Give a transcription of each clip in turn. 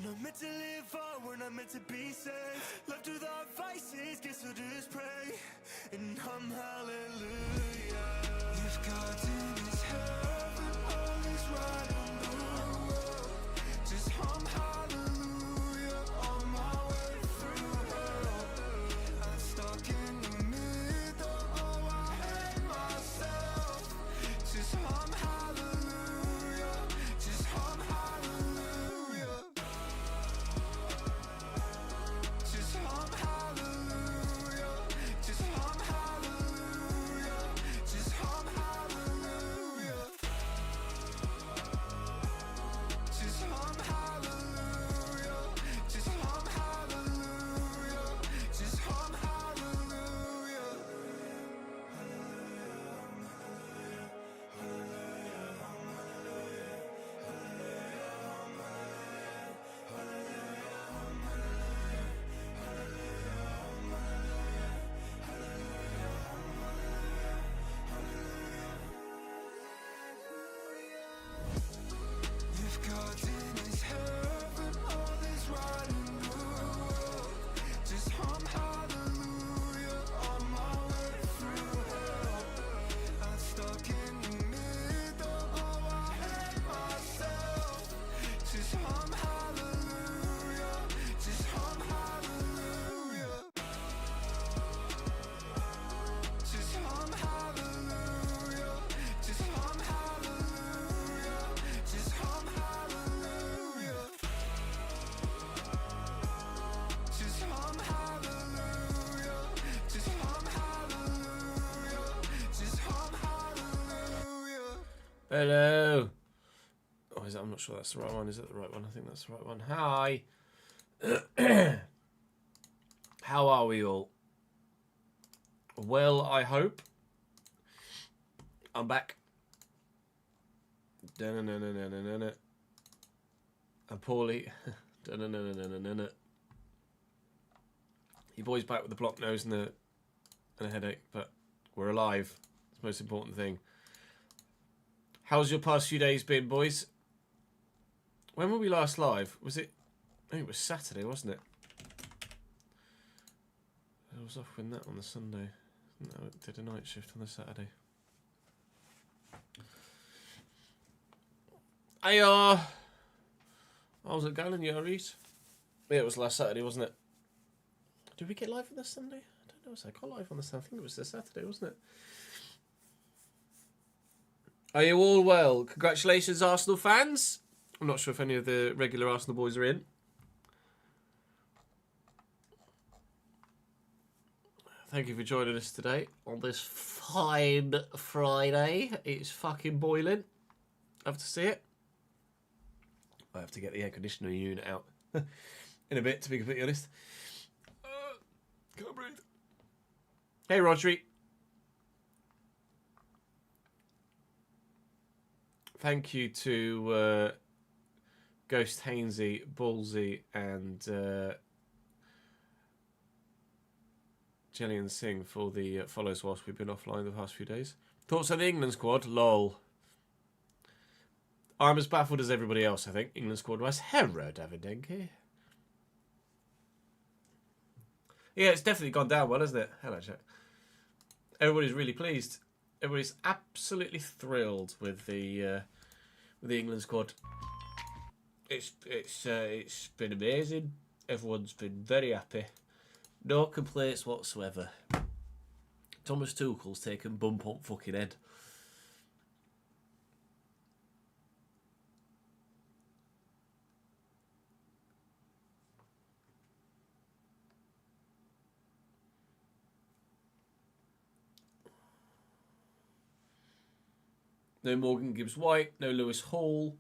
not meant to live on, we're not meant to be safe. Left without vices, guess we'll just pray and hum hallelujah. If God's in his heaven, all is right in the world. Just hum hallelujah on my way through hell. I'm stuck in the middle, oh I hate myself. Just hum hallelujah, just hum hallelujah. Just hum hallelujah, just hum hallelujah, just hum hallelujah. Just hum hallelujah, just hum hallelujah, just hum hallelujah. If God's in his heaven, all is right in the world. Just hum hallelujah on my way through hell. I'm stuck in the middle, oh I hate myself. Just hum hallelujah, just hum hallelujah. Just hum hallelujah, just hum hallelujah, just hum hallelujah. Just hum hallelujah, just hum hallelujah, just hum hallelujah. Hello. Oh, is that, I'm not sure that's the right one. Is it the right one? I think that's the right one. Hi. How are we all? Well, I hope. I'm back. Da-na-na-na-na-na-na. I'm poorly. Da-na-na-na-na-na-na. Your boy's back with a blocked nose and a headache, but we're alive. It's the most important thing. How's your past few days been, boys? When were we last live? Was it... I think it was Saturday, wasn't it? I was off with that on the Sunday. No, I did a night shift on the Saturday. Hey, how's it going, you alright? Yeah, it was last Saturday, wasn't it? Did we get live on the Sunday? I don't know. Was I got live on the Sunday? I think it was the Saturday, wasn't it? Are you all well? Congratulations, Arsenal fans. I'm not sure if any of the regular Arsenal boys are in. Thank you for joining us today on this fine Friday. It's fucking boiling. Love to see it. I have to get the air conditioning unit out in a bit, to be completely honest. Can't breathe. Hey, Rodri. Thank you to Ghost Hainsey, Ballsy, and Jillian Singh for the follows whilst we've been offline the past few days. Thoughts on the England squad? Lol. I'm as baffled as everybody else, I think. England squad wise. Hello, Davidenki. Yeah, it's definitely gone down well, hasn't it? Hello, Jack. Everybody's really pleased. Everybody's absolutely thrilled with the England squad. It's been amazing. Everyone's been very happy. No complaints whatsoever. Thomas Tuchel's taken bump on fucking head. No Morgan Gibbs-White, no Lewis Hall,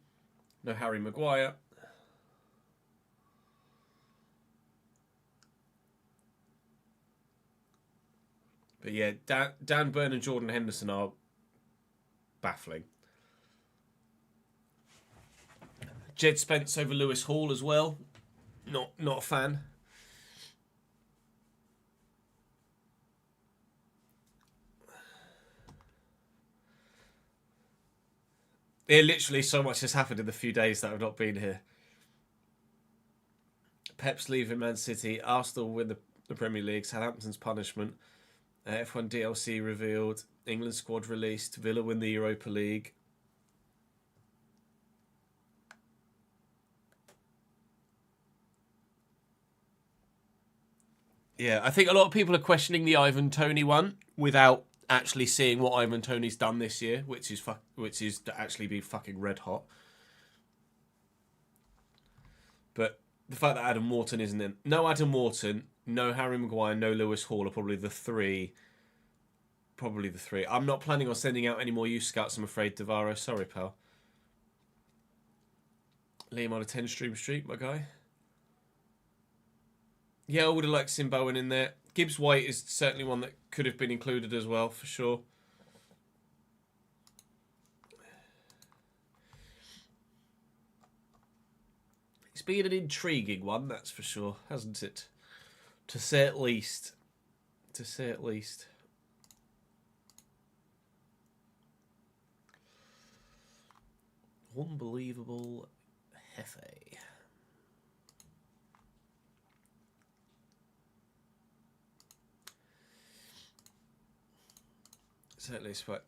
no Harry Maguire. But yeah, Dan Burn and Jordan Henderson are baffling. Jed Spence over Lewis Hall as well. Not a fan. Yeah, literally so much has happened in the few days that I've not been here. Pep's leaving Man City. Arsenal win the Premier League. Southampton's punishment. F1 DLC revealed. England squad released. Villa win the Europa League. Yeah, I think a lot of people are questioning the Ivan Toney one without actually seeing what Ivan Toney's done this year, which is to actually be fucking red hot. But the fact that Adam Wharton isn't in, no Adam Wharton, no Harry Maguire, no Lewis Hall are probably the three. Probably the three. I'm not planning on sending out any more youth scouts, I'm afraid, Devaro. Sorry, pal. Liam on a 10 stream, my guy. Yeah, I would have liked Sim Bowen in there. Gibbs White is certainly one that could have been included as well, for sure. It's been an intriguing one, that's for sure, hasn't it? To say at least. To say at least. Unbelievable Hefe. Certainly, but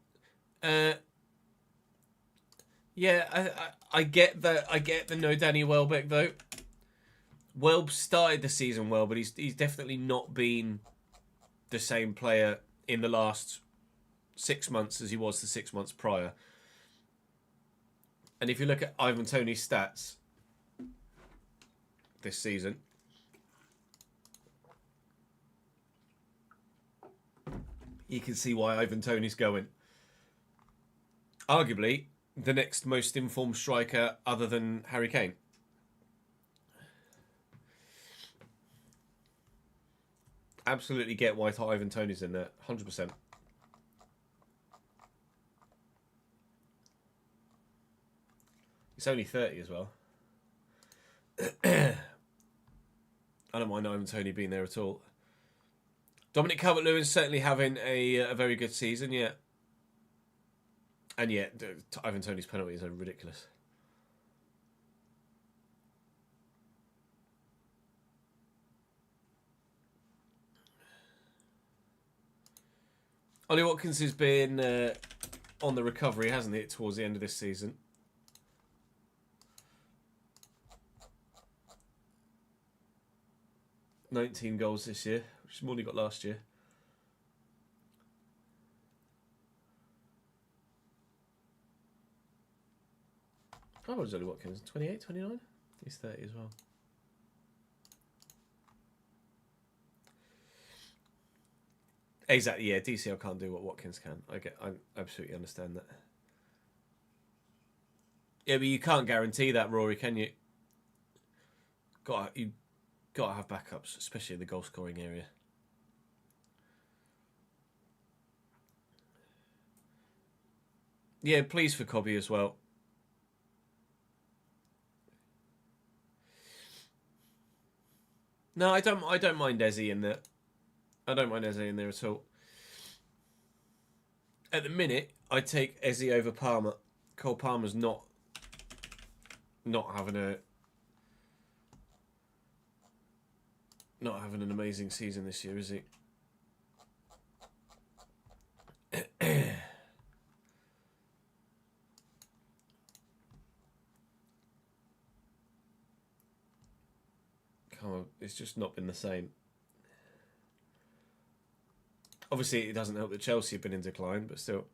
yeah, I get the no Danny Welbeck though. Welb started the season well, but he's definitely not been the same player in the last 6 months as he was the 6 months prior. And if you look at Ivan Toney's stats this season, you can see why Ivan Toney's going. Arguably, the next most informed striker other than Harry Kane. Absolutely get why Ivan Toney's in there. 100%. He's only 30 as well. I don't mind Ivan Toney being there at all. Dominic Calvert-Lewin certainly having a very good season, yeah. And yet, Ivan Toney's penalties are ridiculous. Ollie Watkins has been on the recovery, hasn't he, towards the end of this season? $19 goals this year, which is more than he got last year. How old is Ollie Watkins? 28, 29? He's 30 as well. Exactly, yeah. DCL can't do what Watkins can. I absolutely understand that. Yeah, but you can't guarantee that, Rory, can you? You got to have backups, especially in the goal scoring area. Yeah, please for Cobby as well. No, I don't mind Ezzy in there. I don't mind Ezzy in there at all. At the minute, I take Ezzy over Palmer. Cole Palmer's not having an amazing season this year, is he? Come on, it's just not been the same. Obviously, it doesn't help that Chelsea have been in decline, but still.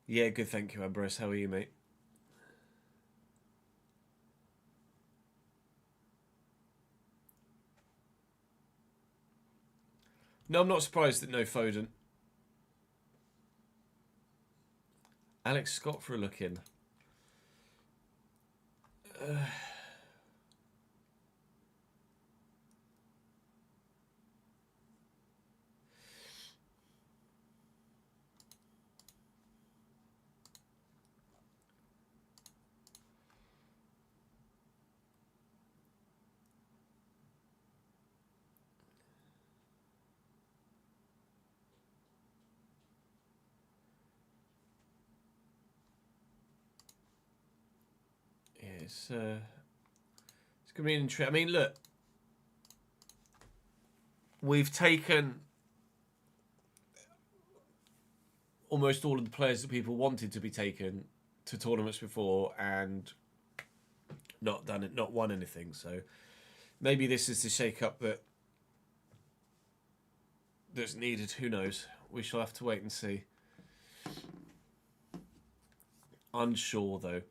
Yeah, good, thank you, Ambrose. How are you, mate? No, I'm not surprised that no Foden. Alex Scott for a look in. it's going to be an interesting. I mean, look, we've taken almost all of the players that people wanted to be taken to tournaments before and not done it, not won anything. So maybe this is the shake-up that's needed. Who knows? We shall have to wait and see. Unsure though.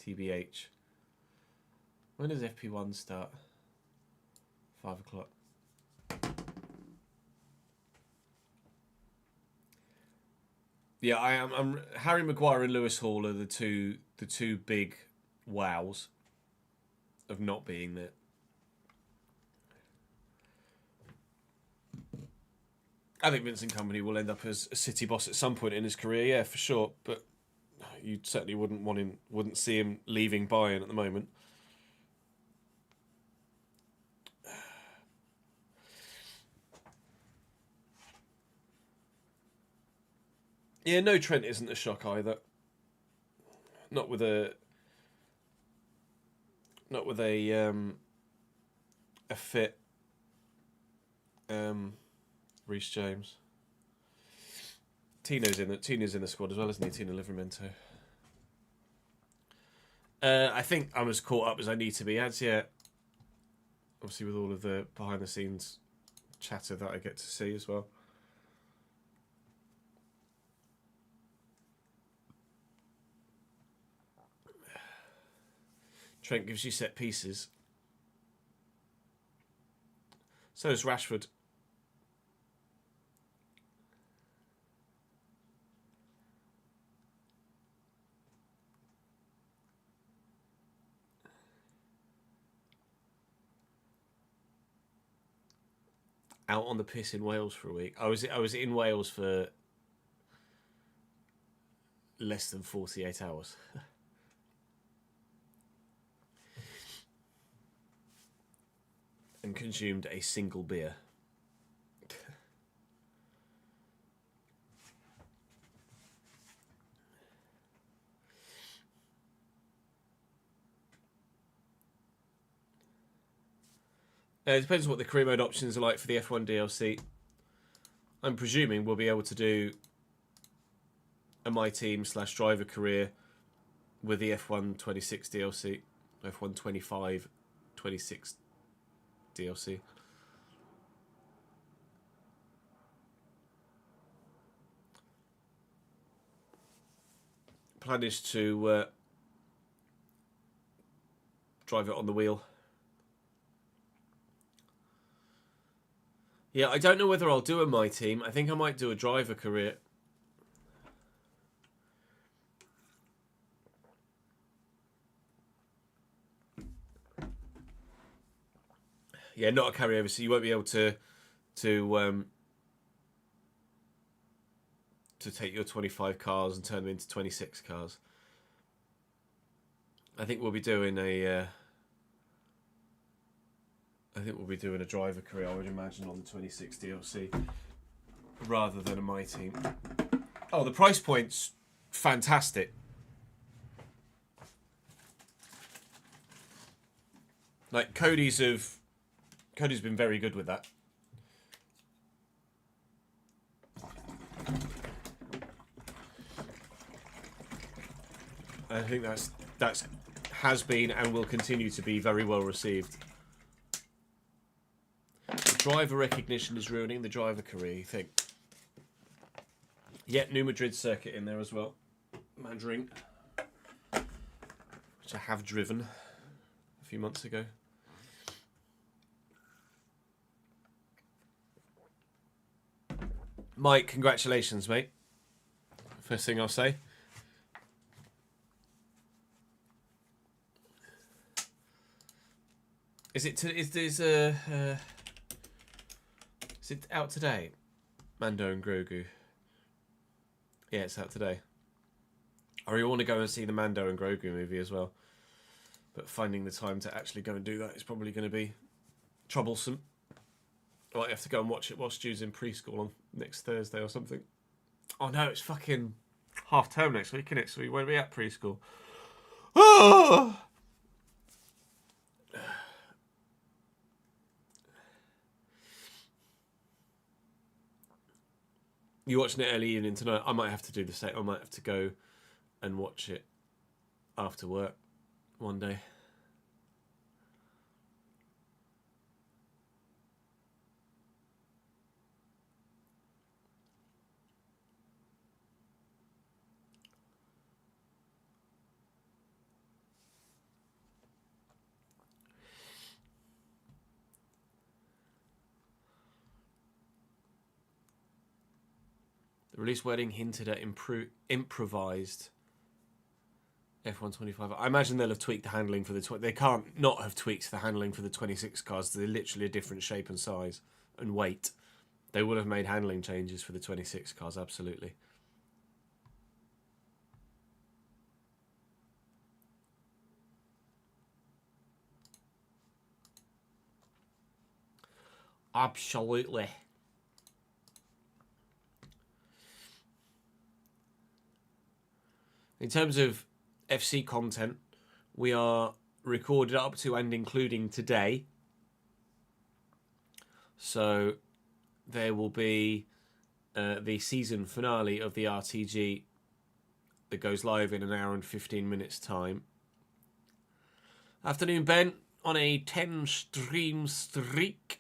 TBH. When does FP1 start? 5 o'clock. Yeah, I'm Harry Maguire and Lewis Hall are the two big wows of not being there. I think Vincent Kompany will end up as a City boss at some point in his career, yeah, for sure. But you certainly wouldn't see him leaving Bayern at the moment. Yeah, no, Trent isn't a shock either. Not with a fit Reece James. Tino's in the squad as well, isn't he? Tino Livramento. I think I'm as caught up as I need to be as yet. Obviously, with all of the behind the scenes chatter that I get to see as well. Trent gives you set pieces. So does Rashford. Out on the piss in Wales for a week. I was in Wales for less than 48 hours. And consumed a single beer. It depends what the career mode options are like for the F1 DLC. I'm presuming we'll be able to do a My Team / driver career with the F1 26 DLC. F1 25 26 DLC. Plan is to drive it on the wheel. Yeah, I don't know whether I'll do a My Team. I think I might do a driver career. Yeah, not a carryover, so you won't be able to take your 25 cars and turn them into 26 cars. I think we'll be doing a driver career, I would imagine, on the 26 DLC rather than a My Team. Oh, the price point's fantastic. Like Cody's been very good with that. I think that's has been and will continue to be very well received. The driver recognition is ruining the driver career, you think? Yet, New Madrid circuit in there as well. Madrid, which I have driven a few months ago. Mike, congratulations, mate. First thing I'll say. Is it out today? Mando and Grogu. Yeah, it's out today. I really want to go and see the Mando and Grogu movie as well, but finding the time to actually go and do that is probably going to be troublesome. I might have to go and watch it while Stu's in preschool on next Thursday or something. Oh no, it's fucking half term next week, isn't it? So we won't be at preschool. Oh! You're watching it early evening tonight. I might have to do the same. I might have to go and watch it after work one day. The release wording hinted at improvised F125. I imagine they'll have tweaked the handling for the... They can't not have tweaked the handling for the 26 cars. They're literally a different shape and size and weight. They will have made handling changes for the 26 cars, absolutely. Absolutely. In terms of FC content, we are recorded up to and including today. So there will be the season finale of the RTG that goes live in an hour and 15 minutes time. Afternoon, Ben, on a 10 stream streak.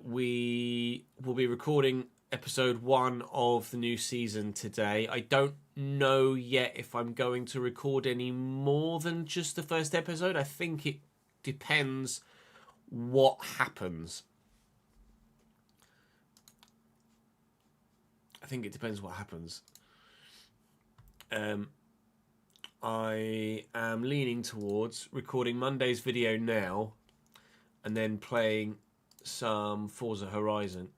We will be recording episode 1 of the new season today. I don't know yet if I'm going to record any more than just the first episode. I think it depends what happens. I am leaning towards recording Monday's video now and then playing some Forza Horizon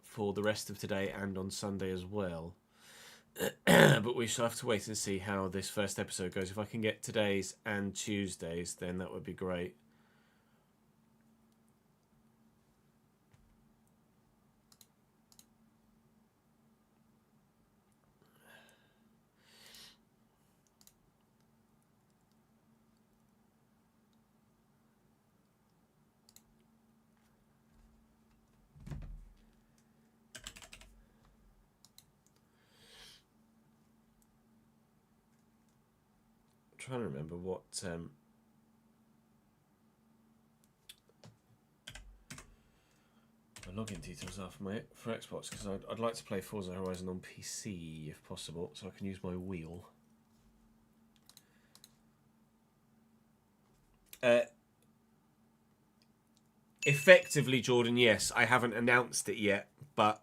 for the rest of today and on Sunday as well. But we shall have to wait and see how this first episode goes. If I can get today's and Tuesday's, then that would be great. Trying to remember what my login details are for Xbox, because I'd like to play Forza Horizon on PC if possible, so I can use my wheel. Effectively, Jordan, yes, I haven't announced it yet, but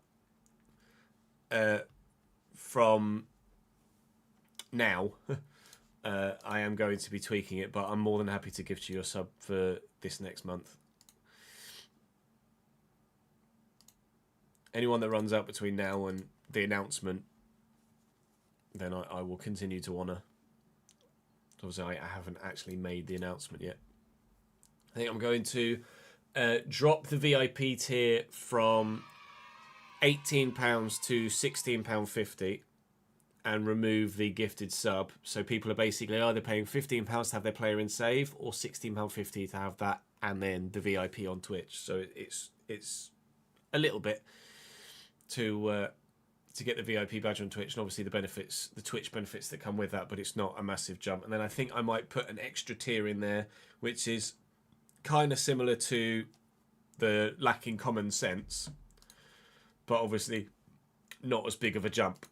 from now. I am going to be tweaking it, but I'm more than happy to gift you your sub for this next month. Anyone that runs out between now and the announcement, then I will continue to honour. Obviously, I haven't actually made the announcement yet. I think I'm going to drop the VIP tier from £18 to £16.50. And remove the gifted sub, so people are basically either paying £15 to have their player in save or £16.50 to have that and then the VIP on Twitch. So it's a little bit to get the VIP badge on Twitch, and obviously the Twitch benefits that come with that, but it's not a massive jump. And then I think I might put an extra tier in there, which is kind of similar to the lacking common sense, but obviously not as big of a jump.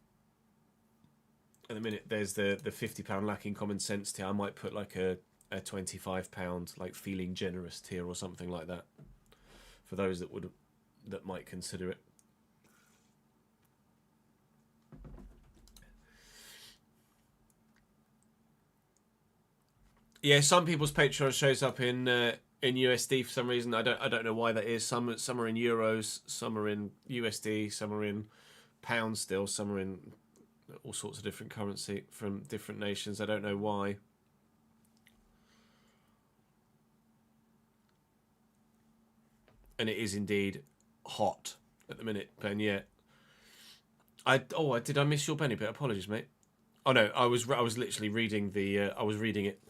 At the minute, there's the £50 lacking common sense tier. I might put like a £25 like feeling generous tier or something like that for those that might consider it. Yeah, some people's Patreon shows up in USD for some reason. I don't know why that is. Some are in euros, some are in USD, some are in pounds still, some are in all sorts of different currency from different nations. I don't know why. And it is indeed hot at the minute, Ben. Yeah. Did I miss your Benny bit? Apologies, mate. Oh no, I was literally reading the. I was reading it.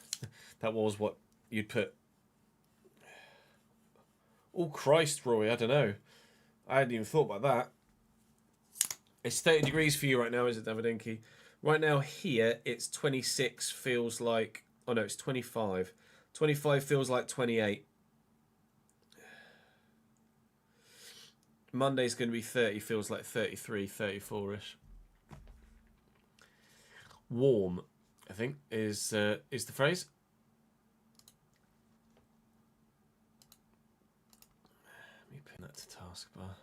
That was what you'd put. Oh Christ, Roy! I don't know. I hadn't even thought about that. It's 30 degrees for you right now, is it, Davidinki? Right now here, it's 26. Feels like. Oh no, it's 25. 25 feels like 28. Monday's going to be 30. Feels like 33, 34ish. Warm, I think, is the phrase. Let me pin that to taskbar.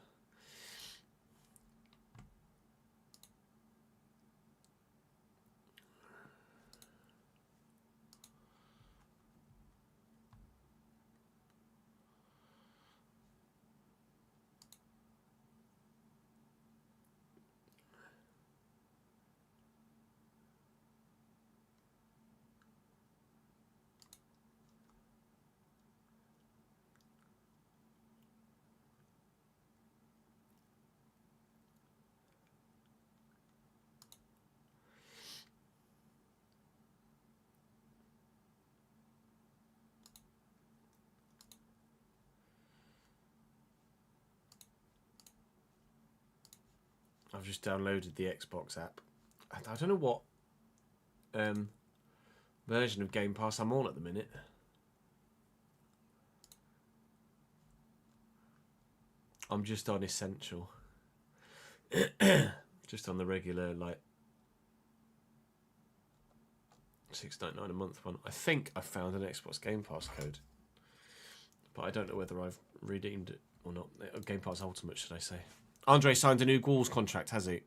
I've just downloaded the Xbox app. I don't know what version of Game Pass I'm on at the minute. I'm just on Essential. Just on the regular, like, $6.99 a month one. I think I found an Xbox Game Pass code, but I don't know whether I've redeemed it or not. Game Pass Ultimate, should I say. Andre signed a new Ghouls contract, has he?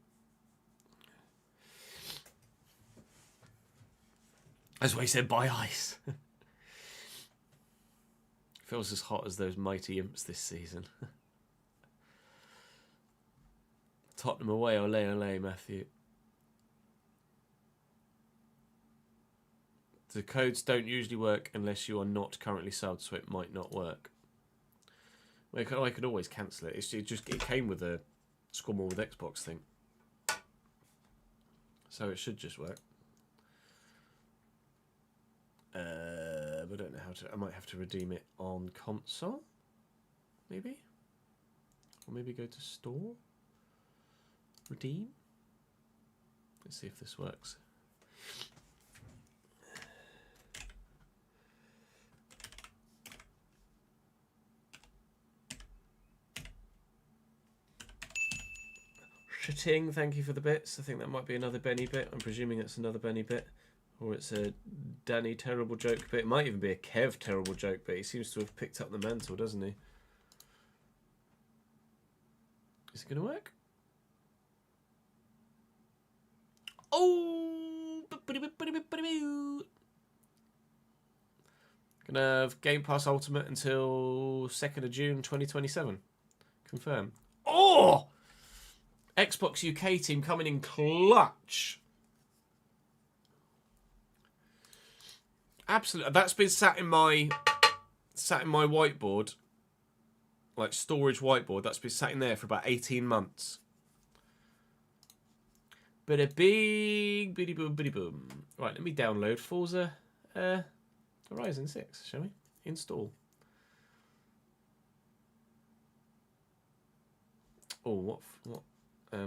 That's why he said buy ice. Feels as hot as those mighty imps this season. Tottenham away, ole ole, Matthew. The codes don't usually work unless you are not currently subbed, so it might not work. Well, I could always cancel it. It came with a Score More with Xbox thing, so it should just work. But I don't know how to. I might have to redeem it on console, maybe, or maybe go to store. Redeem. Let's see if this works. Shitting, thank you for the bits. I think that might be another Benny bit. I'm presuming it's another Benny bit. Or it's a Danny terrible joke bit. It might even be a Kev terrible joke bit. He seems to have picked up the mantle, doesn't he? Is it going to work? Oh! Gonna have Game Pass Ultimate until 2nd of June 2027. Confirm. Oh! Xbox UK team coming in clutch. Absolutely. That's been sat in my whiteboard. Like storage whiteboard. That's been sat in there for about 18 months. But a big biddy boom biddy boom. Right, let me download Forza Horizon 6, shall we? Install. Oh, how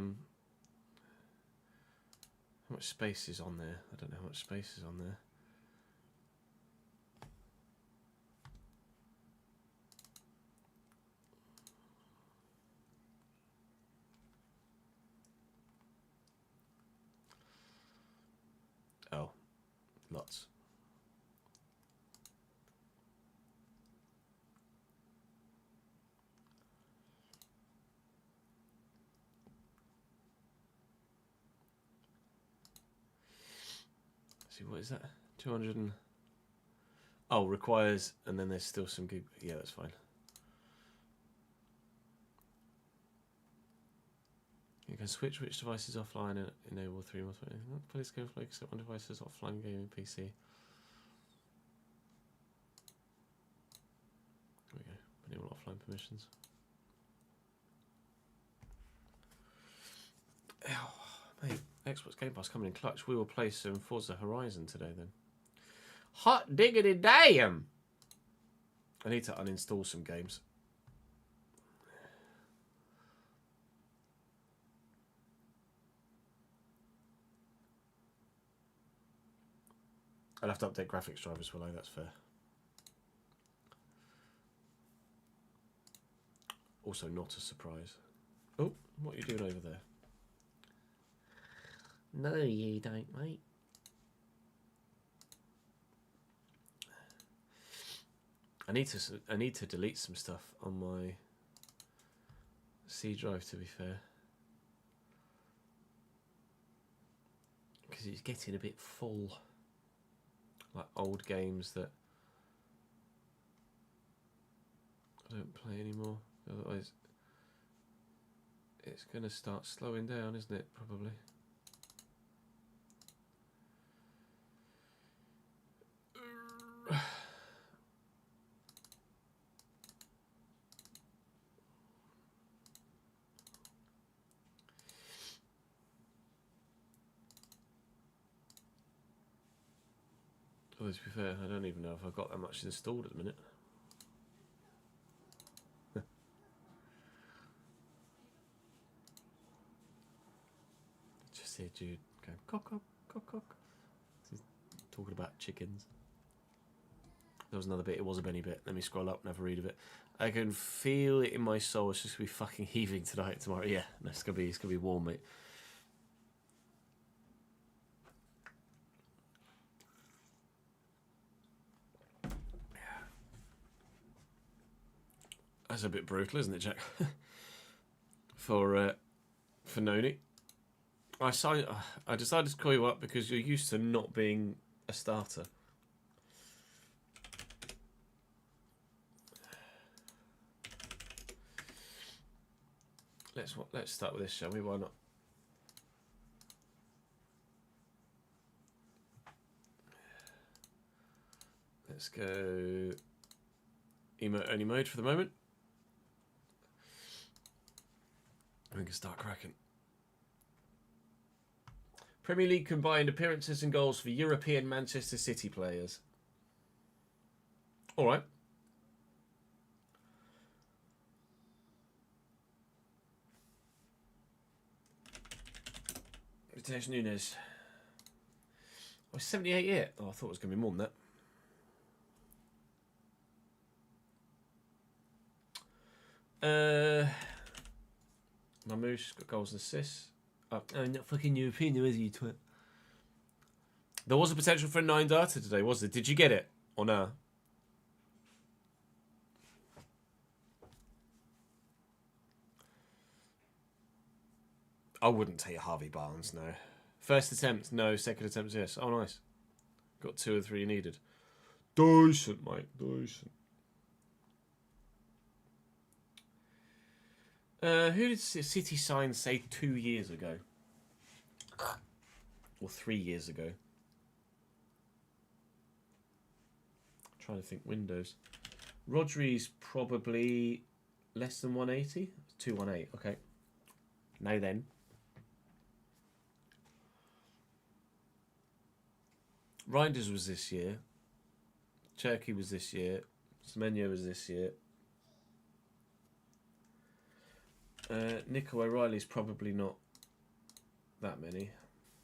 much space is on there? I don't know how much space is on there. Oh, lots. See, what is that? 200 and... Oh, requires... And then there's still some good... Yeah, that's fine. You can switch which devices offline and enable 3 months. Please go play except on devices offline gaming PC. There we go. Enable offline permissions. Oh, mate. Xbox Game Pass coming in clutch. We will play some Forza Horizon today then. Hot diggity damn! I need to uninstall some games. I'll have to update graphics drivers, will I? That's fair. Also not a surprise. Oh, what are you doing over there? No, you don't, mate. I need to delete some stuff on my C drive, to be fair, because it's getting a bit full. Like old games that I don't play anymore. Otherwise, it's going to start slowing down, isn't it? Probably. Well, to be fair, I don't even know if I've got that much installed at the minute. Just hear Jude going, cock, cock, cock, cock. He's talking about chickens. There was another bit, it was a Benny bit. Let me scroll up and have a read of it. I can feel it in my soul. It's just going to be fucking heaving tonight, tomorrow. Yeah, no, it's going to be warm, mate. That's a bit brutal, isn't it, Jack? for Noni. I decided to call you up because you're used to not being a starter. Let's start with this, shall we? Why not? Let's go emote only mode for the moment. We can start cracking. Premier League combined appearances and goals for European Manchester City players. All right. Mateus Nunes. Oh, 78 yet? Oh, I thought it was going to be more than that. Mamouche got goals and assists. Oh, not fucking European, though, is he, you twit? There was a potential for a 9 data today, was there? Did you get it? Or no? I wouldn't take Harvey Barnes, no. First attempt, no. Second attempt, yes. Oh, nice. Got 2 or 3 you needed. Decent, mate. Decent. Who did City sign, say, 2 years ago? Or 3 years ago? I'm trying to think. Windows. Rodri's probably less than 180? 218, okay. Now then. Reinders was this year. Cherky was this year. Semenyo was this year. Nico O'Reilly's probably not that many.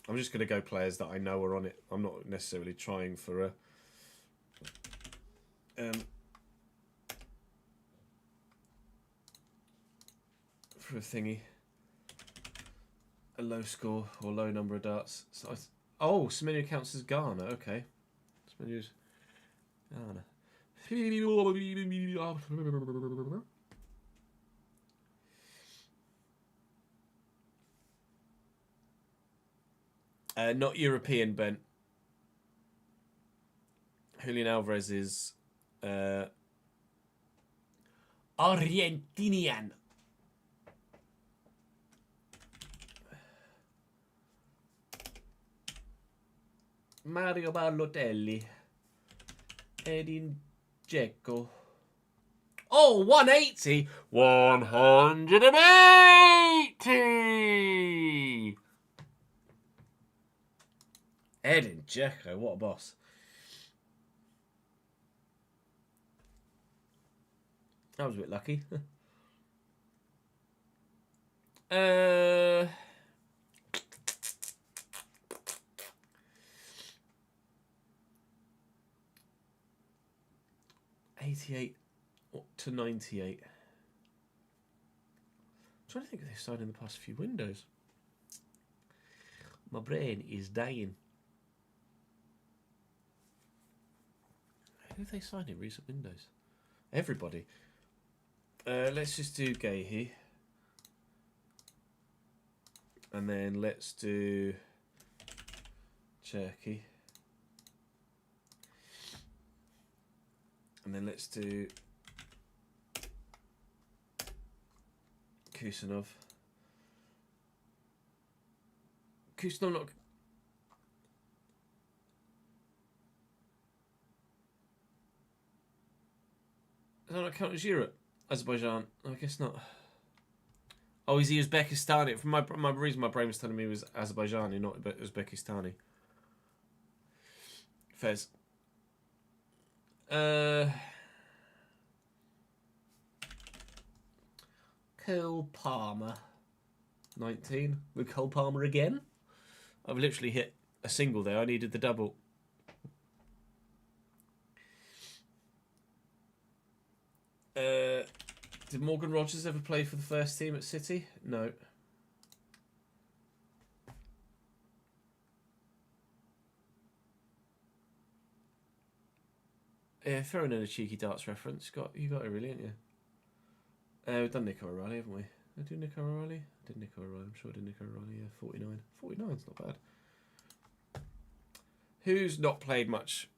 I'm just going to go players that I know are on it. I'm not necessarily trying for a thingy, a low score or low number of darts. So oh, Semenyo counts as Ghana. Okay, Semenyo's Ghana. Not European, Ben. Julian Alvarez is Argentinian. Mario Balotelli. Edin Dzeko. Oh, 180! 180! Edin Dzeko, what a boss. I was a bit lucky. 88 to 98. I'm trying to think if they've signed in the past few windows. My brain is dying. Who have they signed in recent windows? Everybody. Let's just do Gahey. And then let's do Cherky. And then let's do Kusanov. Kusanov not... Does that not count as Europe? Azerbaijan? I guess not. Oh, is he Uzbekistani? For my reason, my brain was telling me he was Azerbaijani, not Uzbekistani. Fez. Cole Palmer. 19. With Cole Palmer again? I've literally hit a single there. I needed the double. Did Morgan Rogers ever play for the first team at City? No. Yeah, throwing in a cheeky darts reference. You got it really, haven't you? We've done Nico O'Reilly, haven't we? Did I do Nico O'Reilly? I did Nico O'Reilly. I'm sure I did Nico O'Reilly. Yeah, 49. 49's not bad. Who's not played much?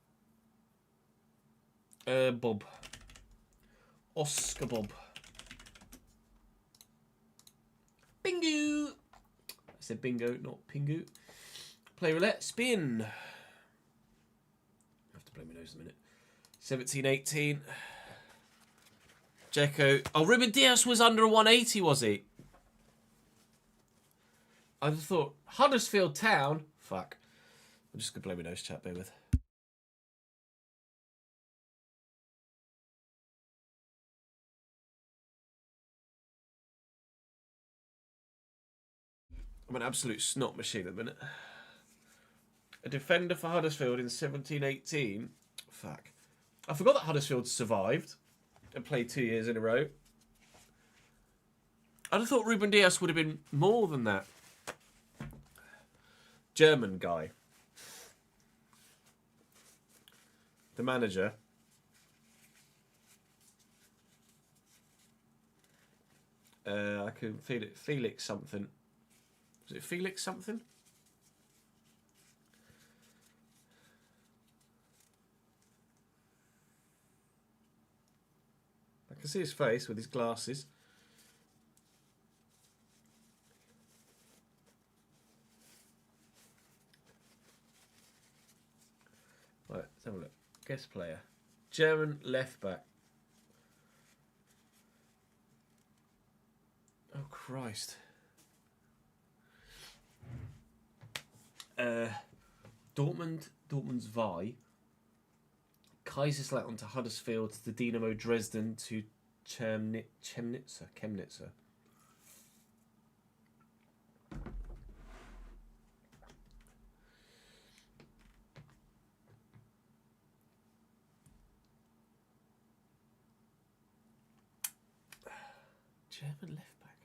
Bob. Oscar Bob. Bingo! I said bingo, not pingu. Play roulette. Spin. I have to play my nose in a minute. 17, 18. Dzeko. Oh, Ruben Diaz was under a 180, was he? I just thought, Huddersfield Town. Fuck. I'm just going to play my nose, chat, bear with. I'm an absolute snot machine at the minute. A defender for Huddersfield in 17-18. Fuck. I forgot that Huddersfield survived and played 2 years in a row. I'd have thought Ruben Diaz would have been more than that. German guy. The manager. I can feel it. Felix something. Was it Felix something? I can see his face with his glasses. Right, let's have a look. Guest player. German left back. Oh, Christ. Dortmund's Vi. Kaiserslautern to Huddersfield to Dynamo Dresden to Chemnitzer. German left back.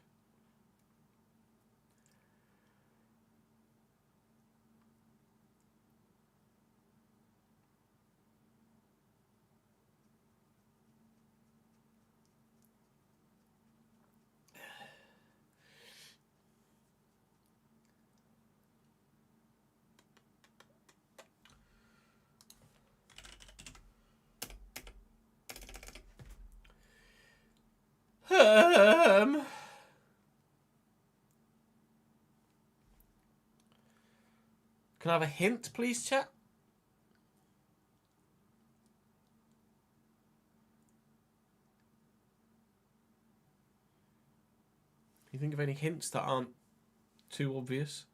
Can I have a hint, please, chat? Can you think of any hints that aren't too obvious?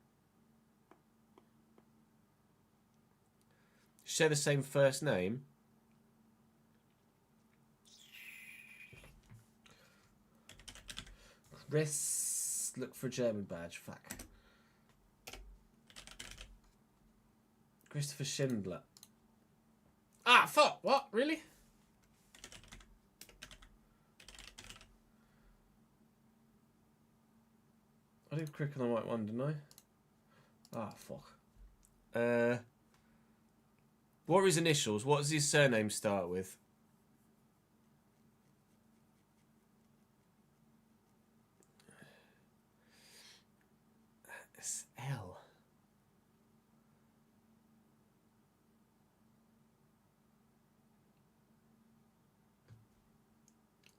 share the same first name. Chris, look for a German badge. Fuck. Christopher Schindler. Ah, fuck. What? Really? I did click on the right one, didn't I? Ah, fuck. What are his initials? What does his surname start with? It's L.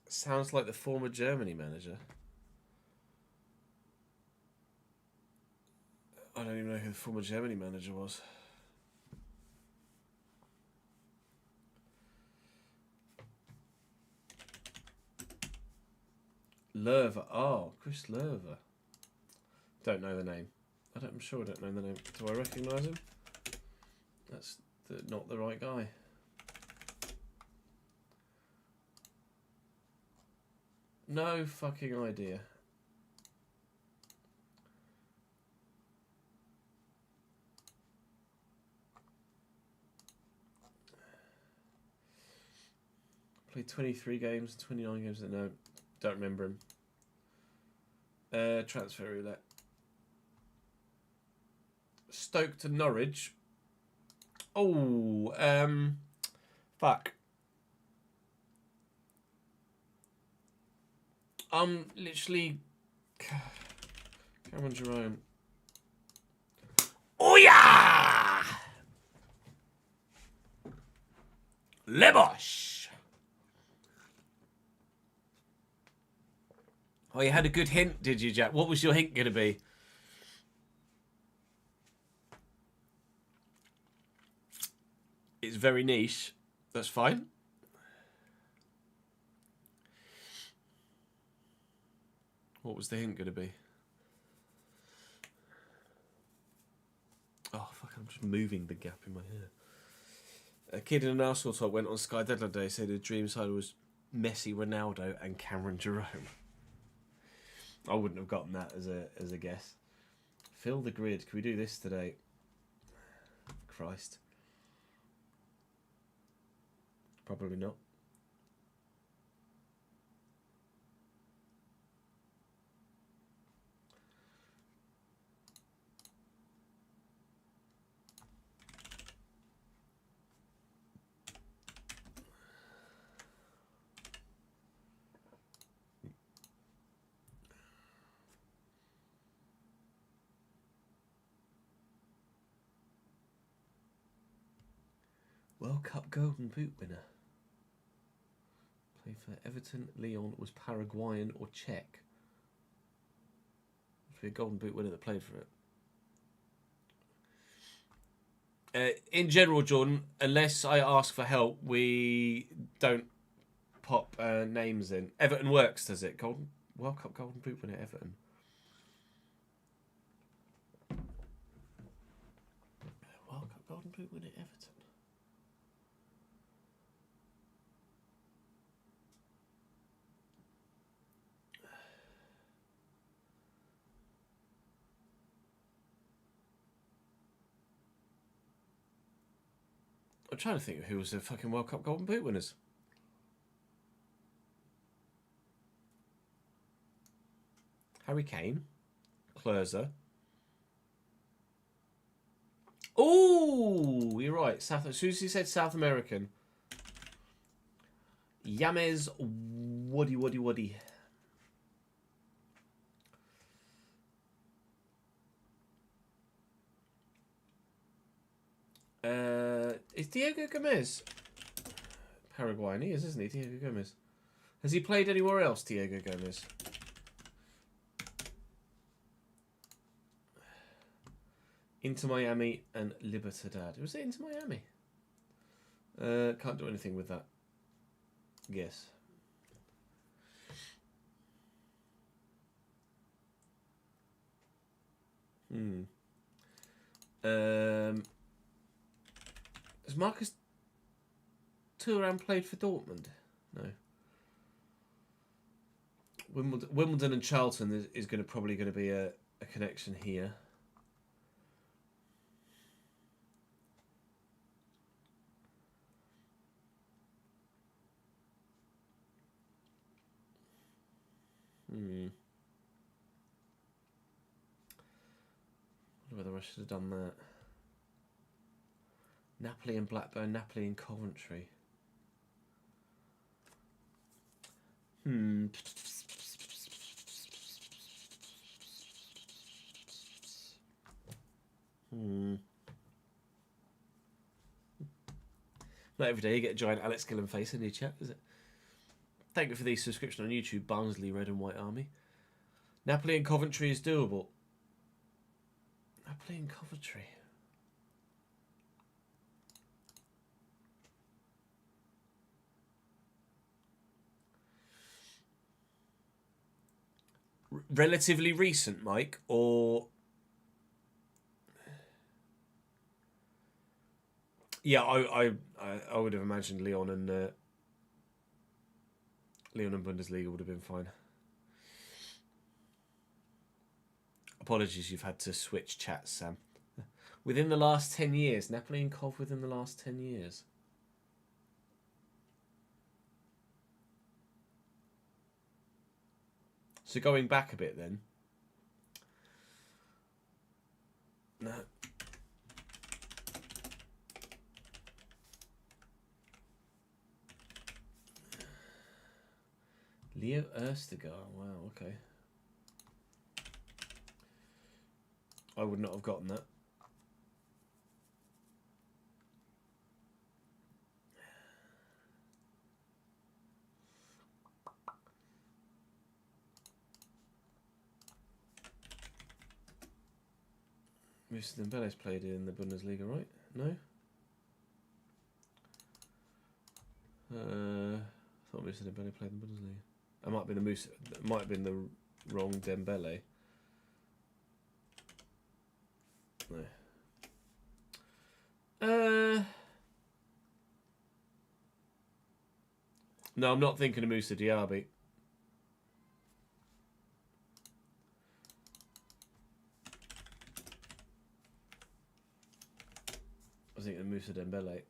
Sounds like the former Germany manager. I don't even know who the former Germany manager was. Lerver. Oh, Chris Lerver. Don't know the name. I'm sure I don't know the name. Do I recognise him? That's not the right guy. No fucking idea. Played 23 games, 29 games. No, don't remember him. Transfer roulette. Stoke to Norwich. Oh, fuck. Literally, Cameron Jerome. Oh yeah, Lebosh. Oh, you had a good hint, did you, Jack? What was your hint going to be? It's very niche. That's fine. What was the hint going to be? Oh, fuck, I'm just moving the gap in my hair. A kid in an Arsenal top went on Sky Deadline Day, said the dream side was Messi, Ronaldo and Cameron Jerome. I wouldn't have gotten that as a guess. Fill the grid. Can we do this today? Christ. Probably not. World Cup Golden Boot winner. Played for Everton, Lyon, was Paraguayan or Czech. For a Golden Boot winner that played for it. In general, Jordan, unless I ask for help, we don't pop names in. Everton Works does it. World Cup Golden Boot winner, Everton. World Cup Golden Boot winner, Everton. I'm trying to think of who was the fucking World Cup Golden Boot winners. Harry Kane. Klurzer. Oh, you're right. As soon as he said South American. Yames Wadi. Is Diego Gomez Paraguayan? He is, isn't he? Diego Gomez. Has he played anywhere else, Diego Gomez? Inter Miami and Libertad. Was it Inter Miami? Can't do anything with that. Yes. Has Marcus Thuram played for Dortmund? No. Wimbledon and Charlton is probably going to be a connection here. I wonder whether I should have done that. Napoli and Blackburn, Napoli and Coventry. Not every day you get a giant Alex Gillen face in your chat, is it? Thank you for the subscription on YouTube, Barnsley Red and White Army. Napoli and Coventry is doable. Napoli and Coventry. Relatively recent, Mike, or... Yeah, I would have imagined Leon and Bundesliga would have been fine. Apologies, you've had to switch chats, Sam. Within the last 10 years. Napoli and Cov within the last 10 years. So going back a bit then. No. Leo Erstegar. Wow, okay. I would not have gotten that. Moussa Dembele's played in the Bundesliga, right? No? I thought Moussa Dembele played in the Bundesliga. It might have been the wrong Dembele. No. No, I'm not thinking of Moussa Diaby. I was thinking of Moussa Dembele.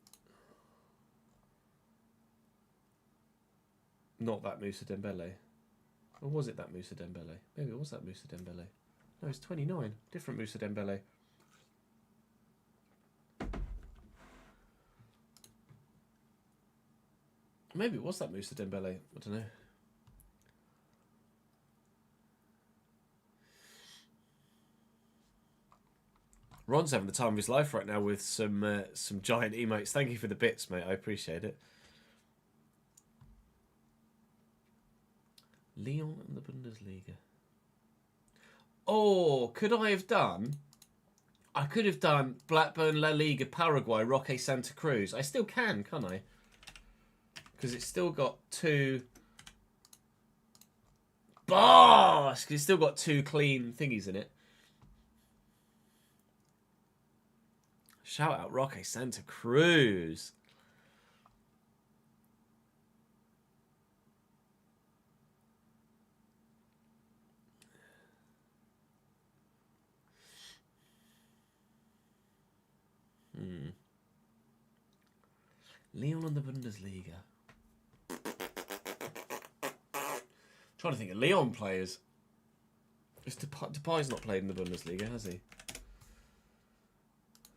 Not that Moussa Dembele. Or was it that Moussa Dembele? Maybe it was that Moussa Dembele. No, it's 29. Different Moussa Dembele. Maybe it was that Moussa Dembele. I don't know. Ron's having the time of his life right now with some giant emotes. Thank you for the bits, mate. I appreciate it. Lyon and the Bundesliga. Oh, could I have done? I could have done Blackburn, La Liga, Paraguay, Roque Santa Cruz. I still can, can't I? Because it's still got two... Bosh! Because it's still got two clean thingies in it. Shout out Roque Santa Cruz. Lyon and the Bundesliga. Trying to think of Lyon players. Depay's not played in the Bundesliga, has he?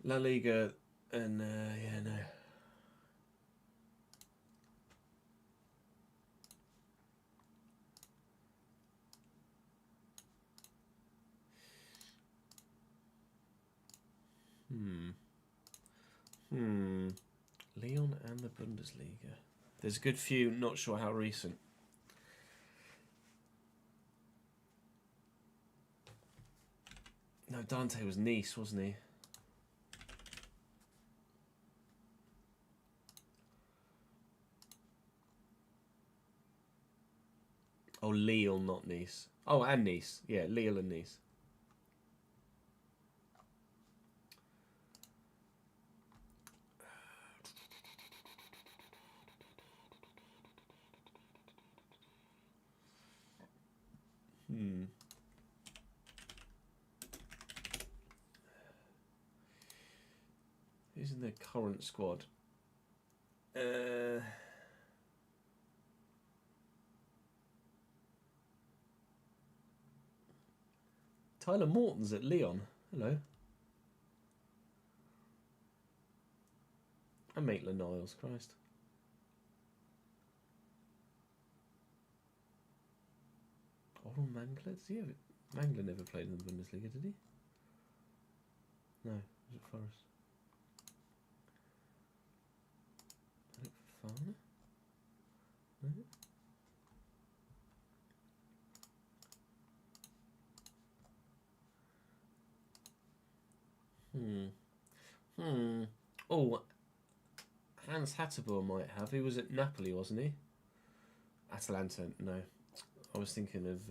La Liga and yeah, no. Lyon and the Bundesliga. There's a good few, not sure how recent. No, Dante was Nice, wasn't he? Oh, Lille, not Nice. Oh, and Nice. Yeah, Lille and Nice. Who's in their current squad? Tyler Morton's at Lyon. Hello. And Maitland-Niles, Christ. Oral Mangler? Mangler never played in the Bundesliga, did he? No, was it Forest? Fun? No? Oh, Hans Hatterboer might have. He was at Napoli, wasn't he? Atalanta, no. I was thinking of...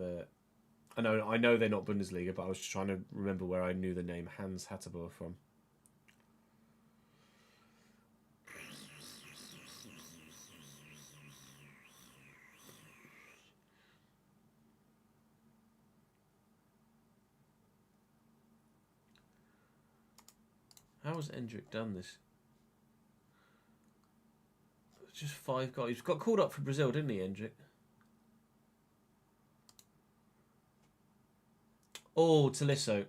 I know they're not Bundesliga, but I was just trying to remember where I knew the name Hans Hatterboer from. How has Endrick done this? Just 5 goals. He's got called up for Brazil, didn't he, Endrick? Oh, Tolisso.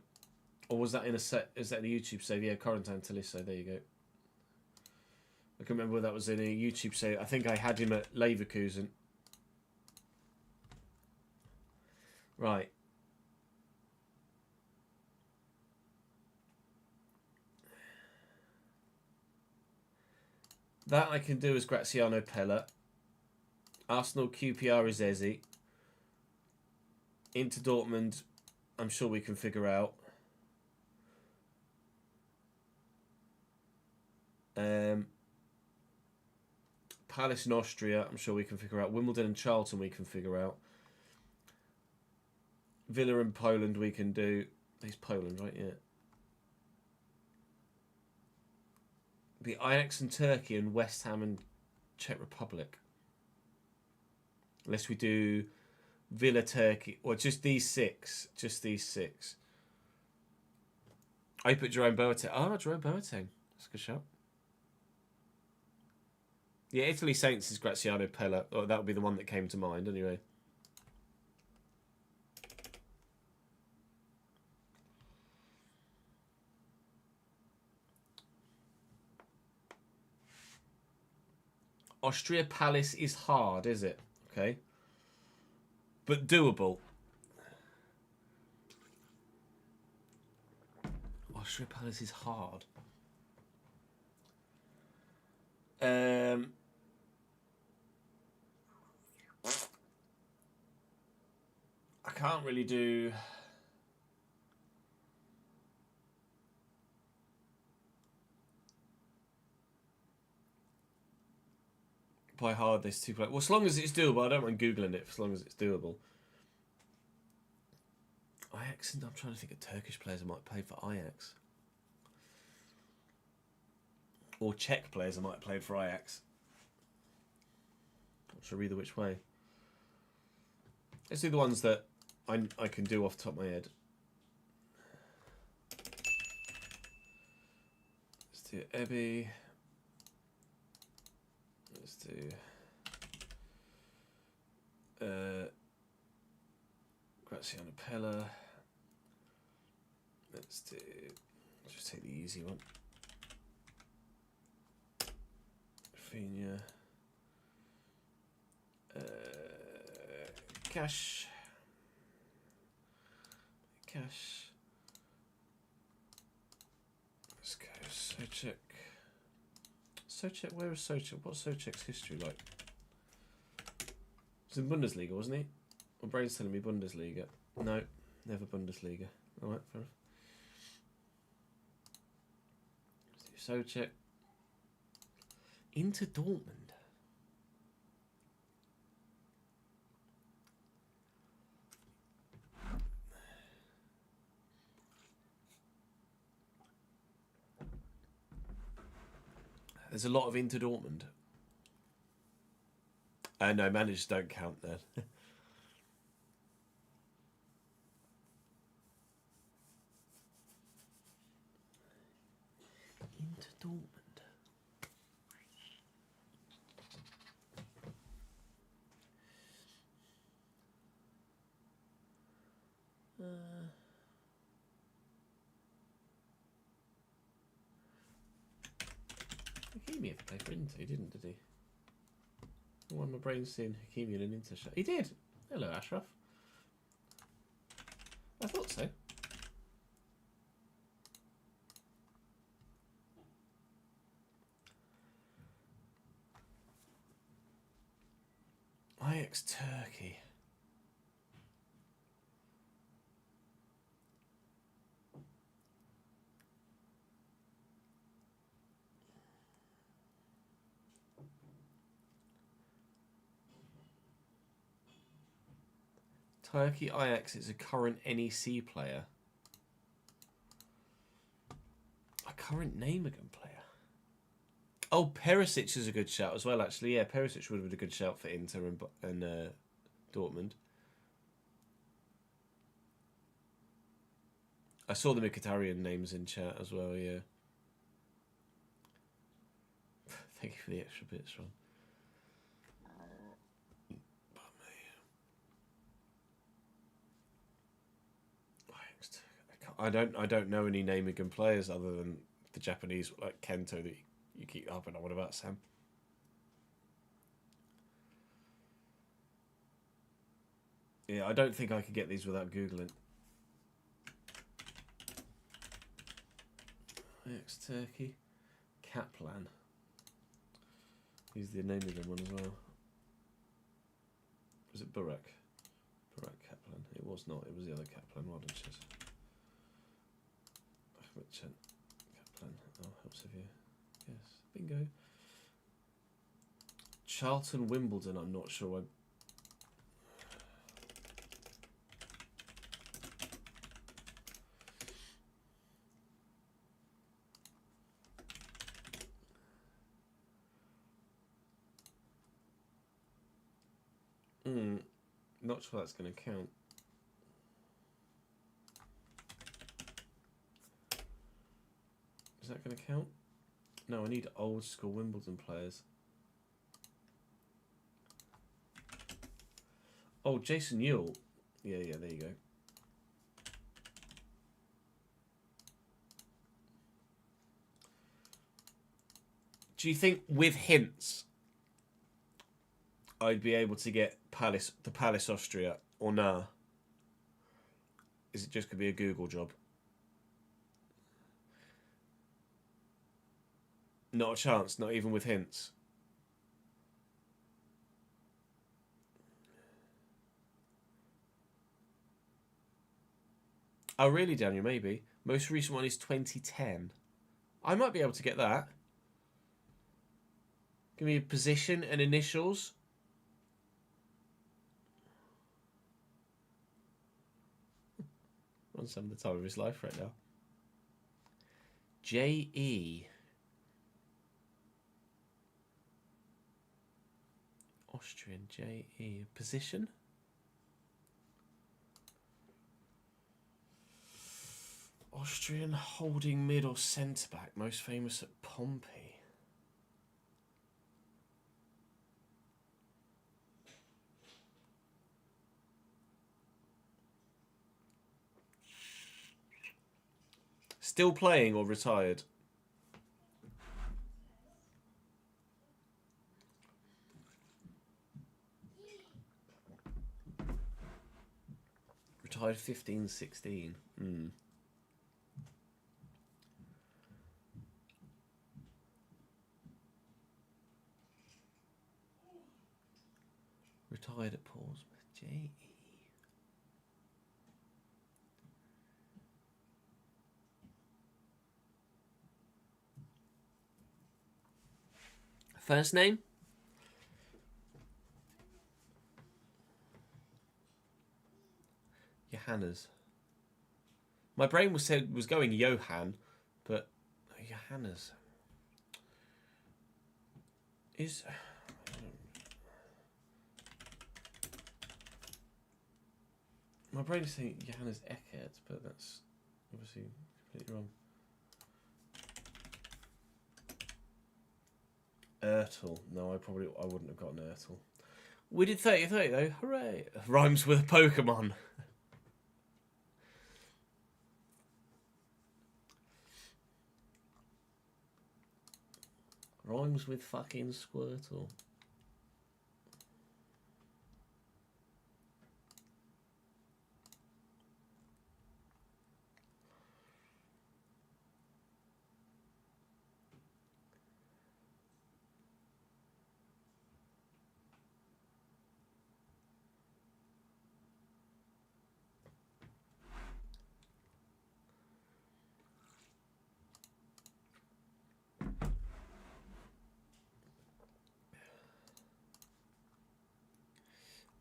Or was that in a set? Is that in a YouTube save? Yeah, Corentin Tolisso. There you go. I can remember that was in a YouTube save. I think I had him at Leverkusen. Right. That I can do as Graziano Pella. Arsenal QPR is Eze. Into Dortmund, I'm sure we can figure out. Palace in Austria, I'm sure we can figure out. Wimbledon and Charlton we can figure out. Villa in Poland we can do. He's Poland, right? Yeah. Be Ajax and Turkey and West Ham and Czech Republic. Unless we do Villa, Turkey, or just these 6. Just these 6. I put Jerome Boateng. Oh, Jerome Boateng. That's a good shout. Yeah, Italy Saints is Graziano Pella. Oh, that would be the one that came to mind anyway. Austria Palace is hard, is it? Okay. But doable. Austria Palace is hard. I can't really do... By hard, there's 2 players. Well, as long as it's doable, I don't mind Googling it, as long as it's doable. Ajax, I'm trying to think of Turkish players I might play for Ajax. Or Czech players I might have played for Ajax. Not sure either which way. Let's do the ones that I can do off the top of my head. Let's do Ebby. Let's do Graziano Pella. Let's just take the easy one. Rafinha. Cash. Let's go Socek. Socek, where is Socek? What's Socek's history like? He's in Bundesliga, wasn't he? My brain's telling me Bundesliga. No, never Bundesliga. Alright, fair enough. Let's do Socek. Into Dortmund. There's a lot of into Dortmund. No, managers don't count then. Dortmund. Hakimi had to play for Inter, he didn't, did he? Why am my brain seeing Hakimi in an Inter shirt? He did! Hello, Ashraf. I thought so. Ajax Turkey. Turkey Ajax is a current NEC player. A current Nijmegen player. Oh, Perisic is a good shout as well, actually. Yeah, Perisic would have been a good shout for Inter and Dortmund. I saw the Mkhitaryan names in chat as well, yeah. Thank you for the extra bits, Ron. I don't know any Nijmegen players other than the Japanese like Kento that you keep up and on. What about Sam? Yeah, I don't think I could get these without Googling. Ajax Turkey. Kaplan. He's the Nijmegen one as well. Was it Burak? Burak Kaplan. It was not. It was the other Kaplan. Well done, Chess. Kaplan. Oh, helps if you. Yes. Bingo. Charlton Wimbledon. I'm not sure. Not sure that's going to count. Is that going to count? No, I need old school Wimbledon players. Oh, Jason Ewell. Yeah, there you go. Do you think with hints I'd be able to get the Palace Austria, or nah? Is it just going to be a Google job? Not a chance, not even with hints. Oh, really, Daniel? Maybe. Most recent one is 2010. I might be able to get that. Give me a position and initials. On some of the time of his life right now. J.E. Austrian J.E. Position? Austrian holding mid or centre back. Most famous at Pompey. Still playing or retired? Retired 15-16. Retired at Portsmouth. J.E. First name? Johannes. My brain was going Johan, but Johannes is. My brain is saying Johannes Eckert, but that's obviously completely wrong. Ertl. No, I wouldn't have gotten Ertl. We did 30-30 though. Hooray! Rhymes with Pokemon. Rhymes with fucking Squirtle.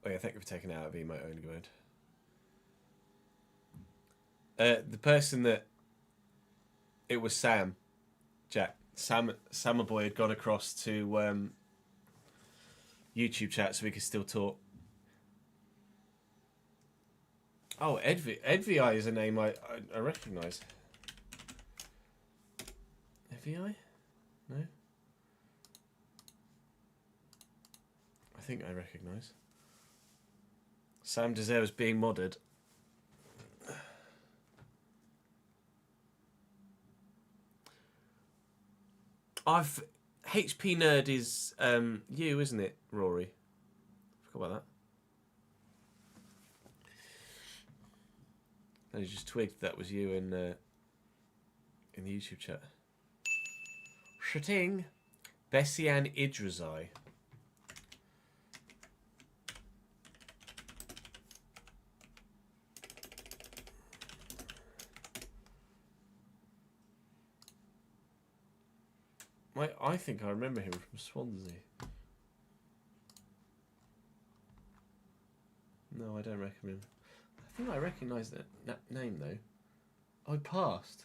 Oh yeah, thank you for taking it out of emote only mode. The person that it was Sam, Jack. Sam boy had gone across to YouTube chat so we could still talk. Oh, Edvi is a name I recognise. Edvi? No? I think I recognise. Sam deserves being modded. HP Nerd is you, isn't it, Rory? Forgot about that. I just twigged that was you in the YouTube chat. Shitting. Bessian Idrazai. I think I remember him from Swansea. No, I don't recommend him. I think I recognise that name though. I passed.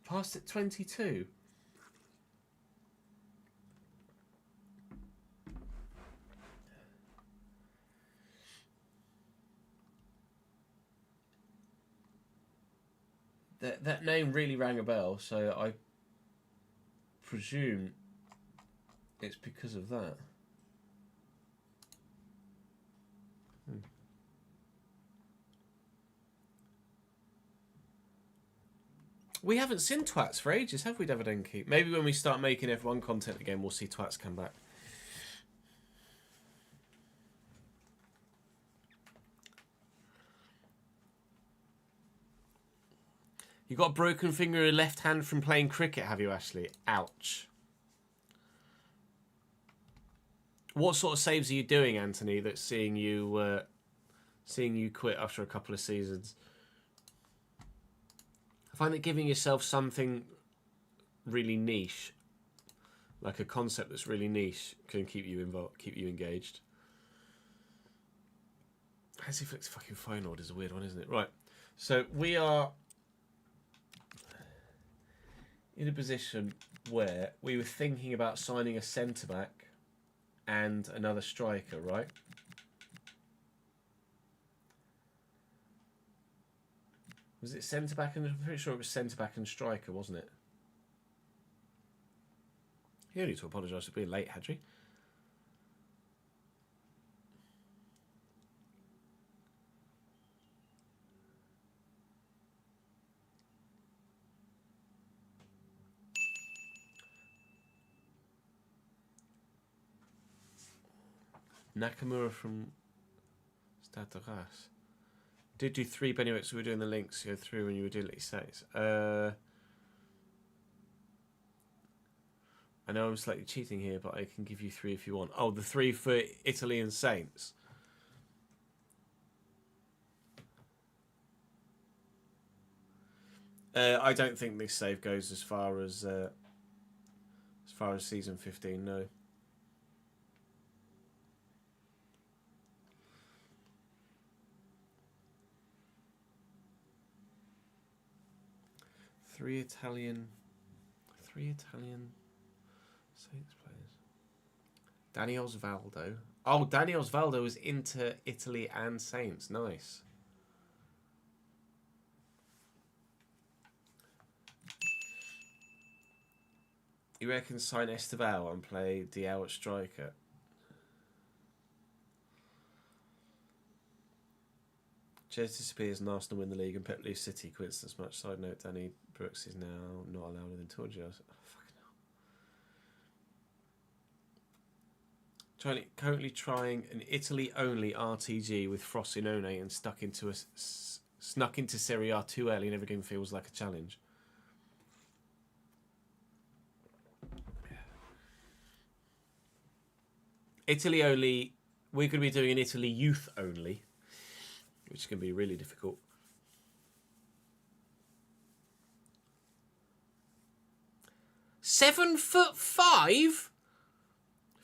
Passed at 22. That name really rang a bell, so I presume it's because of that. We haven't seen Twats for ages, have we, Davidenki? Maybe when we start making F1 content again, we'll see Twats come back. You got a broken finger in your left hand from playing cricket, have you, Ashley? Ouch. What sort of saves are you doing, Anthony, that's seeing you quit after a couple of seasons? I find that giving yourself something really niche, like a concept that's really niche, can keep you involved, keep you engaged. Hansi Flick's fucking phone order is a weird one, isn't it? Right, so we are in a position where we were thinking about signing a centre-back and another striker, right? Was it centre-back and... I'm pretty sure it was centre-back and striker, wasn't it? You need to apologise for being late, Hadri. Nakamura from Stade de Reims. Did do 3 Benewicks, we were doing the links, go through when you were doing it, says. I know I'm slightly cheating here, but I can give you 3 if you want. Oh, the 3 for Italy and Saints. I don't think this save goes as far as season 15, no. Three Italian Saints players. Danny Osvaldo. Oh, Danny Osvaldo is into Italy and Saints. Nice. You reckon sign Esteval and play Diao at striker? Chelsea disappears and Arsenal win the league and Pep leaves City. Coincidence much. Side note, Danny Brooks is now not allowed within Torgia. Oh, fucking hell. Currently trying an Italy-only RTG with Frosinone and snuck into Serie A too early and every game feels like a challenge. Italy only. We're going to be doing an Italy youth only, which is going to be really difficult. £7'5"?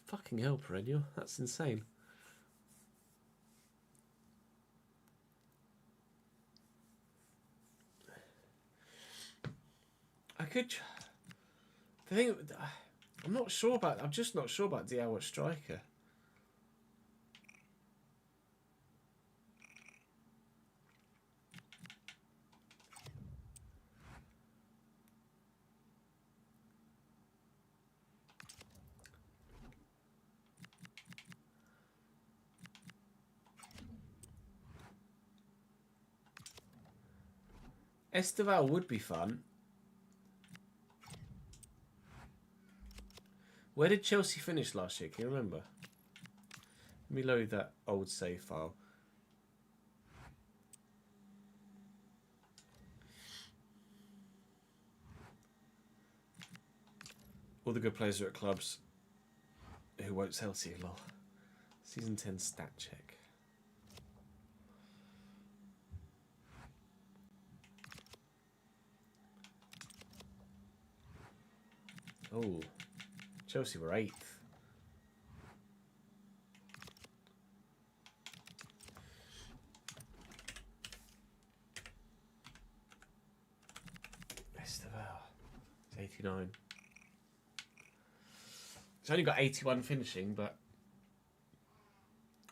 Fucking hell, Perennial. That's insane. I could. The thing, I'm not sure about. I'm just not sure about Diao at striker. Esteval would be fun. Where did Chelsea finish last year? Can you remember? Let me load that old save file. All the good players are at clubs who won't sell to you, lol. Season 10 stat check. Oh, Chelsea were 8th. Esteval. It's 89. It's only got 81 finishing, but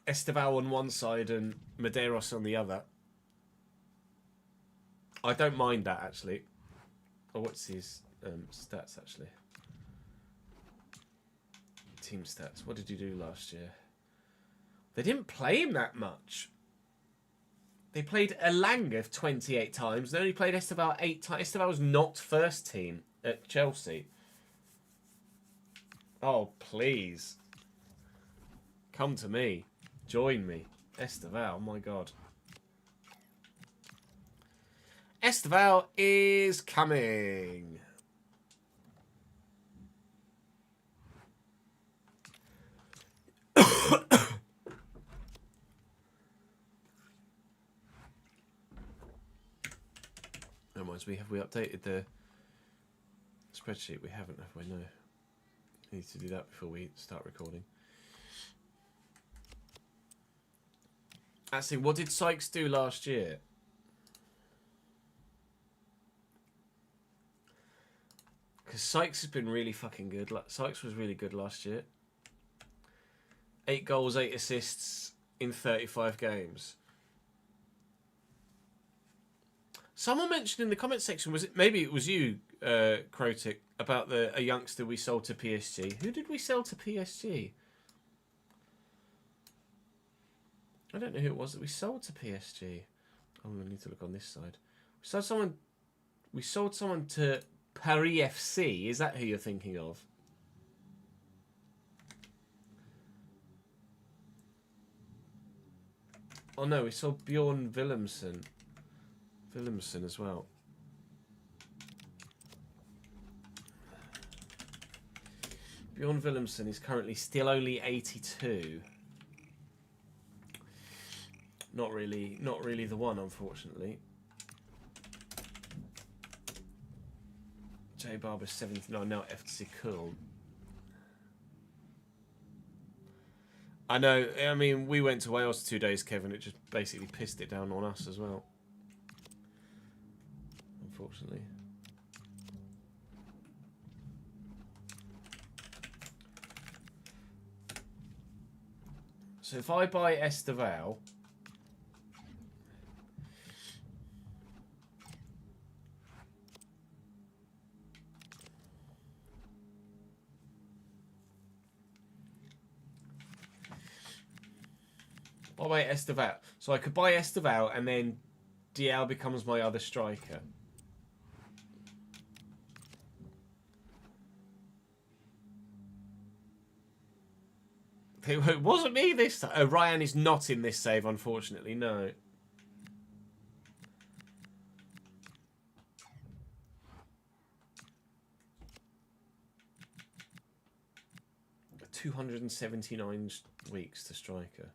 Esteval on one side and Medeiros on the other. I don't mind that, actually. Oh, what's his stats, actually? Team stats. What did you do last year? They didn't play him that much. They played Elanga 28 times. They only played Esteval 8 times. Esteval was not first team at Chelsea. Oh, please. Come to me. Join me. Esteval, oh my God. Esteval is coming. That reminds me, have we updated the spreadsheet? We haven't, have we? No. We need to do that before we start recording. Actually, what did Sykes do last year? Because Sykes has been really fucking good. Sykes was really good last year. 8 goals, 8 assists in 35 games. Someone mentioned in the comment section, was it? Maybe it was you, Krotik, about a youngster we sold to PSG. Who did we sell to PSG? I don't know who it was that we sold to PSG. Oh, I need to look on this side. We sold someone to Paris FC. Is that who you're thinking of? Oh no, we sold Bjorn Willemsen. Willemsen as well. Bjorn Willemsen is currently still only 82. Not really the one, unfortunately. J Barber 79, now FC Cool. I know, I mean, we went to Wales 2 days, Kevin. It just basically pissed it down on us as well. Unfortunately. So if I buy Esteval, What about Esteval? So I could buy Esteval and then Diao becomes my other striker. It wasn't me this time. Oh, Ryan is not in this save, unfortunately. No. $279 weeks to striker.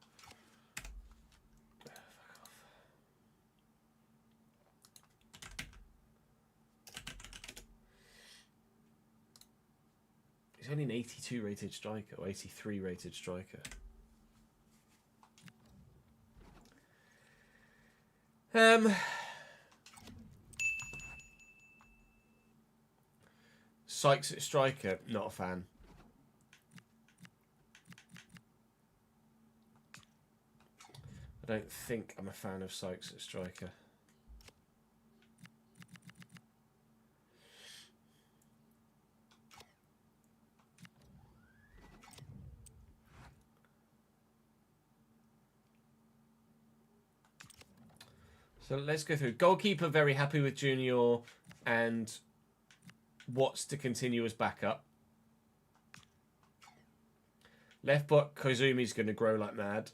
He's only an 82 rated striker, or 83 rated striker. Sykes at striker, not a fan. I don't think I'm a fan of Sykes at striker. So let's go through. Goalkeeper, very happy with Junior and Watts to continue as backup. Left back, Kozumi's going to grow like mad.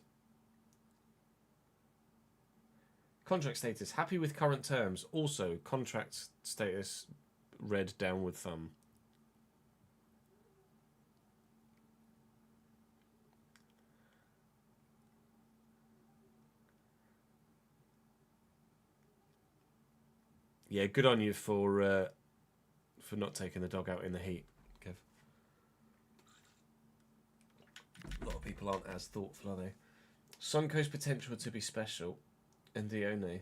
Contract status, happy with current terms. Also, contract status, red downward thumb. Yeah, good on you for not taking the dog out in the heat, Kev. A lot of people aren't as thoughtful, are they? Sonko's potential to be special. And Dione.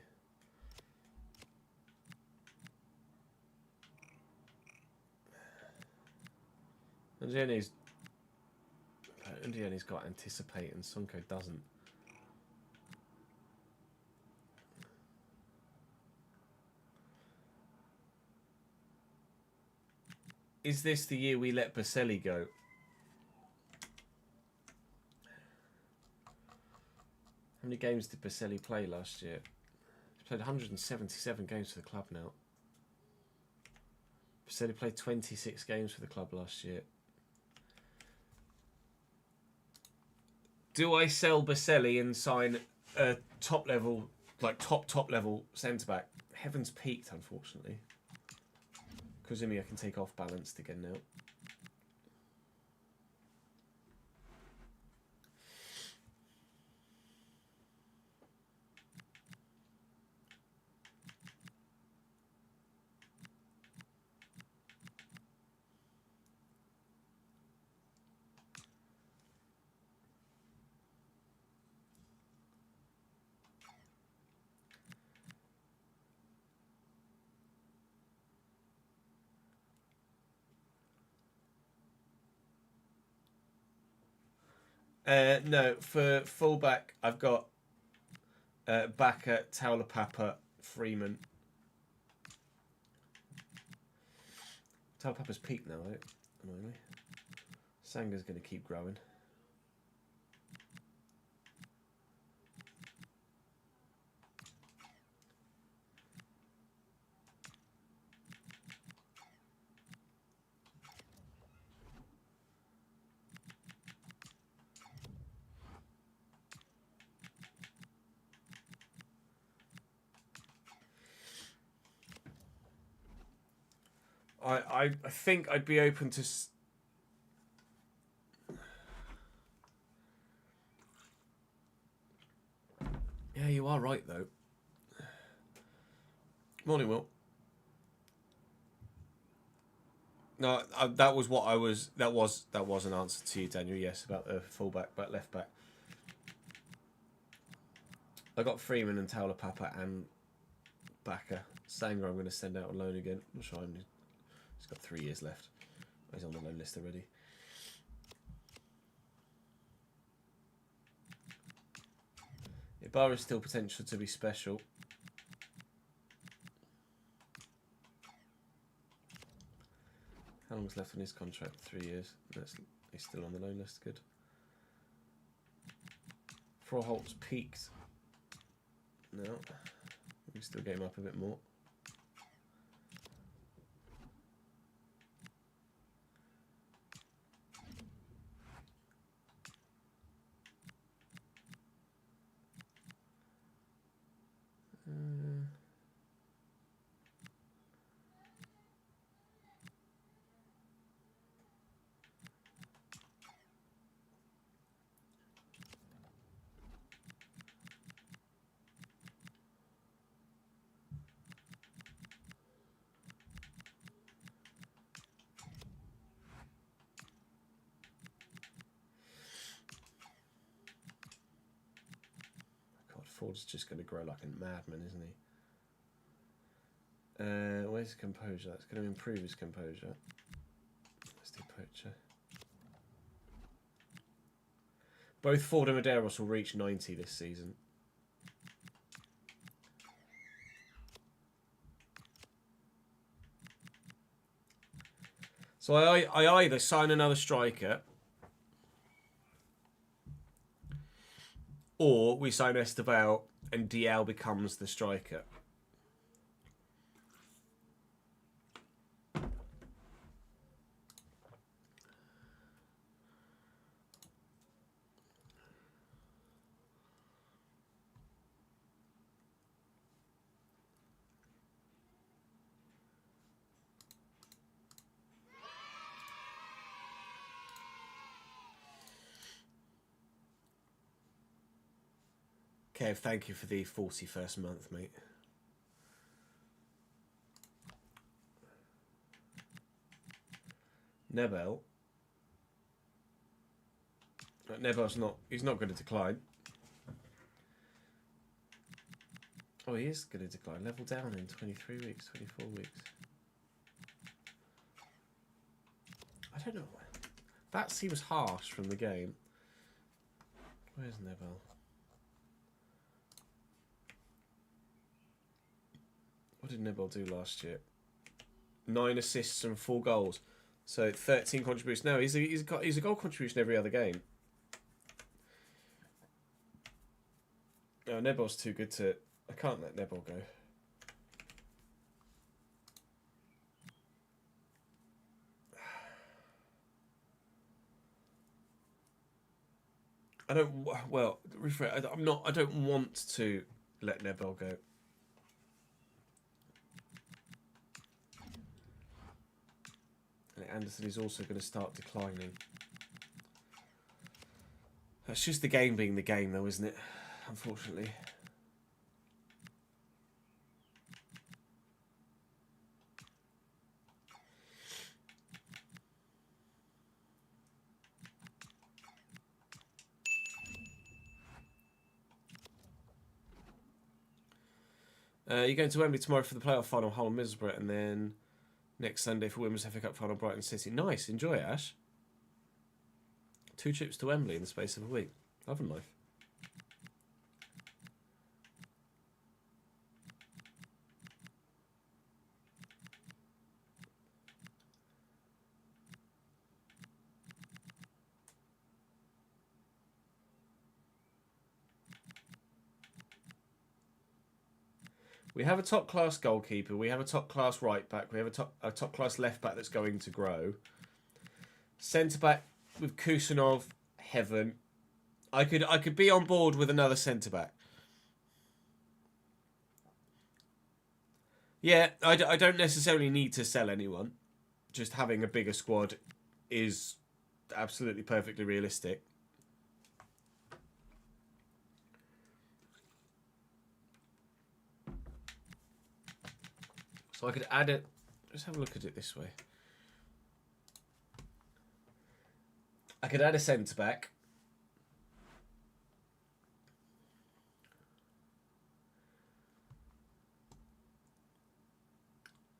Ndione's got anticipate and Sonko doesn't. Is this the year we let Baselli go? How many games did Baselli play last year? He's played 177 games for the club now. Baselli played 26 games for the club last year. Do I sell Baselli and sign a top level, like top level centre back? Heavens peaked, unfortunately. Kazumi I can take off balanced again now. No, for fullback, I've got Baka, Taulapapa, Freeman. Taulapapa's peaked now, right? Annoyingly. Sanga's going to keep growing. I think I'd be open to... Yeah, you are right, though. Morning, Will. No, that was what I was... That was an answer to you, Daniel, yes, about the fullback, but left back. I got Freeman and Taulapapa and Baka. Sanger I'm going to send out on loan again. I'm sure he's got 3 years left. He's on the loan list already. Ibarra is still potential to be special. How long's left on his contract? 3 years. He's still on the loan list. Good. Froholt's peaked. No. We can still get him up a bit more. Ford's just going to grow like a madman, isn't he? Where's his composure? That's going to improve his composure. Let's do poacher. Both Ford and Medeiros will reach 90 this season. So I either sign another striker, or we sign Esteval and DL becomes the striker. Kev, thank you for the 41st month, mate. Nebel. Nebel's not... He's not going to decline. Oh, he is going to decline. Level down in 23 weeks, 24 weeks. I don't know. That seems harsh from the game. Where's Nebel? What did Nebel do last year? 9 assists and 4 goals. So 13 contributions. No, he's a goal contribution every other game. No, Nebel's too good to... I can't let Nebel go. I don't... Well, I'm not... I don't want to let Nebel go. Anderson is also going to start declining. That's just the game being the game, though, isn't it? Unfortunately. You're going to Wembley tomorrow for the playoff final, Hull and Middlesbrough, and then next Sunday for Women's FA Cup final, Brighton City. Nice, enjoy it, Ash. 2 trips to Wembley in the space of a week. Love and life. We have a top-class goalkeeper. We have a top-class right-back. We have a top-class left-back that's going to grow. Centre-back with Kusanov, heaven. I could be on board with another centre-back. Yeah, I don't necessarily need to sell anyone. Just having a bigger squad is absolutely perfectly realistic. So I could add it. Let's have a look at it this way. I could add a centre back.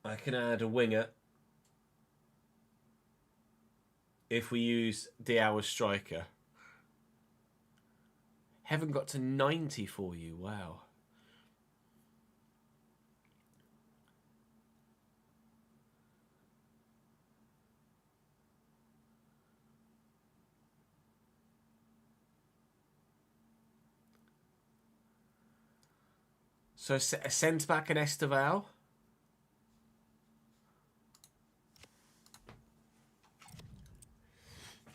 I can add a winger. If we use Diao as striker. Haven't got to 90 for you. Wow. So a centre-back and Esteval.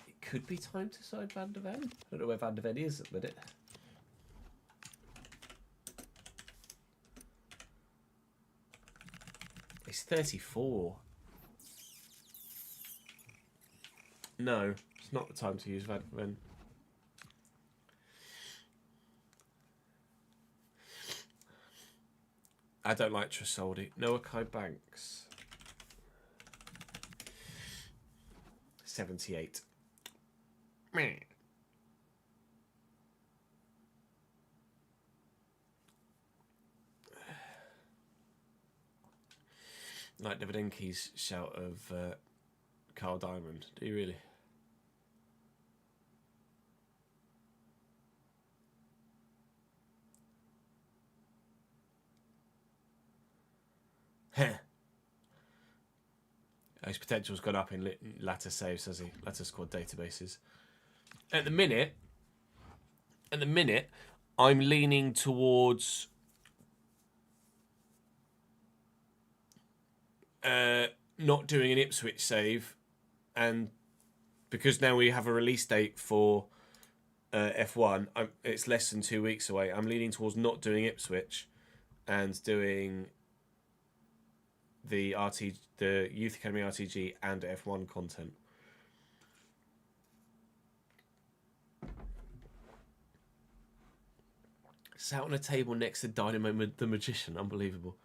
It could be time to sign Van der Ven. I don't know where Van der Ven is at the minute. He's 34. No, it's not the time to use Van der Ven. I don't like Tresoldi. Noah Kai Banks. 78. Meh. Like Davidenki's shout of Carl Diamond. Do you really? His potential's gone up in latter saves, has he? Latter squad databases. At the minute, I'm leaning towards not doing an Ipswich save, and because now we have a release date for F1, it's less than 2 weeks away. I'm leaning towards not doing Ipswich and doing the Youth Academy RTG and F1 content. Sat on a table next to Dynamo the Magician. Unbelievable.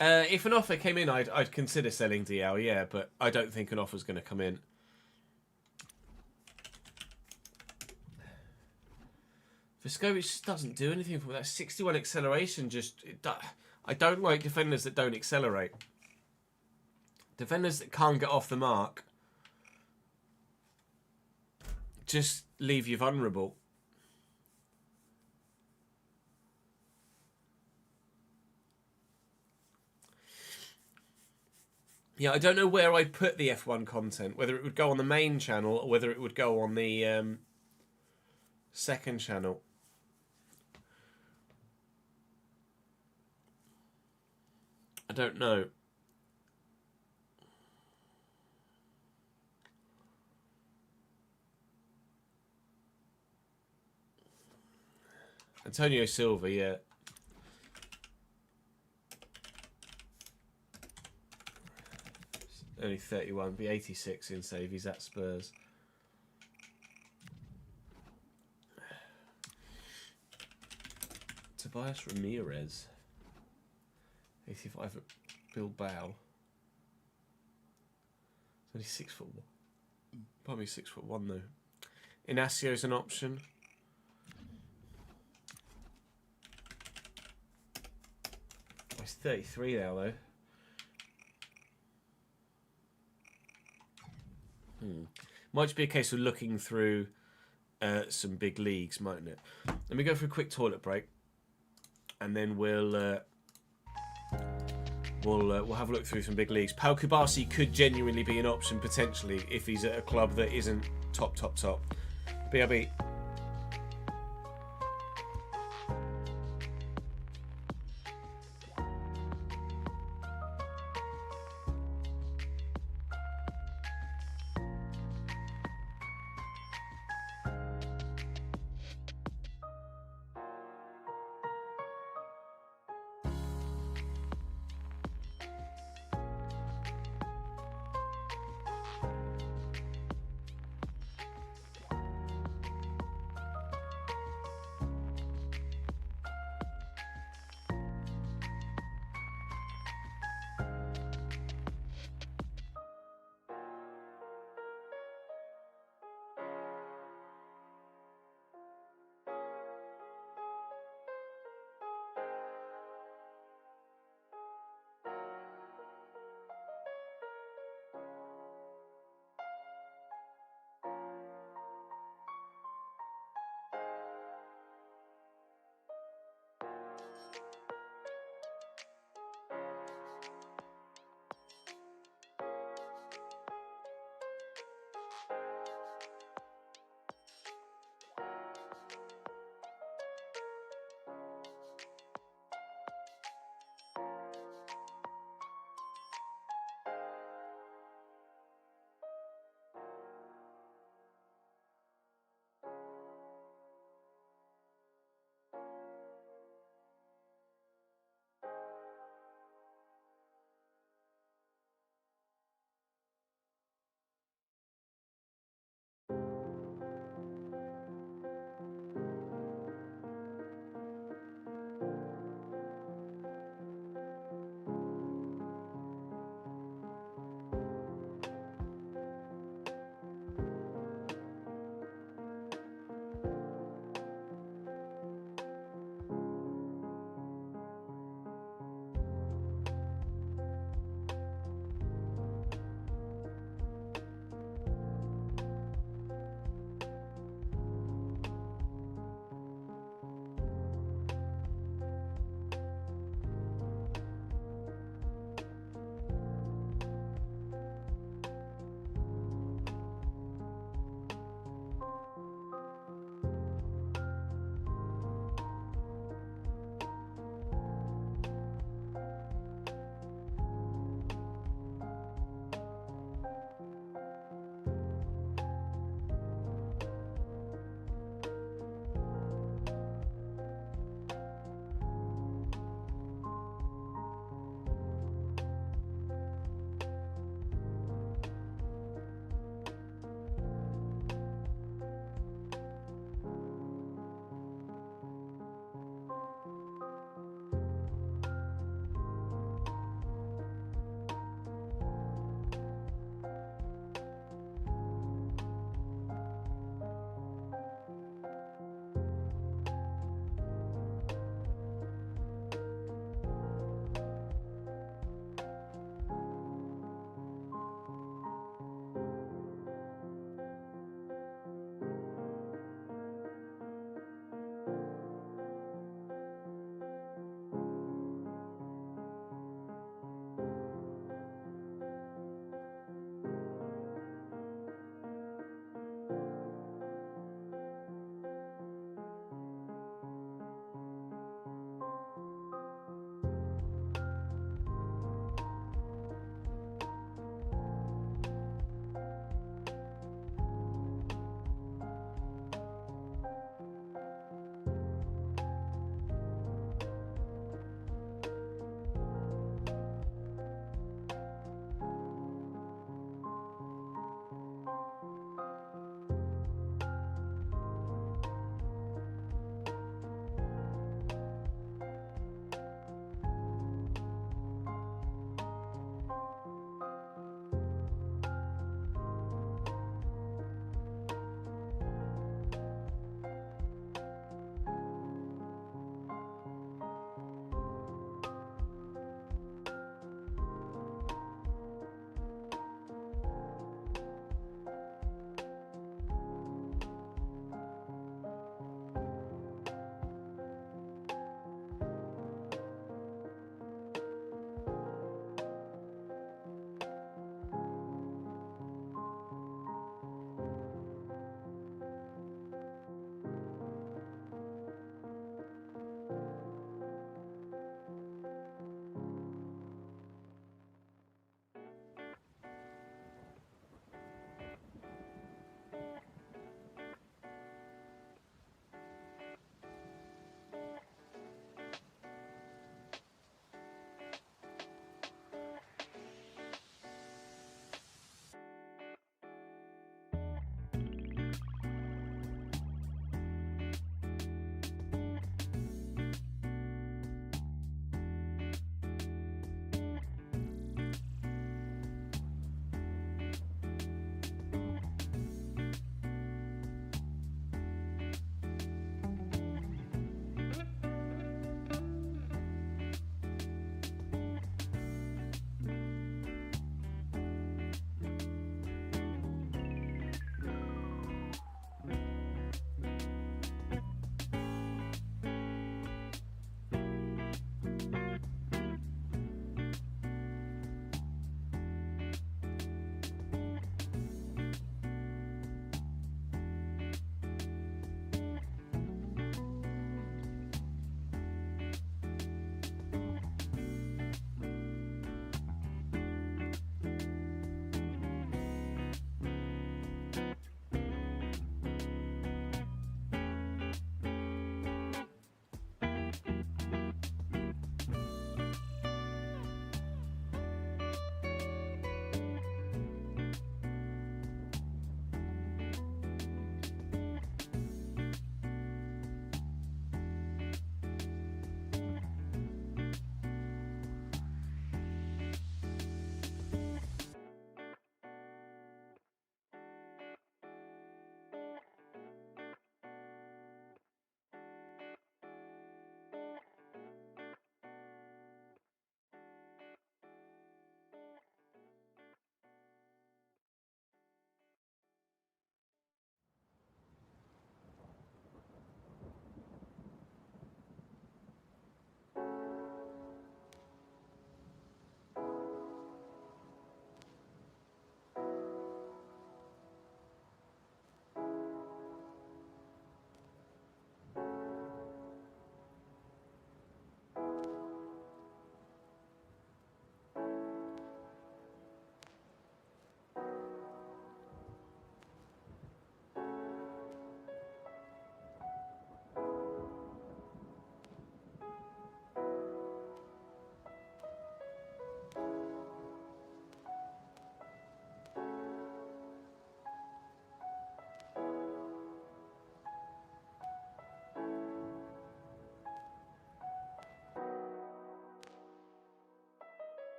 If an offer came in, I'd consider selling DL, yeah, but I don't think an offer's going to come in. Vescovic just doesn't do anything for that 61 acceleration. I don't like defenders that don't accelerate. Defenders that can't get off the mark just leave you vulnerable. Yeah, I don't know where I'd put the F1 content, whether it would go on the main channel or whether it would go on the second channel. I don't know. Antonio Silva, yeah. Only 31, be 86 in save. He's at Spurs. Tobias Ramirez. 85 at Bilbao. He's only 6'1". Probably 6'1" though. Inacio's an option. He's 33 now though. Might just be a case of looking through some big leagues, mightn't it? Let me go for a quick toilet break, and then we'll have a look through some big leagues. Pau Kubasi could genuinely be an option potentially if he's at a club that isn't top. BRB.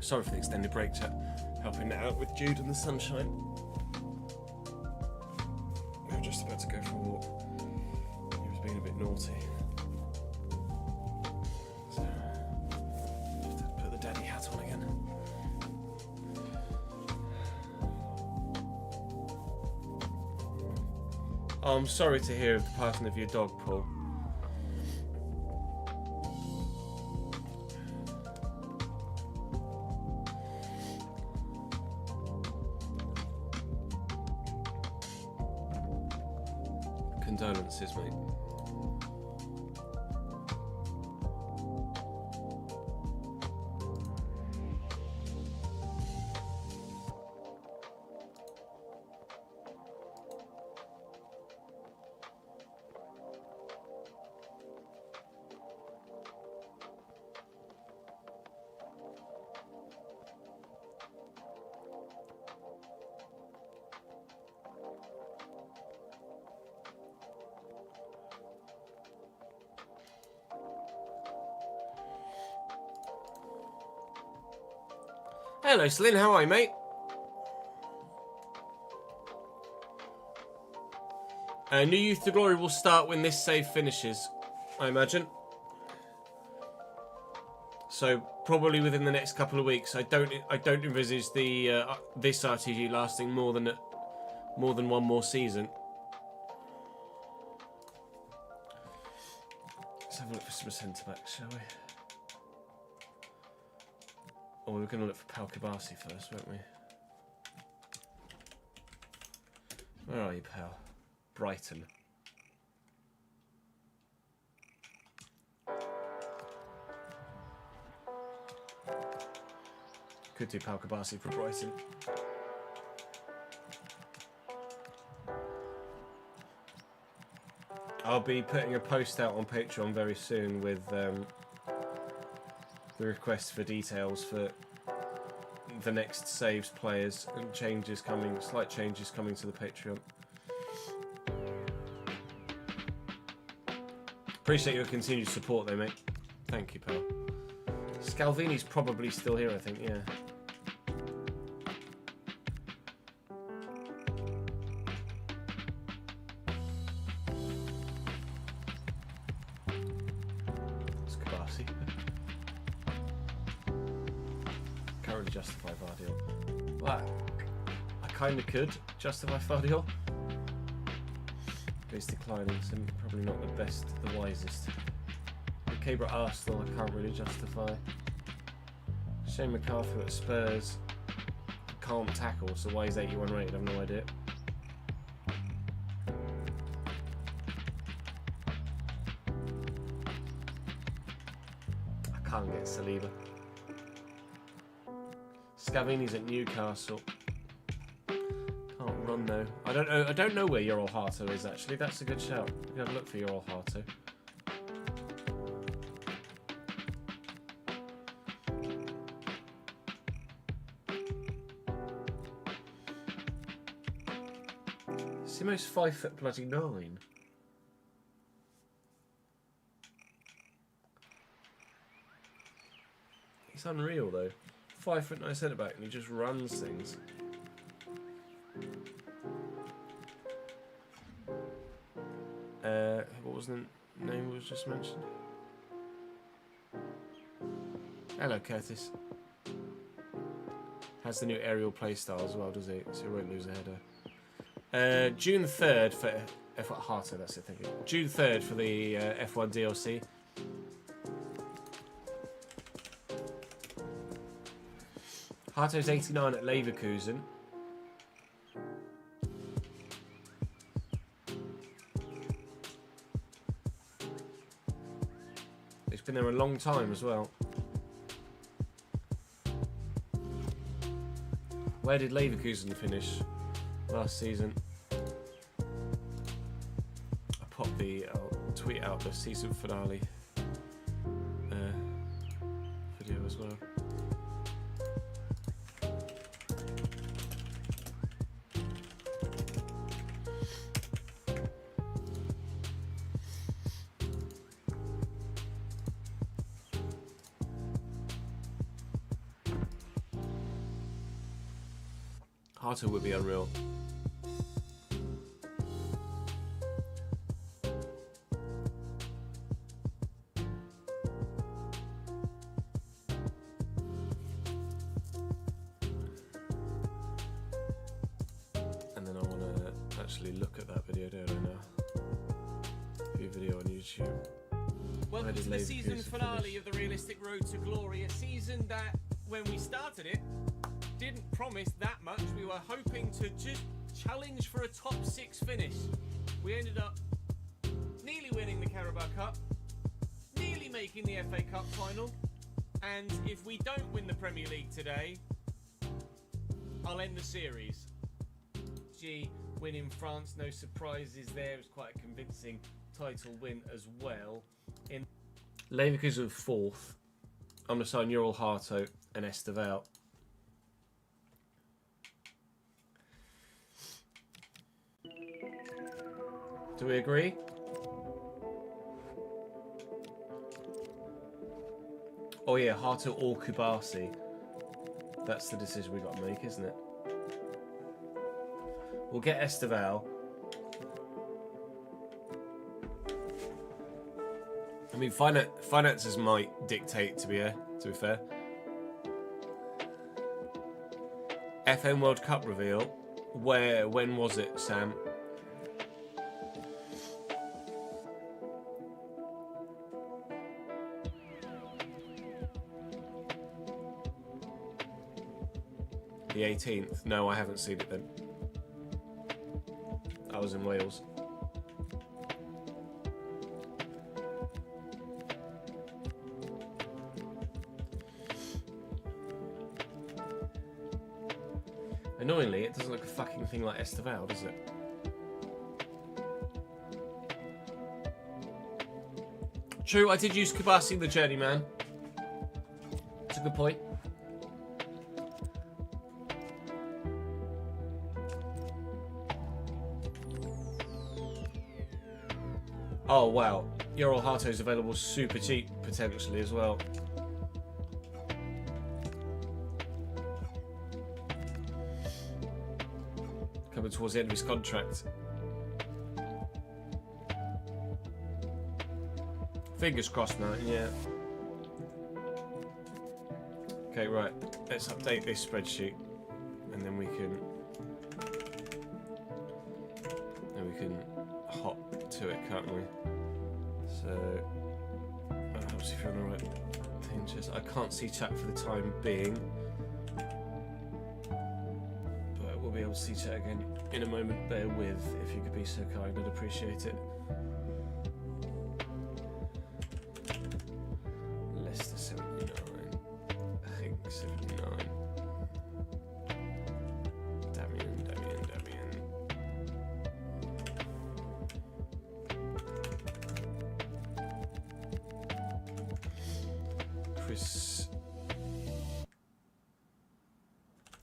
Sorry for the extended break, chat. Helping out with Jude and the sunshine. We were just about to go for a walk. He was being a bit naughty. So, just had to put the daddy hat on again. Oh, I'm sorry to hear of the passing of your dog, Paul. Condolences, mate. Hello, Slyn. How are you, mate? New Youth to Glory will start when this save finishes, I imagine. So probably within the next couple of weeks. I don't envisage the this RTG lasting more than one more season. Let's have a look for some centre backs, shall we? Oh, we were going to look for Pal Kabasi first, weren't we? Where are you, pal? Brighton. Could do Pal Kabasi for Brighton. I'll be putting a post out on Patreon very soon with the request for details for the next saves players and slight changes coming to the Patreon. Appreciate your continued support though, mate. Thank you, pal. Scalvini's probably still here, I think, yeah. It's Kabasi. Can't really justify Vardiel. Well, I kind of could justify Vardiel. He's declining, so probably not the best, the wisest. Cabra Arsenal, I can't really justify. Shane McCarthy at Spurs can't tackle, so why is 81 rated? I've no idea. I can't get Saliba. Scavini's at Newcastle. Can't run though. I don't know where Ural Harto is actually. That's a good shout. We can have a look for Ural Harto. Simo's 5'9". He's unreal though. 5'9" centre back, and he just runs things. What was the name was just mentioned? Hello, Curtis. Has the new aerial playstyle as well, does he? So he won't lose a header. June 3rd for F1 Harto, that's it, thank you. June 3rd for the F1 DLC. Harto's 89 at Leverkusen. He's been there a long time as well. Where did Leverkusen finish last season? I'll tweet out the season finale video as well. Harto would be unreal. And then I want to actually look at that video, don't I now? View video on YouTube. Welcome to the season finale of the Realistic Road to Glory, a season that, when we started it, didn't promise that much. We were hoping to just challenge for a top 6 finish. We ended up nearly winning the Carabao Cup, nearly making the FA Cup final, and if we don't win the Premier League today, I'll end the series. Gee, win in France, no surprises there. It was quite a convincing title win as well. Leverkusen 4th. I'm going to sign Ural Harto and Esteval. Do we agree? Oh yeah, Harto or Kubasi. That's the decision we got to make, isn't it? We'll get Esteval. I mean, finances might dictate, to be fair. FM World Cup reveal. When was it, Sam? The 18th? No, I haven't seen it then. I was in Wales. Annoyingly, it doesn't look a fucking thing like Esteval, does it? True, I did use Kubasi the journeyman. It's a good point. Oh wow, Ural Harto is available super cheap potentially as well. Coming towards the end of his contract. Fingers crossed, man. Yeah. Okay, right. Let's update this spreadsheet, and then we can hop to it, can't we? So, obviously, if you're on the right thing, just I can't see chat for the time being. We'll be able to see chat again in a moment. Bear with, if you could be so kind, I'd appreciate it. Leicester 79, I think 79. Damien. Chris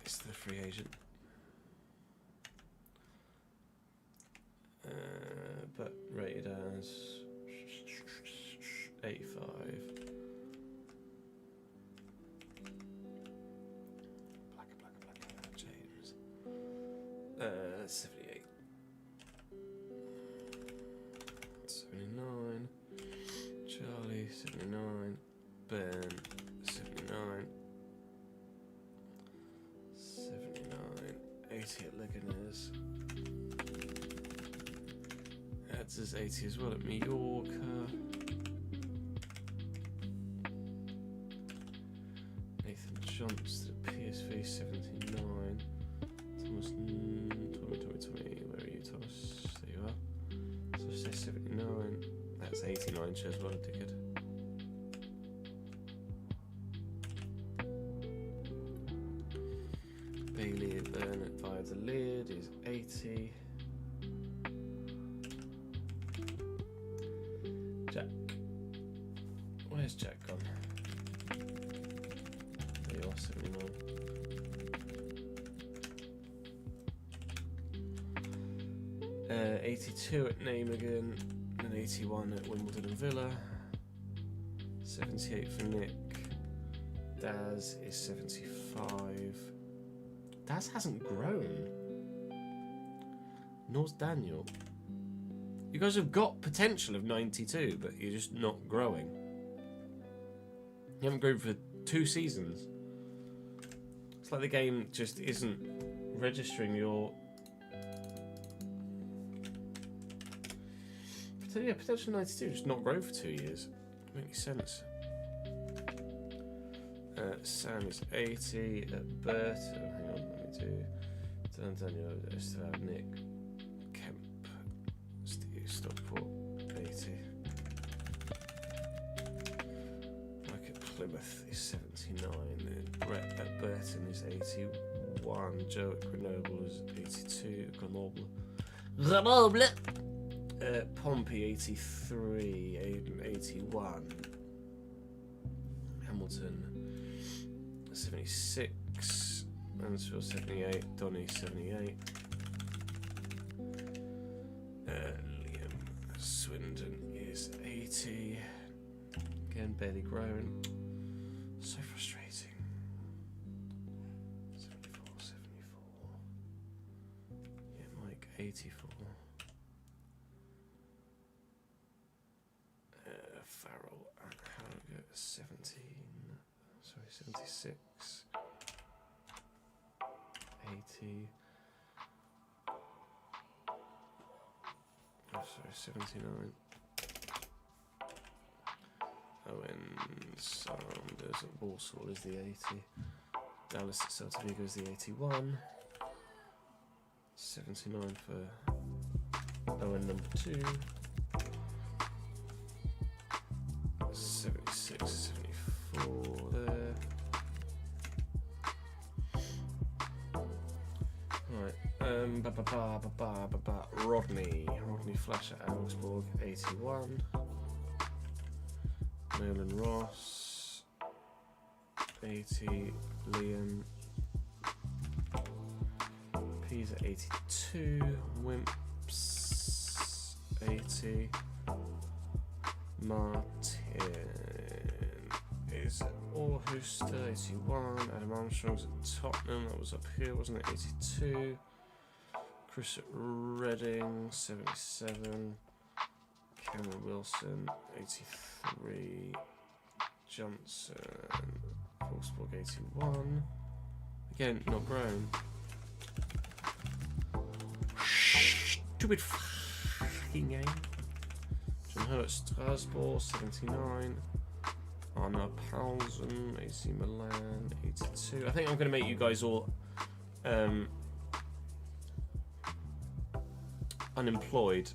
is the free agent. But rated as 85. Blacker, James. 78. 79. Charlie, 79. Ben, 79. 79. 80 at Leganés. Adds as 80 as well at Mallorca. Nathan Johnston at PSV 79. Thomas, Tommy, where are you, Thomas? There you are. So I say 79. That's 89 shares, well, a ticket. Bailey at Bernard via the lid is 80. Jack. Where's Jack gone? There you are, 79. Uh, 82 at Nijmegen, and 81 at Wimbledon and Villa. 78 for Nick. Daz is 75. Daz hasn't grown. Nor's Daniel. You guys have got potential of 92, but you're just not growing. You haven't grown for 2 seasons. It's like the game just isn't registering your... Yeah, potential 92, just not grow for 2 years. Doesn't make any sense. Sam is 80. Bert, hang on, let me do. Daniel, Nick, Kemp, Steve, Stockport, 80. Like at Plymouth is 79. Brett at Burton is 81. Joe at Grenoble is 82. Grenoble. Pompey 83. Aiden 81. Hamilton 76. Mansfield 78. Donny 78. Liam Swindon is 80. Again, barely grown. So frustrating. 74, 74. Yeah, Mike 84. Farrell and Harrogate 17. Sorry, 76. 80. Oh, sorry, 79. Owen Sanders at Walsall is the 80. Dallas at Celta Vigo is the 81. 79 for Owen number 2. 76, 74 there. Right, Rodney Flash at Augsburg, 81. Nolan Ross, 80. Liam P's at 82. Wimps, 80. Martin is at Aarhuster, 81. Adam Armstrong's at Tottenham, that was up here, wasn't it? 82. Chris at Reading, 77. Cameron Wilson, 83. Johnson, Wolfsburg, 81. Again, not grown. Stupid fucking game. John Hurt, Strasbourg, 79. Anna Paulsen, AC Milan, 82. I think I'm going to make you guys all unemployed,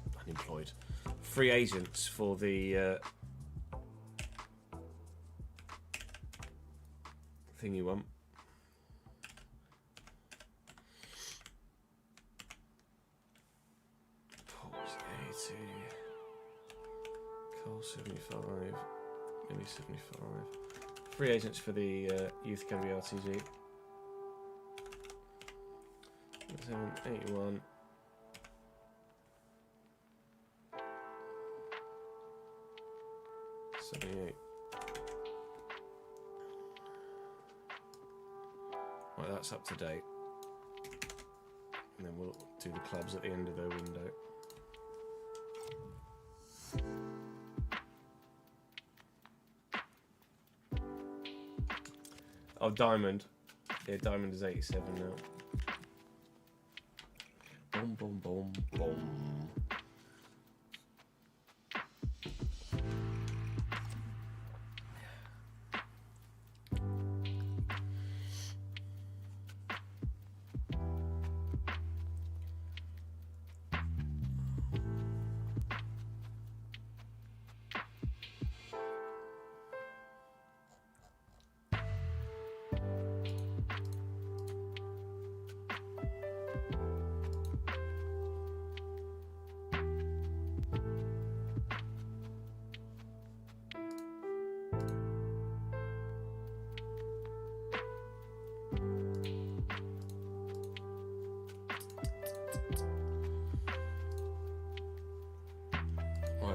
free agents for the thing you want. Paul's 80. Cole 75. Maybe 75. Free agents for the Youth Academy RTG. 81. 78. Right, that's up to date. And then we'll do the clubs at the end of their window. Oh, Diamond. Yeah, Diamond is 87 now. Boom, boom, boom, boom.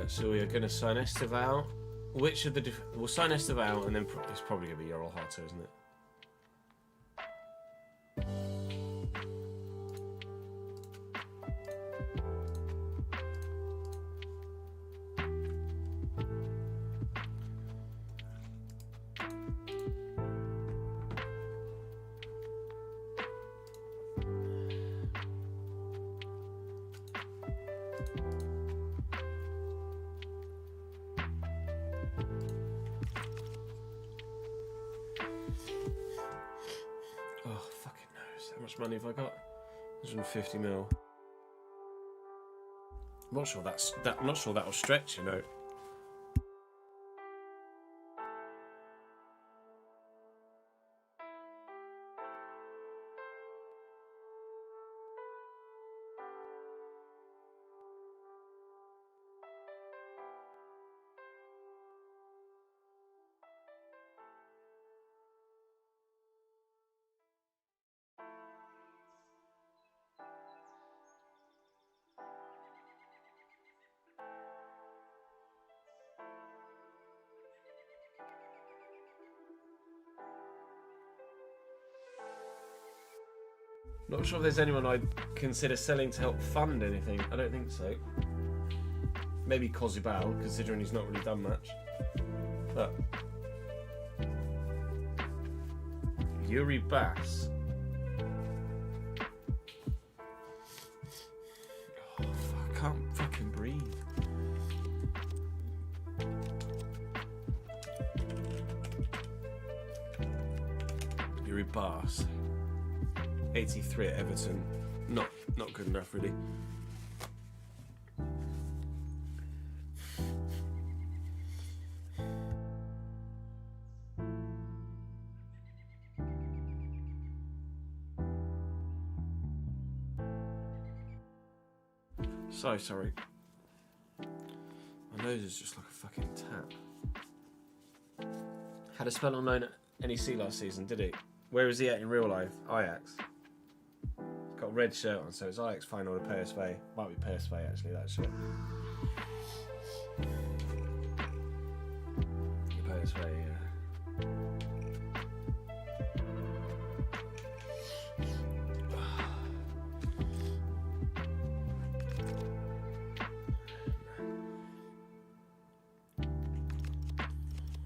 So we are going to sign Esteval. Which of the we'll sign Esteval, and then it's probably going to be Jarl Harto, isn't it? much money have I got? 150 mil. I'm not sure I'm not sure that'll stretch, you know. Not sure if there's anyone I'd consider selling to help fund anything. I don't think so. Maybe Kozubal, considering he's not really done much. But Yuri Bass. Oh, I can't fucking breathe. Yuri Bass. 83 at Everton. Not good enough, really. So sorry. My nose is just like a fucking tap. Had a spell on loan at NEC last season, did he? Where is he at in real life? Ajax. Got a red shirt on, so it's Ajax final to PSV. Might be PSV actually, that shirt. PSV, yeah.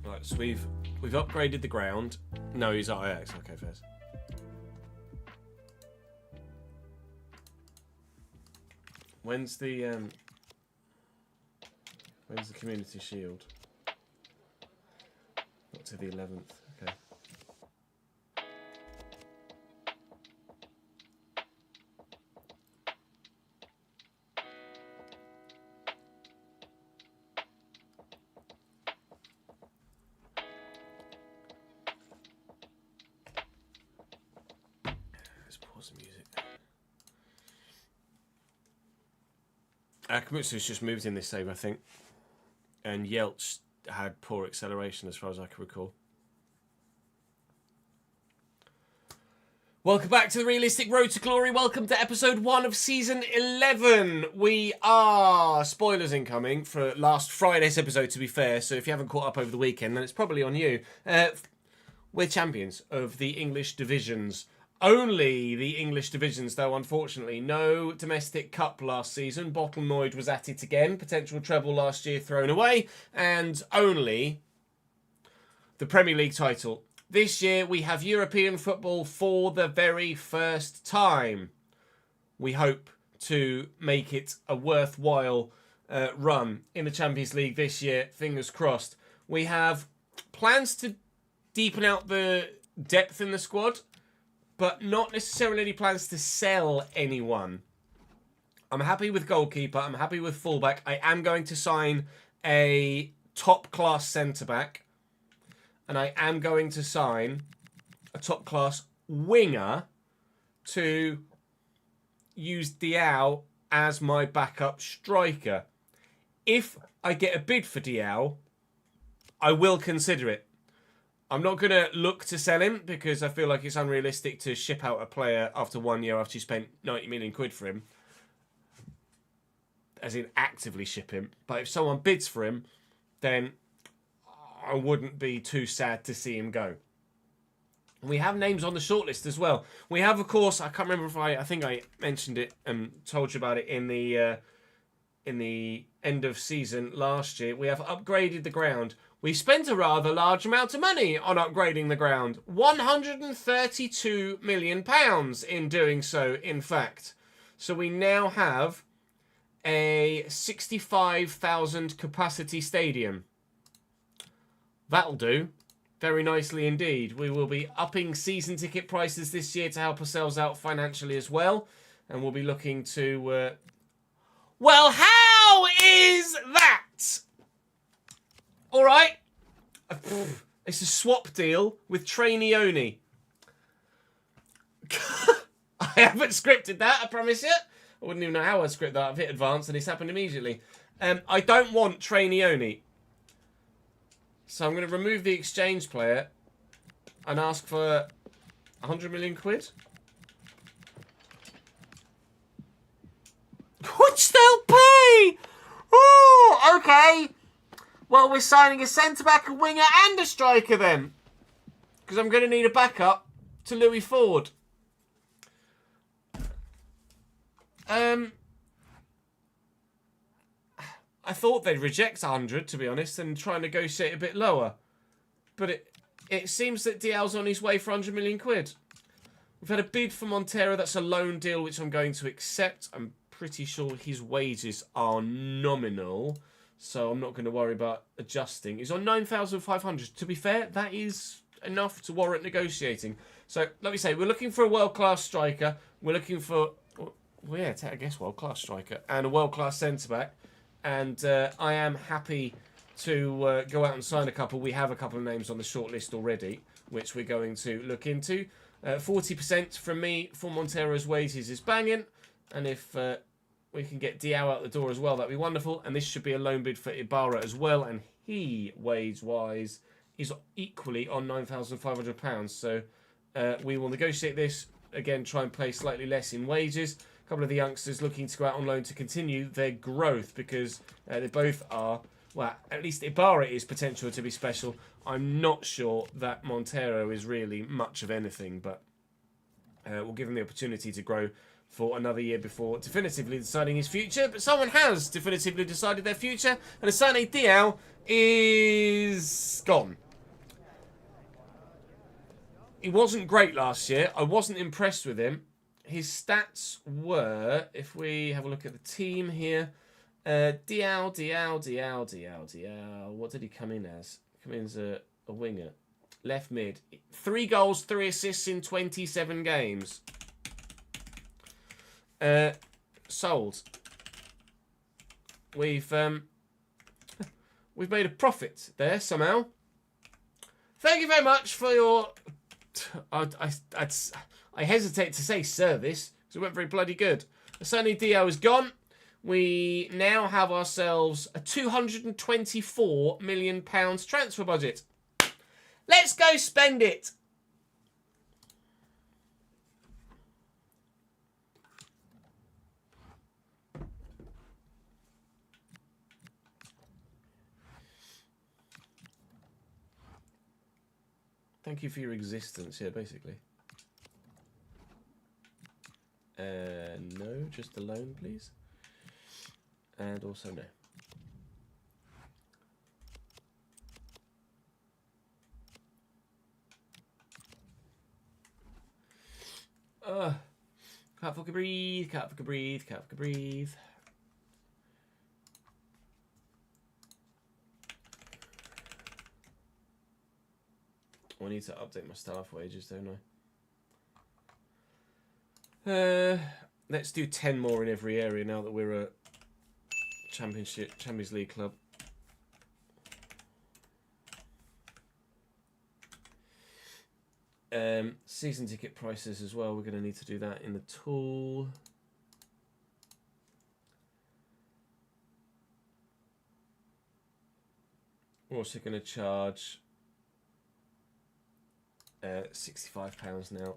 Right, so we've upgraded the ground. No, he's at Ajax. Okay, first. When's the Community Shield? Not to the 11th. Okay. Let's pause the music. Kamutsu's just moved in this save, I think. And Yelch had poor acceleration as far as I can recall. Welcome back to the Realistic Road to Glory. Welcome to episode 1 of season 11. We are spoilers incoming for last Friday's episode, to be fair. So if you haven't caught up over the weekend, then it's probably on you. We're champions of the English divisions. Only the English divisions, though, unfortunately. No domestic cup last season. Bottleroyd was at it again. Potential treble last year thrown away. And only the Premier League title. This year, we have European football for the very first time. We hope to make it a worthwhile run in the Champions League this year. Fingers crossed. We have plans to deepen out the depth in the squad, but not necessarily any plans to sell anyone. I'm happy with goalkeeper. I'm happy with fullback. I am going to sign a top-class centre-back. And I am going to sign a top-class winger to use Diao as my backup striker. If I get a bid for Diao, I will consider it. I'm not going to look to sell him because I feel like it's unrealistic to ship out a player after 1 year after you spent 90 million quid for him. As in actively ship him. But if someone bids for him, then I wouldn't be too sad to see him go. We have names on the shortlist as well. We have, of course, I can't remember if I think I mentioned it and told you about it in the end of season last year. We have upgraded the ground. We spent a rather large amount of money on upgrading the ground. £132 million in doing so, in fact. So we now have a 65,000 capacity stadium. That'll do. Very nicely indeed. We will be upping season ticket prices this year to help ourselves out financially as well. And we'll be looking to... Well, how is that? All right. It's a swap deal with Trainioni. I haven't scripted that, I promise you. I wouldn't even know how I'd script that. I've hit advance and it's happened immediately. I don't want Trainioni. So I'm going to remove the exchange player and ask for 100 million quid. Which they'll pay! Oh, okay. Well, we're signing a centre-back, a winger and a striker then. Because I'm going to need a backup to Louis Ford. I thought they'd reject 100, to be honest, and try and negotiate a bit lower. But it seems that Dial's on his way for 100 million quid. We've had a bid for Montero. That's a loan deal, which I'm going to accept. I'm pretty sure his wages are nominal, so I'm not going to worry about adjusting. He's on 9,500. To be fair, that is enough to warrant negotiating. So, like we say, we're looking for a world-class striker. We're looking for, well, yeah, I guess world-class striker and a world-class centre-back. And I am happy to go out and sign a couple. We have a couple of names on the shortlist already, which we're going to look into. 40% from me for Montero's wages is banging. And if we can get Diao out the door as well, that'd be wonderful. And this should be a loan bid for Ibarra as well. And he, wage-wise, is equally on £9,500. So we will negotiate this. Again, try and pay slightly less in wages. A couple of the youngsters looking to go out on loan to continue their growth because they both are, well, at least Ibarra is potential to be special. I'm not sure that Montero is really much of anything, but we'll give him the opportunity to grow for another year before definitively deciding his future. But someone has definitively decided their future, and Asane Diao is gone. He wasn't great last year. I wasn't impressed with him. His stats were, if we have a look at the team here, Diao. What did he come in as? Come in as a winger. Left mid. 3 goals, 3 assists in 27 games. Sold. We've made a profit there somehow. Thank you very much for your... I hesitate to say service, because it went very bloody good. Asani Dio is gone. We now have ourselves a £224 million transfer budget. Let's go spend it. Thank you for your existence, yeah, basically. No, just the loan, please. And also no. Can't fucking breathe, can't fucking breathe, can't fucking breathe. I need to update my staff wages, don't I? Let's do 10 more in every area now that we're a Champions League club. Season ticket prices as well. We're going to need to do that in the tool. We're also going to charge £65 now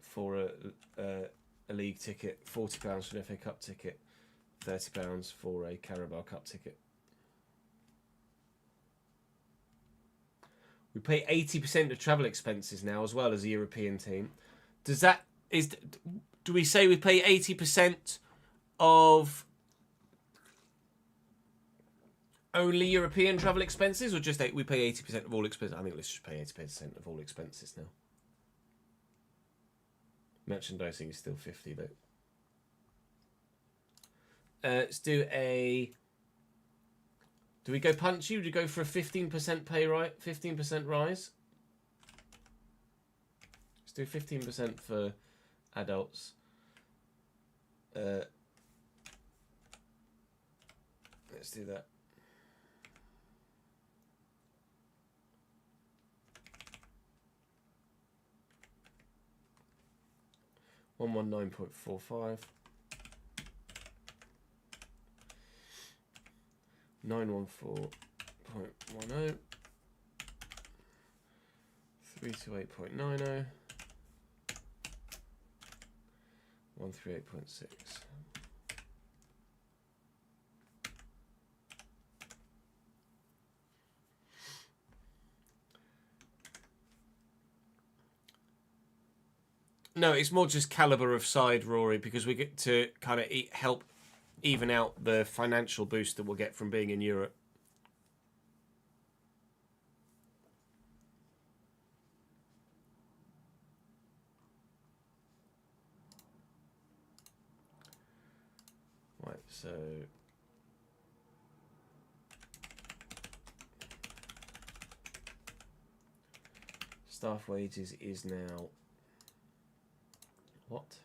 for a league ticket, £40 for an FA Cup ticket, £30 for a Carabao Cup ticket. We pay 80% of travel expenses now as well as a European team. Do we say we pay 80% of only European travel expenses, or just we pay 80% of all expenses? I think let's just pay 80% of all expenses now. Merchandising is still 50 though. Let's do a Do we go punchy? Or do we go for a 15% pay rise? 15% rise? Let's do 15% for adults. Let's do that. $119.45. 914.10. 328.90. 138.6. No, it's more just caliber of side, Rory, because we get to kind of help even out the financial boost that we'll get from being in Europe. Right, so staff wages is now what?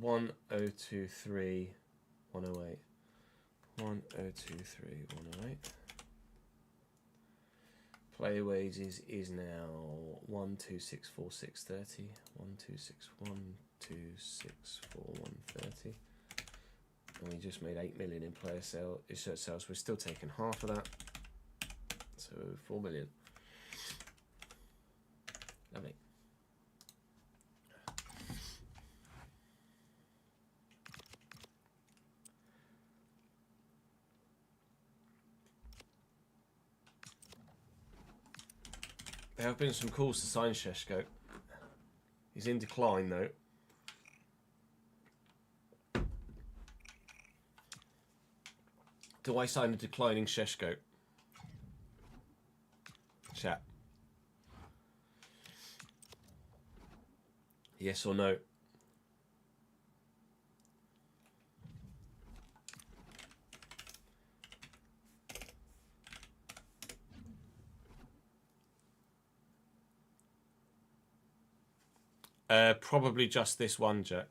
$1,023,108. $1,023,108. Player wages is now 1,264,630. 1,261,264,130. And we just made 8 million in player shirt sales. We're still taking half of that, so 4 million. Lovely. There have been some calls to sign Šeško. He's in decline though. Do I sign a declining Šeško? Chat. Yes or no? Probably just this one, Jack.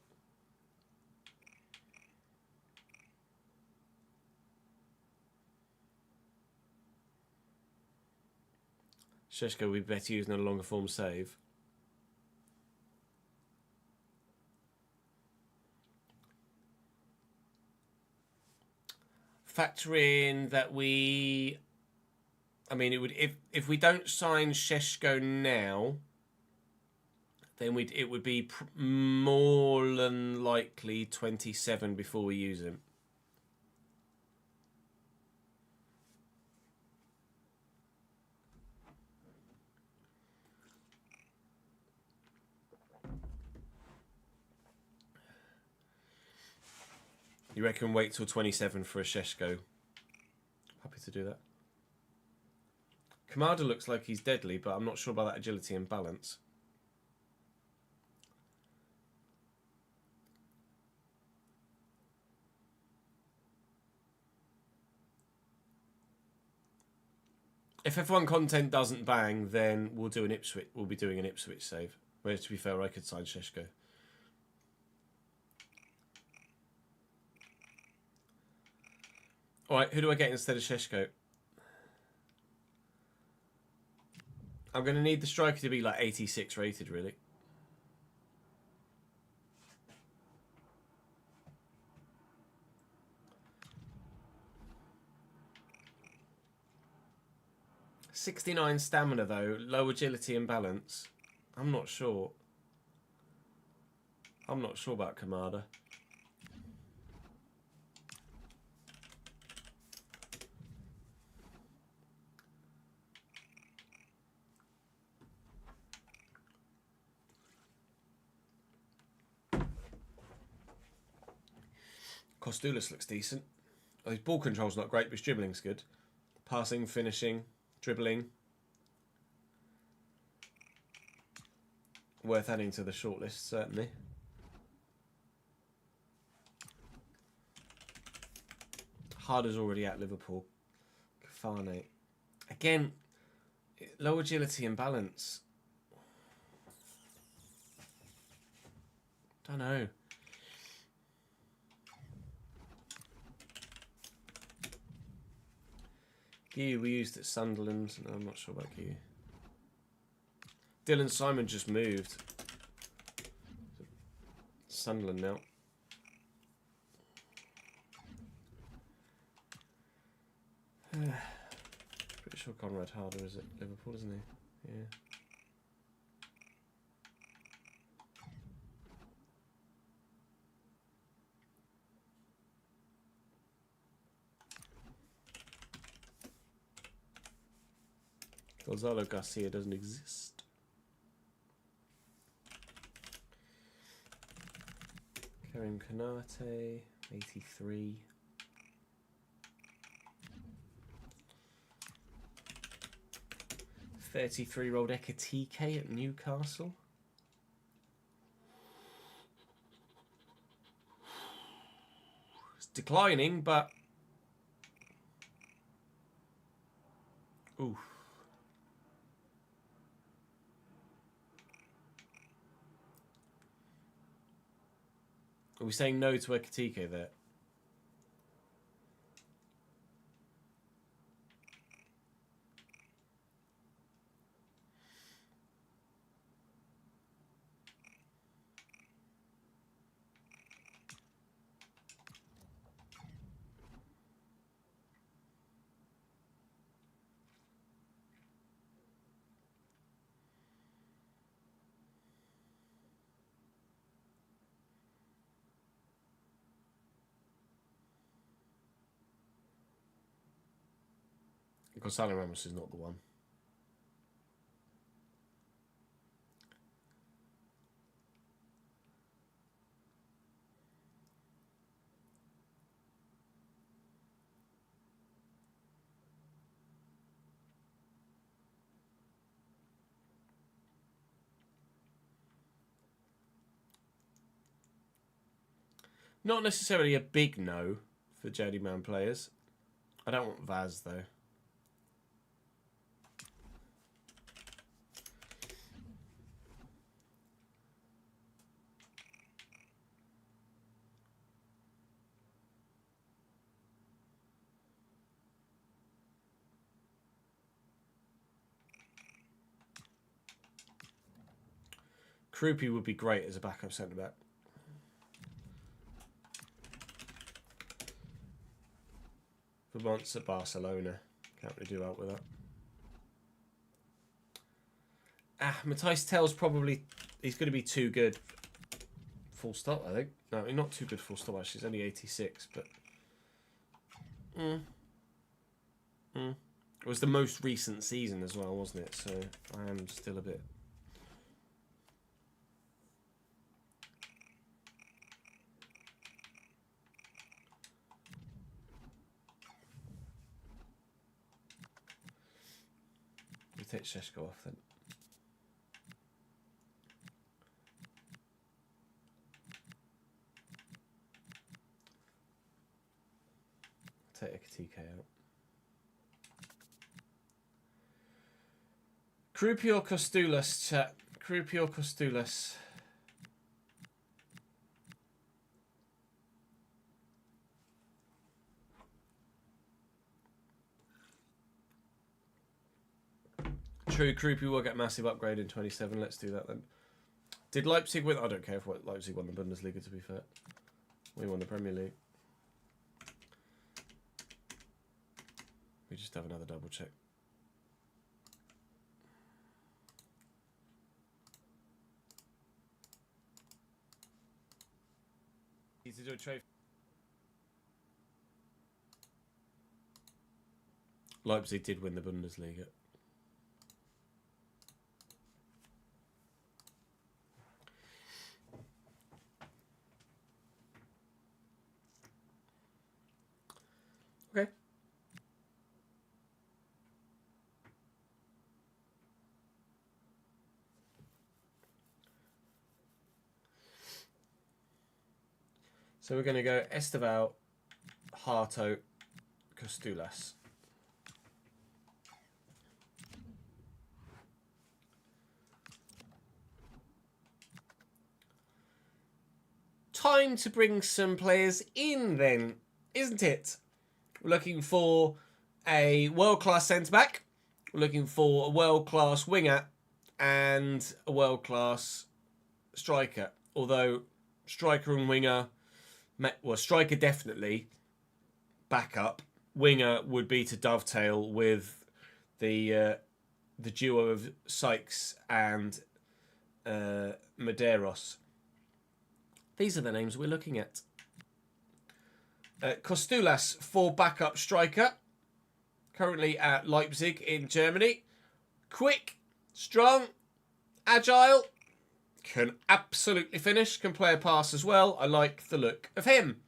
Šeško would be better using a longer form save. Factor in that we... I mean, it would if we don't sign Šeško now, then it would be more than likely 27 before we use him. You reckon wait till 27 for a Šeško? Happy to do that. Kamada looks like he's deadly, but I'm not sure about that agility and balance. If F1 content doesn't bang, then we'll do an Ipswich. We'll be doing an Ipswich save. Whereas, to be fair, I could sign Šeško. All right, who do I get instead of Šeško? I'm going to need the striker to be like 86 rated, really. $69 stamina, though. Low agility and balance. I'm not sure. I'm not sure about Kamada. Kostoulis looks decent. Oh, his ball control's not great, but his dribbling's good. Passing, finishing, dribbling. Worth adding to the shortlist, certainly. Harder's already at Liverpool. Kafane. Again, low agility and balance. Don't know. Guy we used at Sunderland. No, I'm not sure about Guy. Dylan Simon just moved. Sunderland now. Pretty sure Conrad Harder is at Liverpool, isn't he? Yeah. Gonzalo Garcia doesn't exist. Karim Konate, 83. $33-year-old Ekatike at Newcastle. It's declining, but oof. Are we saying no to Ekatike there? Gonzalo Ramos is not the one. Not necessarily a big no for journeyman players. I don't want Vaz though. Krupi would be great as a backup centre-back. Vermont's at Barcelona. Can't really do out with that. Matthijs Tel's probably... He's going to be too good. Full stop, I think. No, not too good full stop, actually. He's only 86, but... It was the most recent season as well, wasn't it? So I am still a bit... Take Sheshko off then. Take Ekatike out. Krupi or Kostulas, chat. Krupi or Kostulas. True, Krupi will get massive upgrade in 27. Let's do that then. Did Leipzig win? I don't care if Leipzig won the Bundesliga, to be fair. We won the Premier League. We just have another double check. Need to do a trade. Leipzig did win the Bundesliga. Okay. So we're going to go Esteval, Harto, Costulas. Time to bring some players in then, isn't it? We're looking for a world-class centre-back. We're looking for a world-class winger and a world-class striker. Although striker and winger, well, striker definitely, backup. Winger would be to dovetail with the duo of Sykes and Medeiros. These are the names we're looking at. Costulas for backup striker. Currently at Leipzig in Germany. Quick, strong, agile. Can absolutely finish. Can play a pass as well. I like the look of him.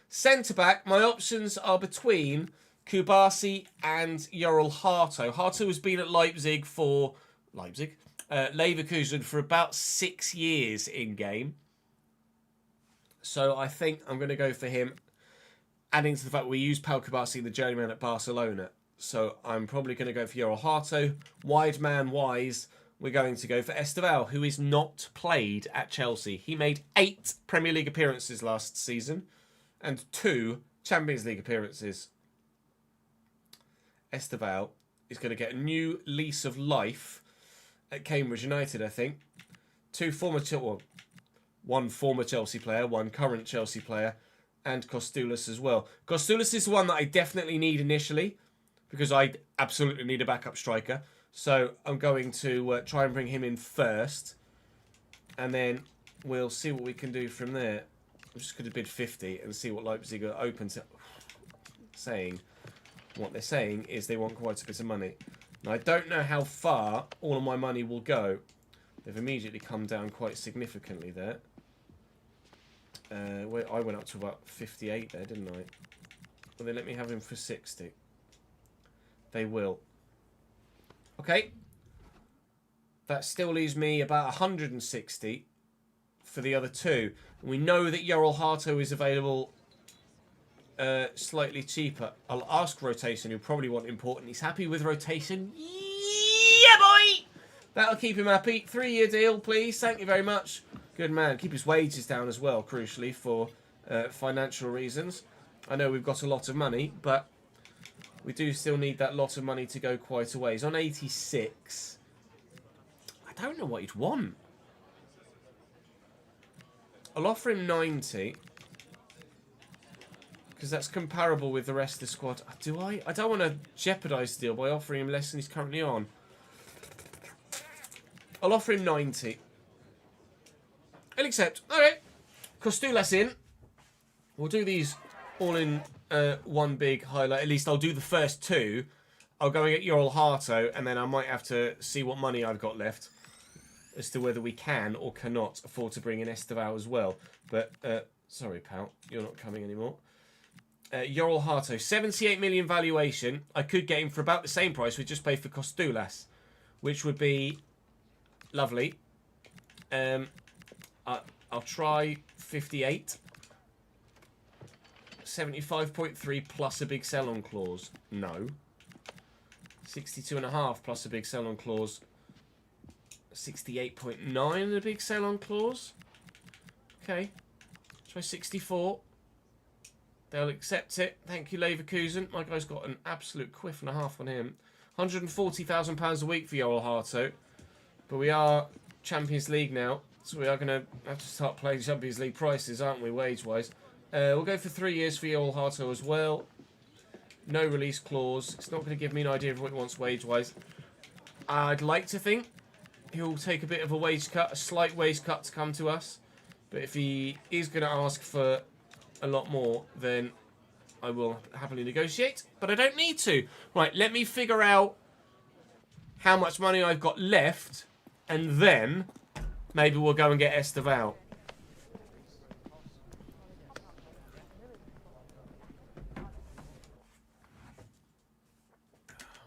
Centre-back, my options are between Kubasi and Yoral Harto. Harto has been at Leipzig for... Leverkusen for about 6 years in-game. So I think I'm going to go for him, adding to the fact we use Pau Kubasi, the journeyman at Barcelona. So I'm probably going to go for Yoral Harto. Wide man wise, we're going to go for Esteval, who is not played at Chelsea. He made 8 Premier League appearances last season and 2 Champions League appearances. Esteval is going to get a new lease of life at Cambridge United, I think. One former Chelsea player, one current Chelsea player, and Costulas as well. Costulas is the one that I definitely need initially, because I absolutely need a backup striker. So I'm going to try and bring him in first, and then we'll see what we can do from there. I'm just going to bid 50 and see what Leipzig are open to saying. What they're saying is they want quite a bit of money. Now, I don't know how far all of my money will go. They've immediately come down quite significantly there. I went up to about 58 there, didn't I? Well, they let me have him for 60. They will. Okay. That still leaves me about 160 for the other two. We know that Yoral Harto is available slightly cheaper. I'll ask rotation. He'll probably want important. He's happy with rotation. Yeah, boy! That'll keep him happy. 3-year deal, please. Thank you very much. Good man. Keep his wages down as well, crucially, for financial reasons. I know we've got a lot of money, but we do still need that lot of money to go quite a way. He's on 86. I don't know what he'd want. I'll offer him 90. Because that's comparable with the rest of the squad. Do I? I don't want to jeopardise the deal by offering him less than he's currently on. I'll offer him 90. He'll accept. Okay. Costulas in. We'll do these all in one big highlight. At least I'll do the first 2. I'll go and get Yoral Harto, and then I might have to see what money I've got left as to whether we can or cannot afford to bring in Esteval as well. But, sorry, pal. You're not coming anymore. Yoral Harto, 78 million valuation. I could get him for about the same price. We just pay for Costulas, which would be lovely. I'll try 58. 75.3 plus a big sell-on clause. No. 62.5 plus a big sell-on clause. 68.9 and a big sell-on clause. Okay. Try 64. They'll accept it. Thank you, Leverkusen. My guy's got an absolute quiff and a half on him. £140,000 a week for Yoral Harto. But we are Champions League now. So we are going to have to start playing Champions League prices, aren't we, wage-wise? We'll go for 3 years for Yoral Harto as well. No release clause. It's not going to give me an idea of what he wants wage-wise. I'd like to think he'll take a bit of a wage cut, a slight wage cut to come to us. But if he is going to ask for a lot more, then I will happily negotiate. But I don't need to. Right, let me figure out how much money I've got left, and then maybe we'll go and get Esteval.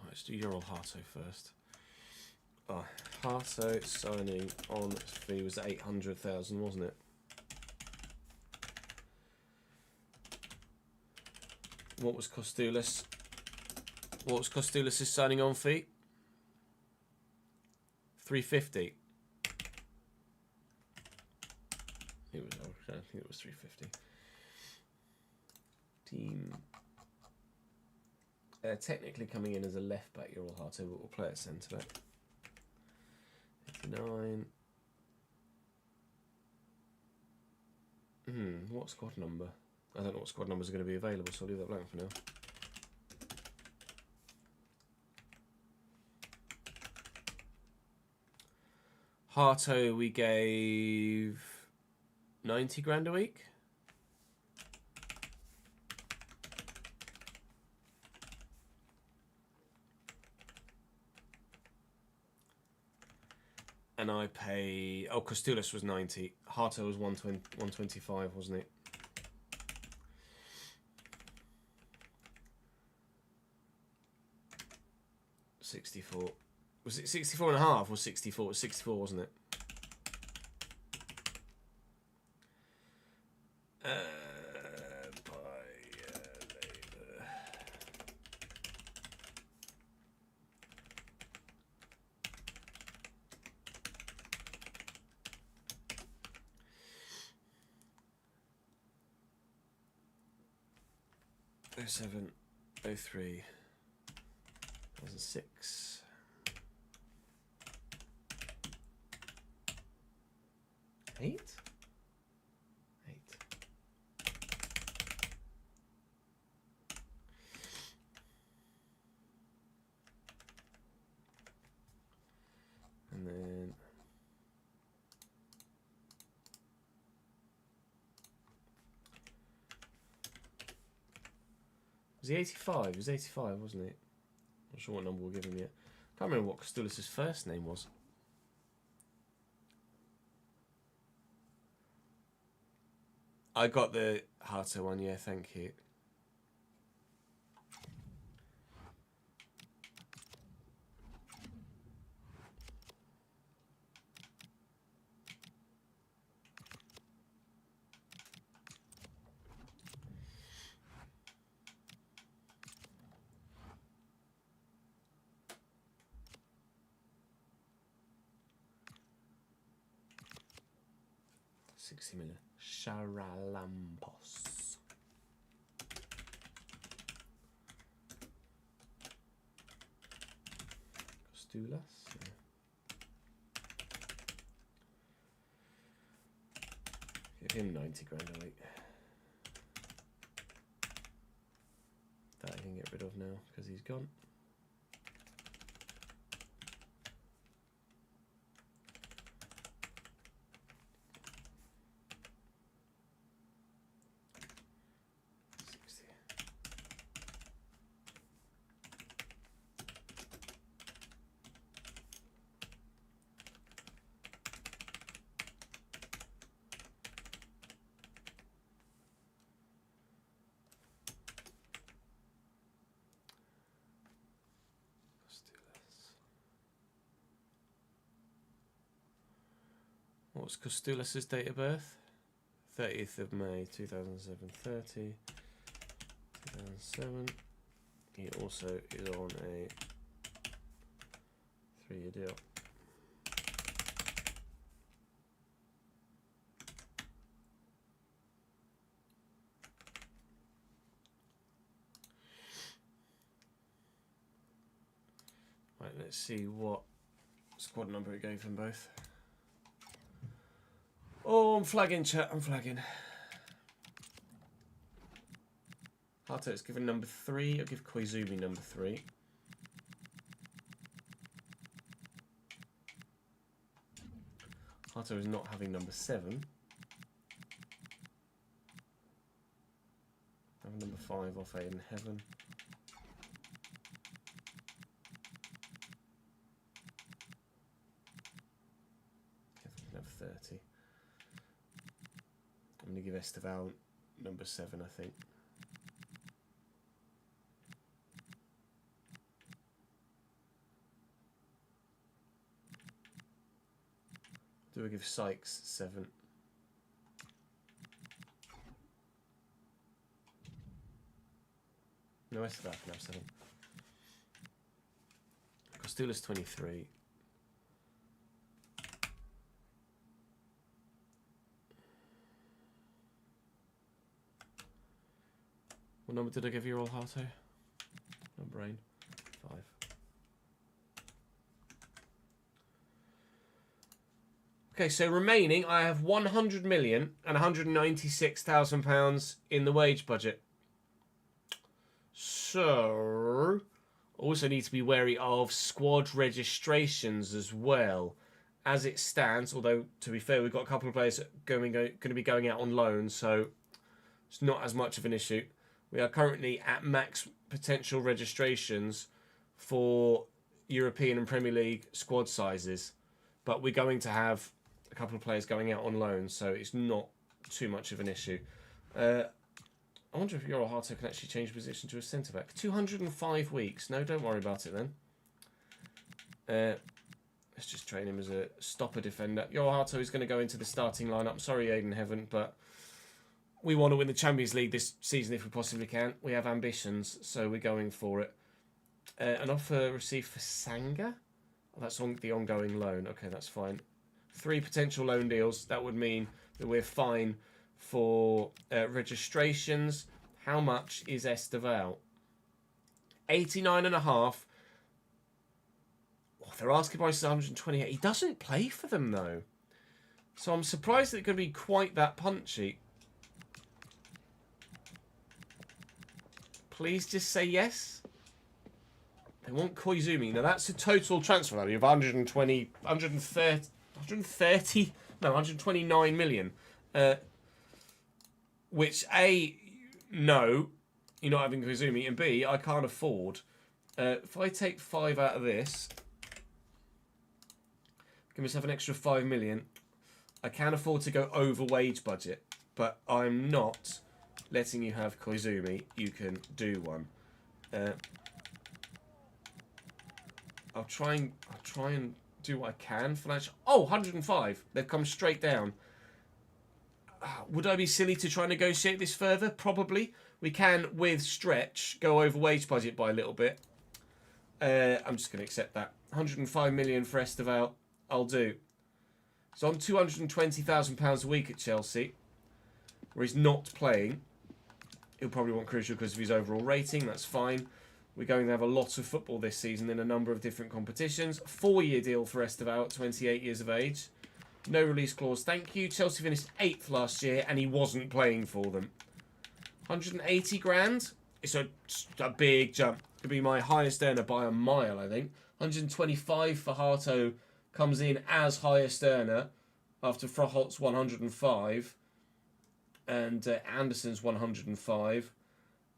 Let's do Yoral Harto first. Oh, Harto signing on fee was 800,000, wasn't it? What was Costulis? What was Costulis' signing on fee? 350. I think it was 350. Team. Technically coming in as a left back, you're all hard to, but we'll play at centre back. 89. What squad number? I don't know what squad numbers are going to be available, so I'll leave that blank for now. Harto, we gave 90 grand a week. And I pay... Oh, Costulis was 90. Harto was 125, wasn't it? $64. Was it 64 and a half or 64? It was 64, wasn't it? By 07, 03, 2006. Eight? And then was he 85? It was 85, wasn't it? Not sure what number we'll give him yet. Can't remember what Costulis' first name was. I got the Harto one, yeah, thank you. $60 million. Charalampos. Costulas. Yeah. Give him 90 grand a week. That I can get rid of now because he's gone. What's Costulis' date of birth? 30th of May 2007. 2007. He also is on a 3-year deal. Right, let's see what squad number it gave them both. Oh, I'm flagging, chat. I'm flagging. Harto's given number 3. I'll give Koizumi number 3. Harto is not having number 7. Having number 5 off Aid in Heaven. Number 30. I'm going to give Esteval number 7, I think. Do I give Sykes 7? No, Esteval can have 7. Costula's 23. What number did I give you, all Harto? No brain. 5. Okay, so remaining, I have 100 million and 196,000 pounds in the wage budget. So, also need to be wary of squad registrations as well. As it stands, although to be fair, we've got a couple of players going to be going out on loan, so it's not as much of an issue. We are currently at max potential registrations for European and Premier League squad sizes, but we're going to have a couple of players going out on loan, so it's not too much of an issue. I wonder if Euro Harto can actually change position to a centre-back. 205 weeks. No, don't worry about it then. Let's just train him as a stopper defender. Euro Harto is going to go into the starting lineup. Sorry, Aiden Heaven, but we want to win the Champions League this season if we possibly can. We have ambitions, so we're going for it. An offer received for Sanga? Oh, that's on the ongoing loan. Okay, that's fine. 3 potential loan deals. That would mean that we're fine for registrations. How much is Esteval? 89.5. Oh, they're asking prices 128. He doesn't play for them though, so I'm surprised that it could be quite that punchy. Please just say yes. They want Koizumi. Now that's a total transfer value of 129 million. Which A, no, you're not having Koizumi, and B, I can't afford. If I take 5 out of this, give myself an extra 5 million, I can afford to go over wage budget, but I'm not letting you have Koizumi. You can do one. I'll try and do what I can. Financial. Oh, 105. They've come straight down. Would I be silly to try and negotiate this further? Probably. We can, with stretch, go over wage budget by a little bit. I'm just going to accept that. 105 million for Esteval. I'll do. So on £220,000 a week at Chelsea, where he's not playing. He'll probably want Crucial because of his overall rating. That's fine. We're going to have a lot of football this season in a number of different competitions. 4-year deal for Esteval at 28 years of age. No release clause, thank you. Chelsea finished 8th last year and he wasn't playing for them. 180 grand. It's a big jump. Could be my highest earner by a mile, I think. 125 for Harto comes in as highest earner after Froholt's 105 and Anderson's 105.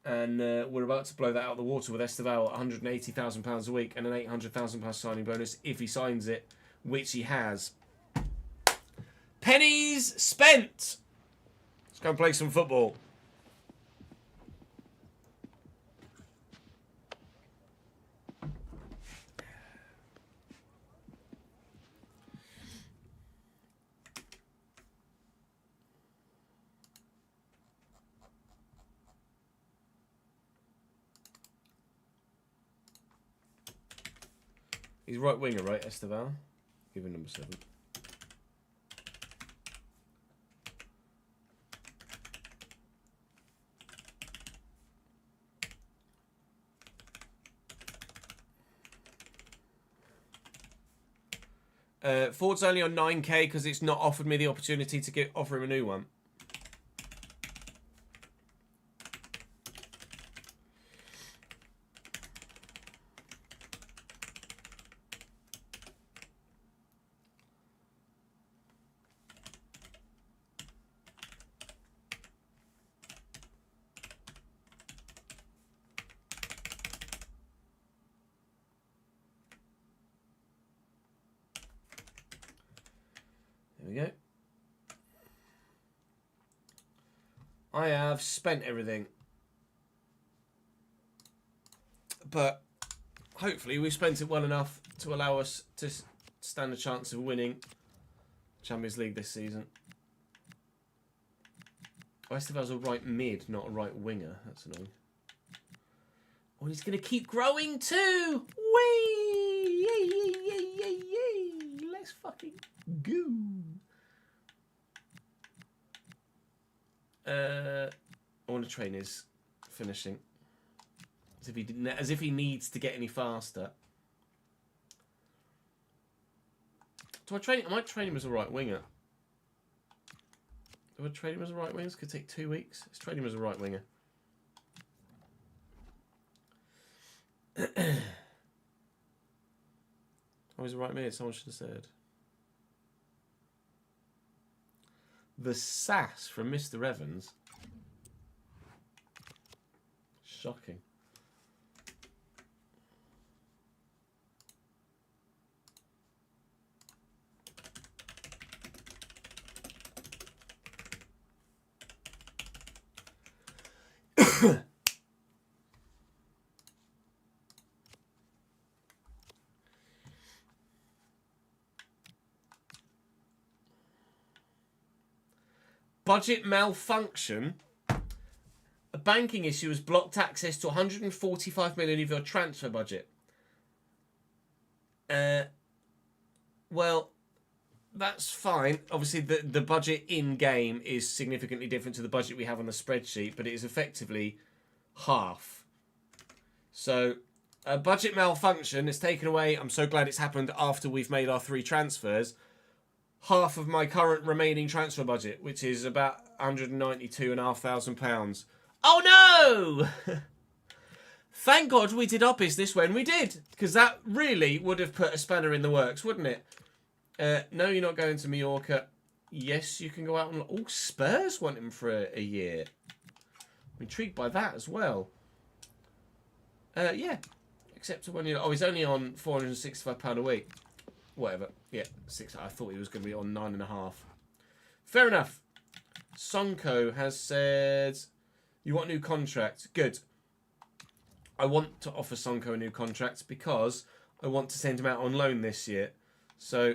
And we're about to blow that out of the water with Esteval at £180,000 a week and an £800,000 signing bonus if he signs it, which he has. Pennies spent. Let's go and play some football. He's right winger, right, Esteval? Give him number 7. Forza only on 9k because it's not offered me the opportunity to offer him a new one. There we go. I have spent everything. But hopefully we spent it well enough to allow us to stand a chance of winning Champions League this season. Esteval's a right mid, not a right winger. That's annoying. Oh, he's going to keep growing too. Whee! Yay, yay, yay, yay, yay. Let's fucking go. I want to train his finishing. As if he needs to get any faster. Do I train him? I might train him as a right winger. Do I train him as a right winger? This could take 2 weeks. Let's train him as a right winger. Oh, he's a right mid. Someone should have said. The sass from Mr. Evans. Shocking. Budget malfunction. A banking issue has blocked access to 145 million of your transfer budget. Well, that's fine. Obviously, the budget in-game is significantly different to the budget we have on the spreadsheet, but it is effectively half. So, a budget malfunction is taken away. I'm so glad it's happened after we've made our 3 transfers. Half of my current remaining transfer budget, which is about £192,500. Oh no! Thank God we did our business when we did, because that really would have put a spanner in the works, wouldn't it? No, you're not going to Mallorca. Yes, you can go out on... Oh, Spurs want him for a year. I'm intrigued by that as well. Yeah, except when you... Oh, he's only on £465 a week. Whatever. Yeah, 6. I thought he was going to be on 9.5. Fair enough. Sonko has said, you want a new contract. Good. I want to offer Sonko a new contract because I want to send him out on loan this year. So,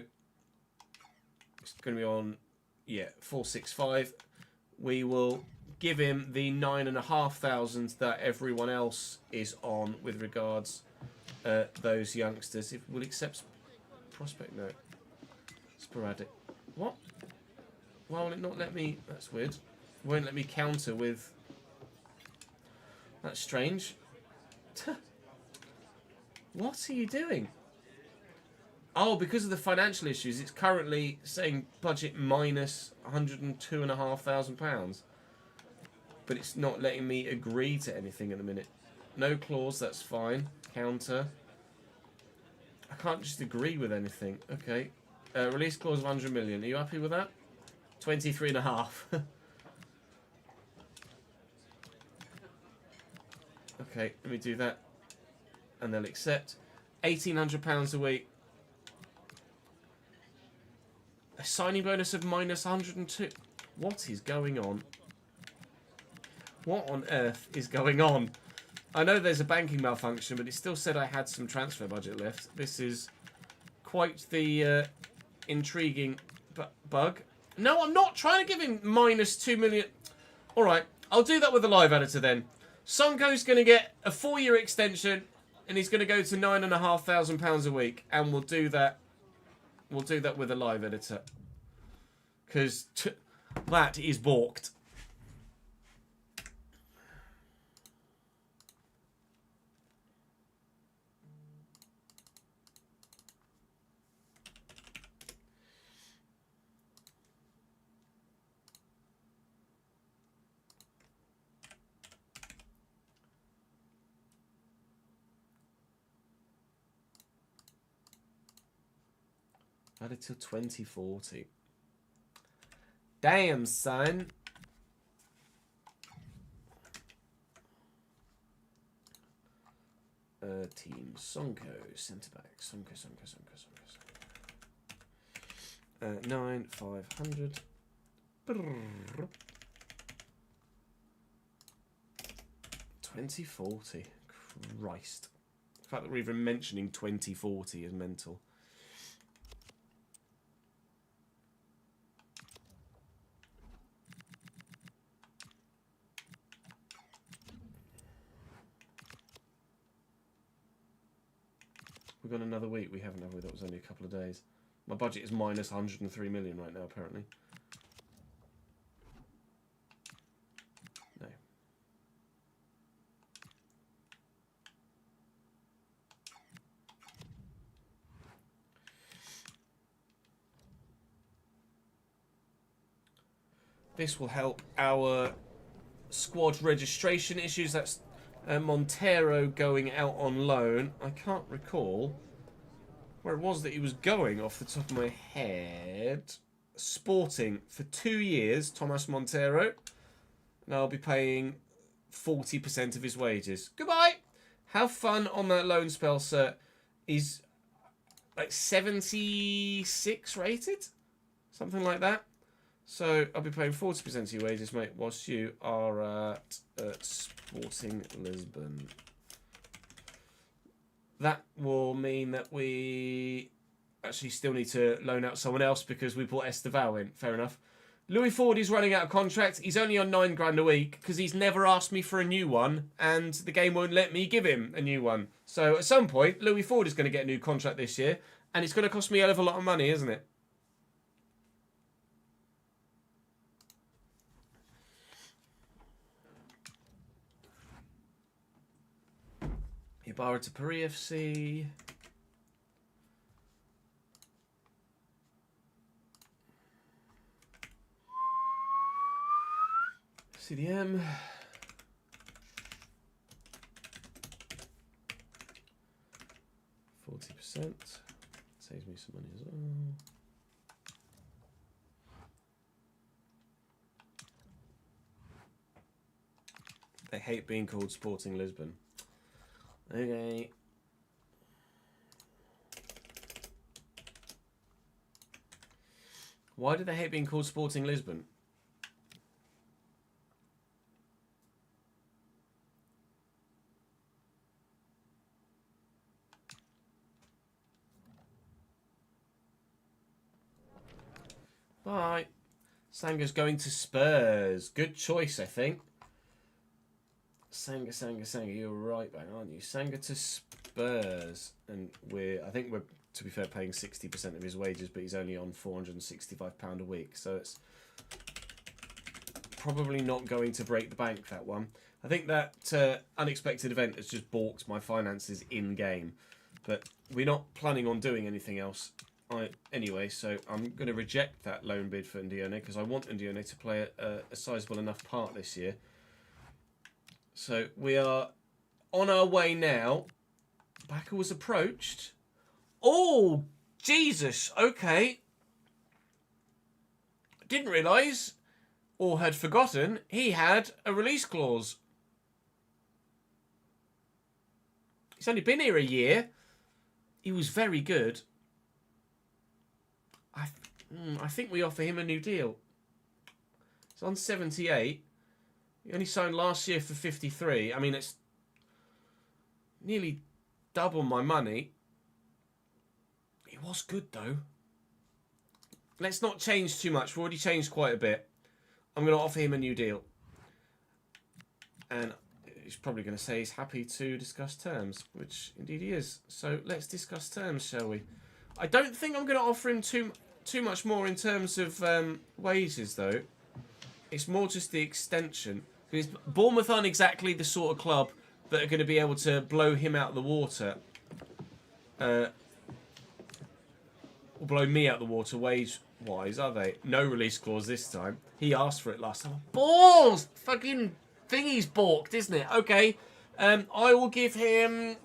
it's going to be on, 465. We will give him the 9,500 that everyone else is on with regards those youngsters. If we'll accept... Prospect note. Sporadic. What? Why will it not let me... That's weird. It won't let me counter with... That's strange. What are you doing? Oh, because of the financial issues, it's currently saying budget minus £102,500. But it's not letting me agree to anything at the minute. No clause, that's fine. Counter. I can't just agree with anything. Okay. Release clause of 100 million. Are you happy with that? 23.5. Okay, let me do that. And they'll accept. £1,800 a week. A signing bonus of minus 102. What is going on? What on earth is going on? I know there's a banking malfunction, but it still said I had some transfer budget left. This is quite the intriguing bug. No, I'm not trying to give him minus 2 million. All right, I'll do that with the live editor then. Sonko's going to get a 4-year extension, and he's going to go to £9,500 a week, and we'll do that. We'll do that with a live editor, because that is balked. Added till 2040. Damn, son. Team Sonko, centre back. Sonko. 9,500. 2040. Christ. The fact that we're even mentioning 2040 is mental. We've got another week. We haven't, have we? That was only a couple of days. My budget is minus 103 million right now, apparently. No. This will help our squad registration issues. That's Montero going out on loan. I can't recall where it was that he was going off the top of my head. Sporting for 2 years, Thomas Montero. And I'll be paying 40% of his wages. Goodbye! Have fun on that loan spell, sir. He's like 76 rated? Something like that. So I'll be paying 40% of your wages, mate, whilst you are at Sporting Lisbon. That will mean that we actually still need to loan out someone else because we brought Esteval in. Fair enough. Louis Ford is running out of contract. He's only on £9 a week because he's never asked me for a new one and the game won't let me give him a new one. So at some point, Louis Ford is going to get a new contract this year and it's going to cost me a hell of a lot of money, isn't it? Ibarra to Paris FC. CDM. %. Saves me some money as well. They hate being called Sporting Lisbon. Okay. Why do they hate being called Sporting Lisbon? Bye. Sanga's going to Spurs. Good choice, I think. Sanga, you're right back, aren't you? Sanga to Spurs, and I think we're, to be fair, paying 60% of his wages, but he's only on £465 a week, so it's probably not going to break the bank, that one. I think that unexpected event has just balked my finances in game, but we're not planning on doing anything else anyway, so I'm going to reject that loan bid for Ndione because I want Ndione to play a sizable enough part this year. So we are on our way now. Baka was approached. Oh, Jesus. Okay. Didn't realise, or had forgotten, he had a release clause. He's only been here a year. He was very good. I think we offer him a new deal. He's on 78. He only signed last year for 53. I mean, it's nearly double my money. He was good, though. Let's not change too much. We've already changed quite a bit. I'm going to offer him a new deal. And he's probably going to say he's happy to discuss terms, which indeed he is. So let's discuss terms, shall we? I don't think I'm going to offer him too much more in terms of wages, though. It's more just the extension. Because Bournemouth aren't exactly the sort of club that are going to be able to blow him out of the water. Or blow me out of the water wage-wise, are they? No release clause this time. He asked for it last time. Balls! Fucking thingy's balked, isn't it? Okay. I will give him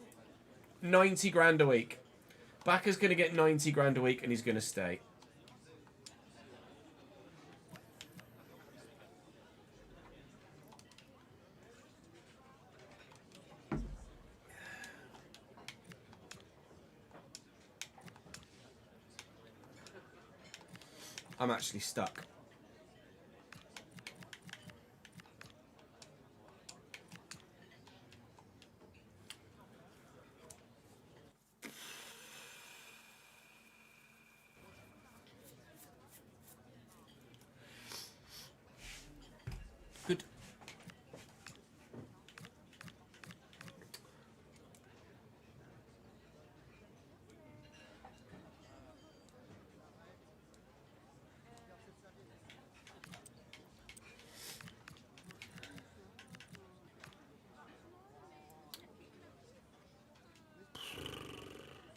90 grand a week. Baka's going to get 90 grand a week and he's going to stay. I'm actually stuck. Good.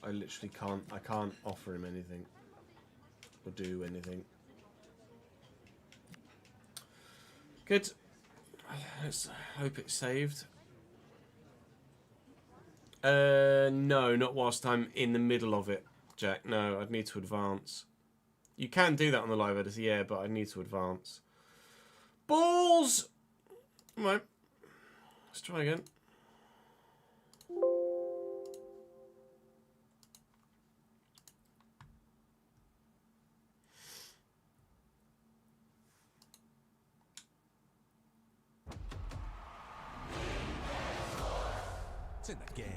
I literally can't. I can't offer him anything or do anything. Good. Let's hope it's saved. No, not whilst I'm in the middle of it, Jack. No, I'd need to advance. You can do that on the live editor, yeah, but I need to advance. Balls! Right. Let's try again. It's in the game.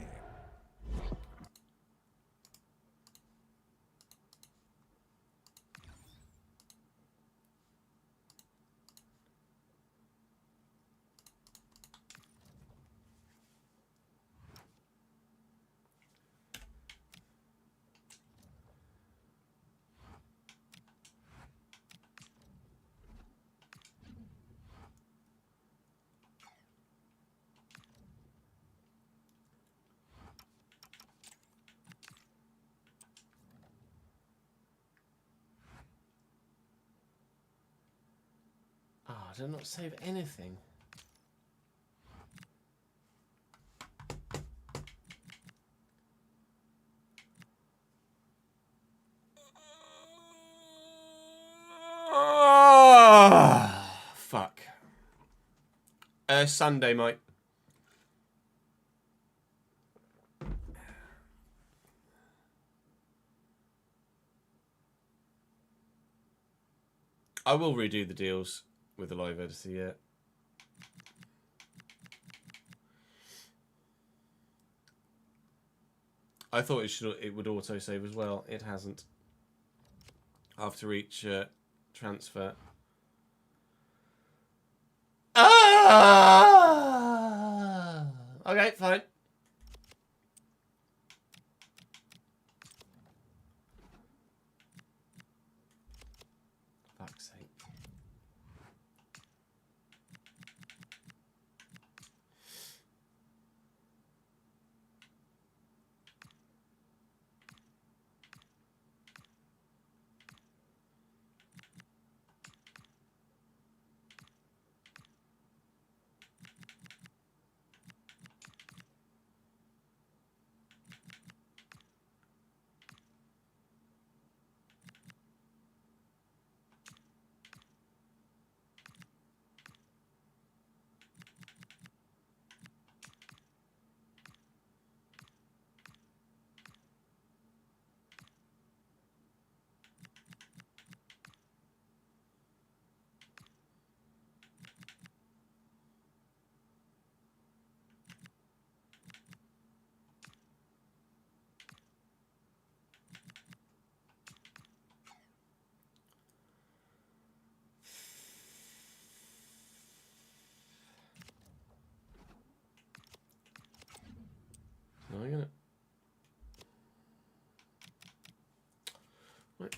Oh, did I not save anything? Fuck. Sunday, mate. I will redo the deals with the live editor, yeah. I thought it would auto save as well. It hasn't. After each transfer. Ah! Okay, fine. Fuck's sake. No, I'm gonna. Right.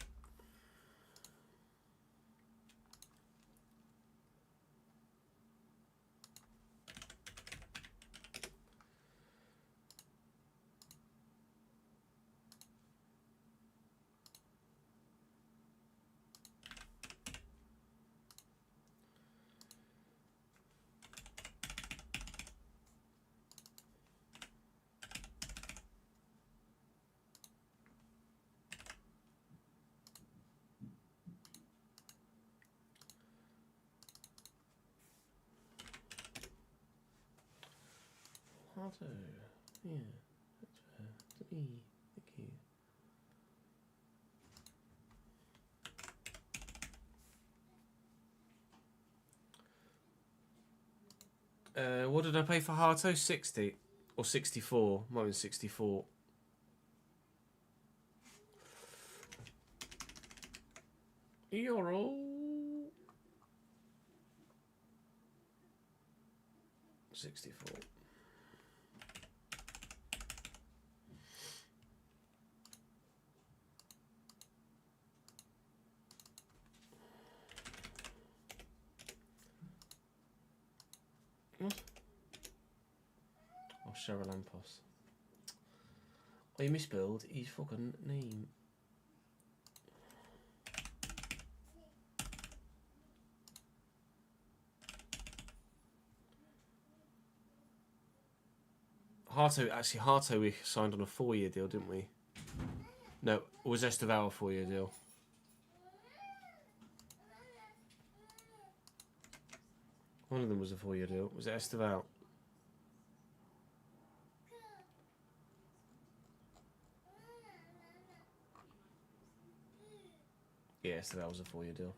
Auto. Yeah. That's to me. Thank you. What did I pay for Harto? 60 or 64? Might be 64. You're all 64. What? Oh, Cheryl Lampos. he misspelled his fucking name. Harto we signed on a 4-year deal, didn't we? No, it was Esteval a 4-year deal. One of them was a 4-year deal. Was it Esteval? Yeah, Esteval was a 4-year deal.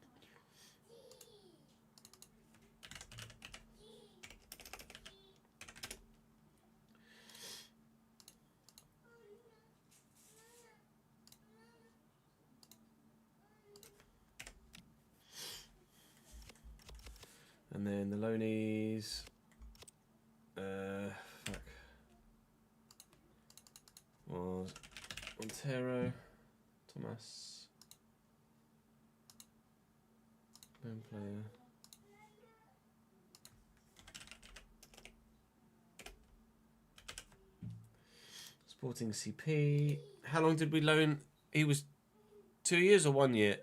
And then the loanies. Fuck. Was Montero, Thomas, loan player. Sporting CP. How long did we loan? He was 2 years or 1 year?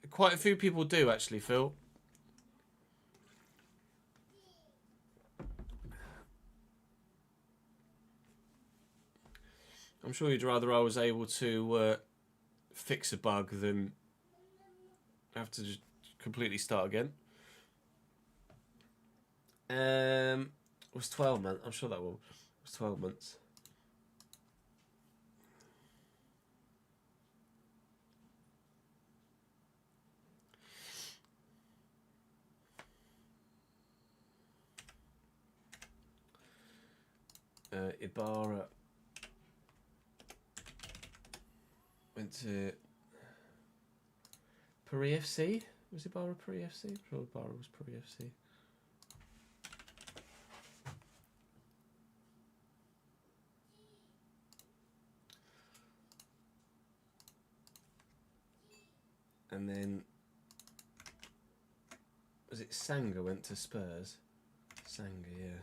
Quite a few people do actually, Phil. I'm sure you'd rather I was able to fix a bug than have to just completely start again. It was 12 months. I'm sure that will. It was 12 months. Ibarra went to Paris FC. Was Ibarra Paris FC? I'm sure Ibarra was Paris FC. And then was it Sanga went to Spurs? Sanga, yeah.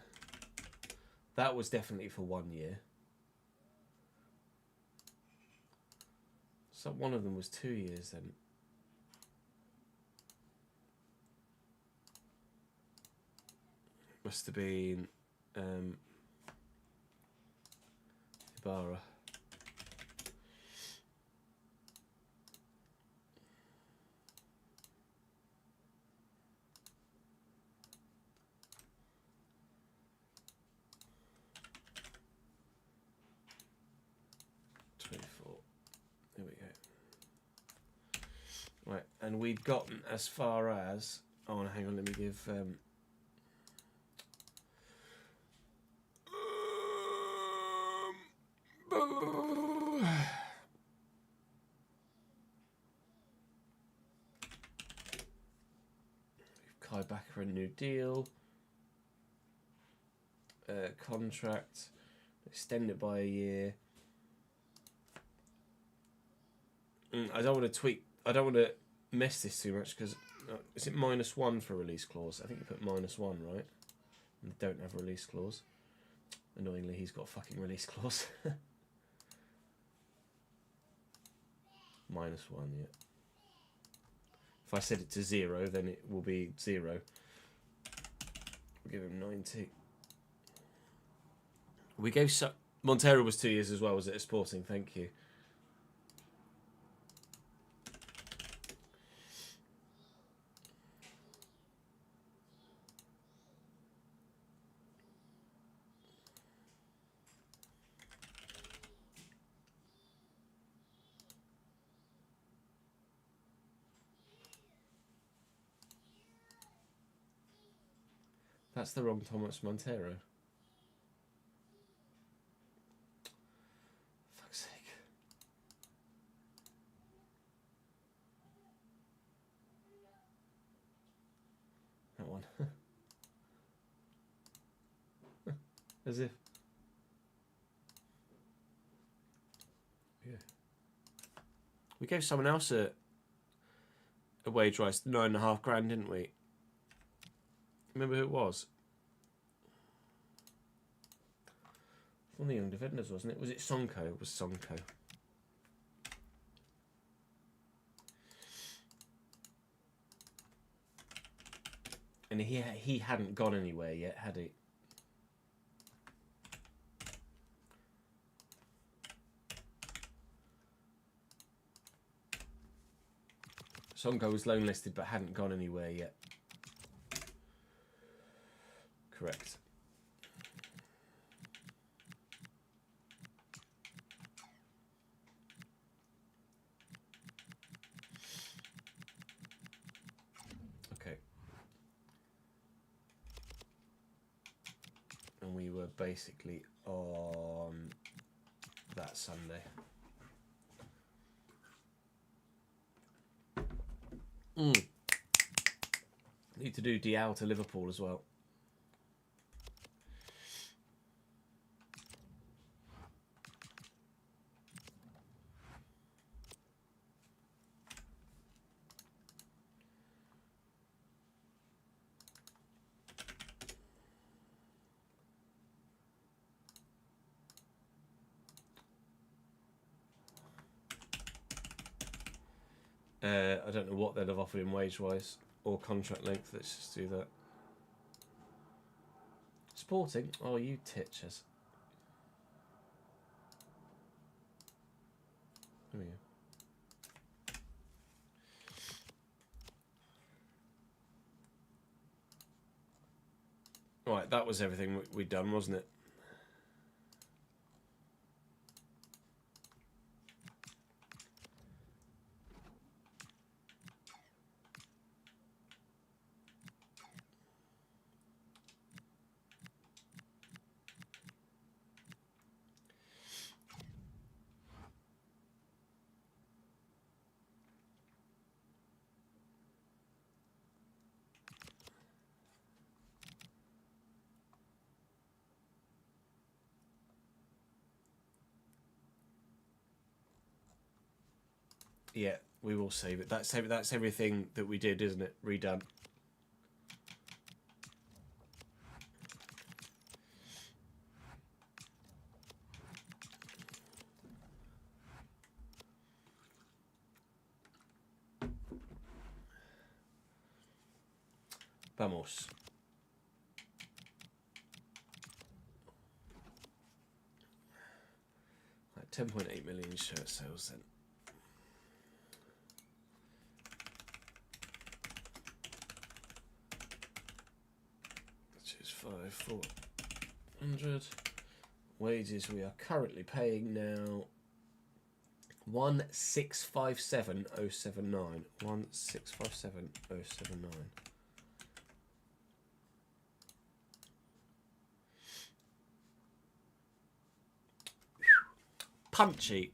That was definitely for 1 year. So one of them was 2 years then. Must have been Ibarra. Right, and we'd gotten as far as... Oh, hang on, let me give... Kai Backer a new deal. Contract. Extend it by a year. I don't want to tweak... I don't want to mess this too much because is it -1 for release clause? I think you put -1, right? And they don't have a release clause. Annoyingly, he's got a fucking release clause. -1, yeah. If I set it to 0, then it will be 0. We'll give him 90. We gave Montero was 2 years as well, was it, at Sporting? Thank you. That's the wrong Thomas Montero. Fuck's sake. That one. As if. Yeah. We gave someone else a wage rise, 9.5 grand, didn't we? Remember who it was? One of the young defenders, wasn't it? Was it Sonko? It was Sonko. And he hadn't gone anywhere yet, had he? Sonko was loan listed but hadn't gone anywhere yet. Correct. Okay. And we were basically on that Sunday. Need to do Dial to Liverpool as well. I don't know what they'd have offered him wage-wise or contract length. Let's just do that. Sporting? Oh, you titches. There we go. Right, that was everything we'd done, wasn't it? Yeah, we will save it. That's everything that we did, isn't it? Redone. Vamos. Right, 10.8 million shirt sales then. Which is 5,400. Wages we are currently paying now 1,657,079. 1,657,079. Punchy.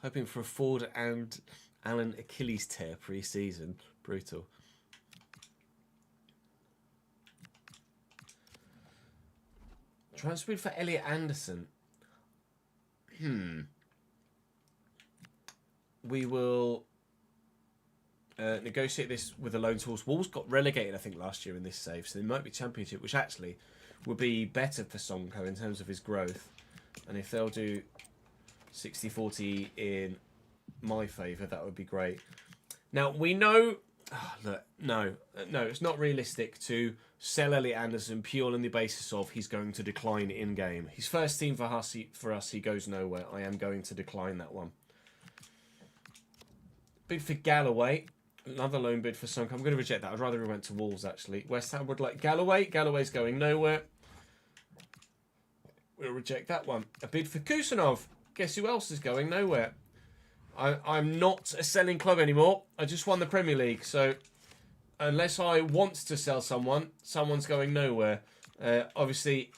Hoping for a Ford and Allen Achilles tear pre-season. Brutal. Transferred for Elliot Anderson. We will negotiate this with the loan tools. Wolves got relegated, I think, last year in this save, so they might be Championship, which actually would be better for Sonko in terms of his growth. And if they'll do 60-40 in my favour, that would be great. Now, we know... Oh, look, no, it's not realistic to sell Elliot Anderson purely on the basis of he's going to decline in-game. His first team for us, he goes nowhere. I am going to decline that one. Bid for Galloway. Another loan bid for Sonko. I'm going to reject that. I'd rather he went to Wolves, actually. West Ham would like Galloway. Galloway's going nowhere. We'll reject that one. A bid for Kusanov. Guess who else is going nowhere? I'm not a selling club anymore. I just won the Premier League, so unless I want to sell someone, someone's going nowhere. Obviously,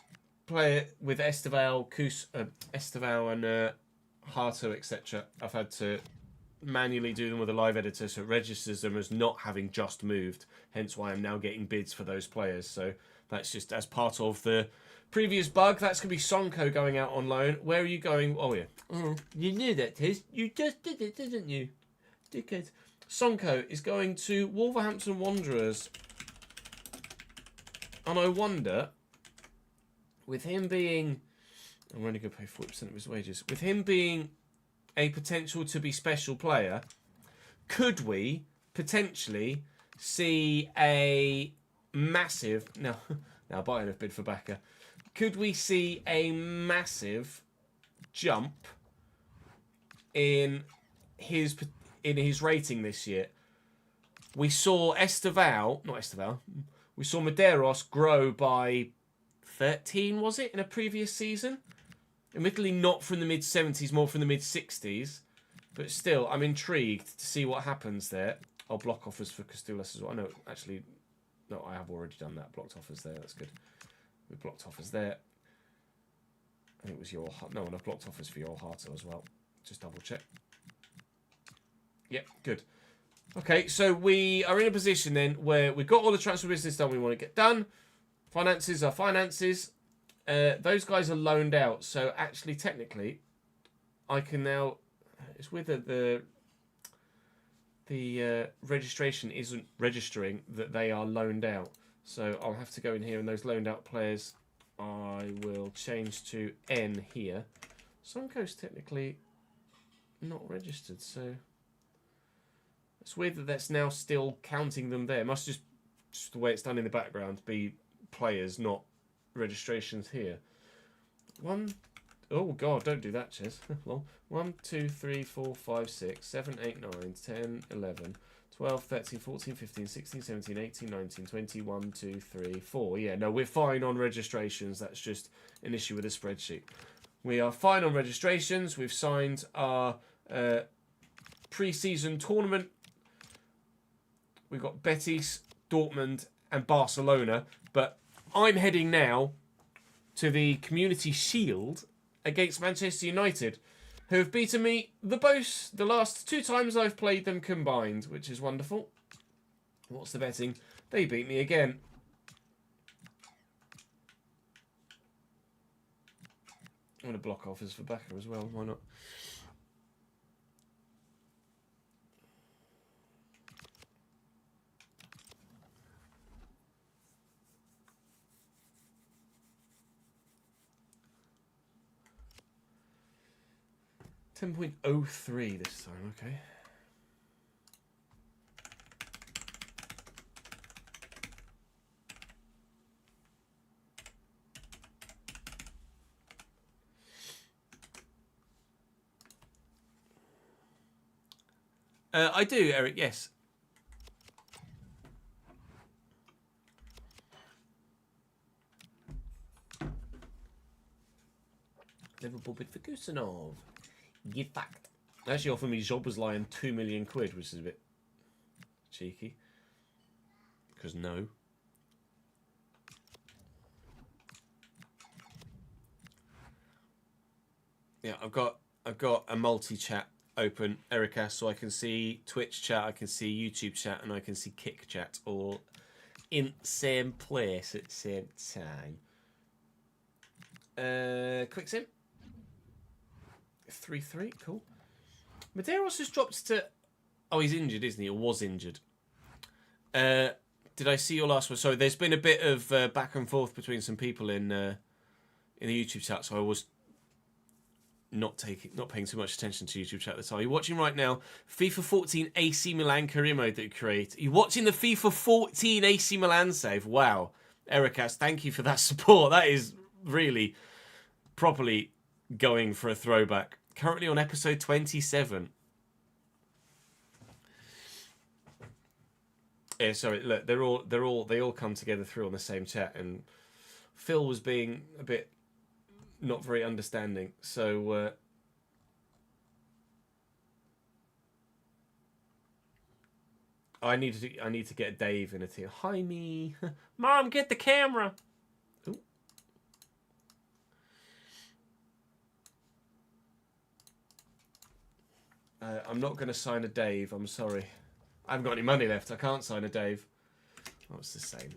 player with Esteval and Harto, etc. I've had to manually do them with a live editor, so it registers them as not having just moved. Hence why I'm now getting bids for those players. So That's just as part of the previous bug. That's going to be Sonko going out on loan. Where are you going? Oh, yeah. You knew that, Tiz. You just did it, didn't you? Dickhead. Sonko is going to Wolverhampton Wanderers. And I wonder, with him being... I'm only going to pay 40% of his wages. With him being a potential to be special player, could we potentially see a massive... Now Bayern have bid for Bakker. Could we see a massive jump in his rating this year? We saw we saw Medeiros grow by 13, was it, in a previous season? Admittedly not from the mid-70s, more from the mid-60s. But still, I'm intrigued to see what happens there. I'll block offers for Castulas as well. No, actually, no, I have already done that. Blocked offers there, that's good. We blocked offers there. I think it was your... No, and I've blocked offers for your Harto as well. Just double check. Yep, good. Okay, so we are in a position then where we've got all the transfer business done we want to get done. Finances are finances. Those guys are loaned out. So actually, technically, I can now... It's with the registration isn't registering that they are loaned out. So I'll have to go in here and those loaned out players, I will change to N here. Sonko's technically not registered, so it's weird that that's now still counting them there. It must just the way it's done in the background, be players, not registrations here. Oh god, don't do that, Ches. 1, 2, 3, 4, 5, 6, 7, 8, 9, 10, 11, 12, 13, 14, 15, 16, 17, 18, 19, 20, 1, 2, 3, 4. Yeah, no, we're fine on registrations. That's just an issue with the spreadsheet. We are fine on registrations. We've signed our pre-season tournament. We've got Betis, Dortmund and Barcelona. But I'm heading now to the Community Shield against Manchester United, who have beaten me the last 2 times I've played them combined, which is wonderful. What's the betting? They beat me again. I'm going to block offers for Bakker as well. Why not? $10.03 this time, okay. I do, Eric, yes. Liverpool bid for Kusanov. Get fact. They actually offered me Zoboslai 2 million quid, which is a bit cheeky. Because no. Yeah, I've got a multi-chat open, Erica, so I can see Twitch chat, I can see YouTube chat, and I can see Kick chat all in same place at the same time. Quick sim. 3-3, cool. Medeiros has dropped to... Oh, he's injured, isn't he? Or was injured. Did I see your last one? Sorry, there's been a bit of back and forth between some people in the YouTube chat, so I was not paying too much attention to YouTube chat at the time. You're watching right now FIFA 14 AC Milan career mode that you create. You're watching the FIFA 14 AC Milan save. Wow. Ericas, thank you for that support. That is really properly going for a throwback. Currently on episode 27. Yeah, sorry. Look, they all come together through on the same chat, and Phil was being a bit not very understanding. So I need to get Dave in a team. Hi me, Mom, get the camera. Ooh. I'm not going to sign a Dave. I'm sorry. I haven't got any money left. I can't sign a Dave. Oh, it's the same.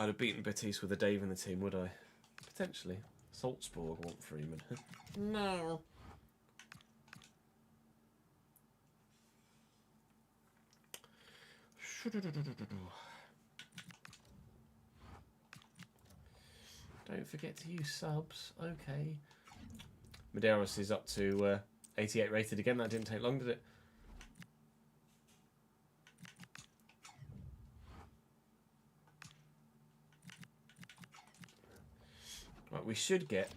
I'd have beaten Betis with a Dave in the team, would I? Potentially. Salzburg want Freeman. No. Don't forget to use subs. Okay. Medeiros is up to 88 rated again. That didn't take long, did it? Right, we should get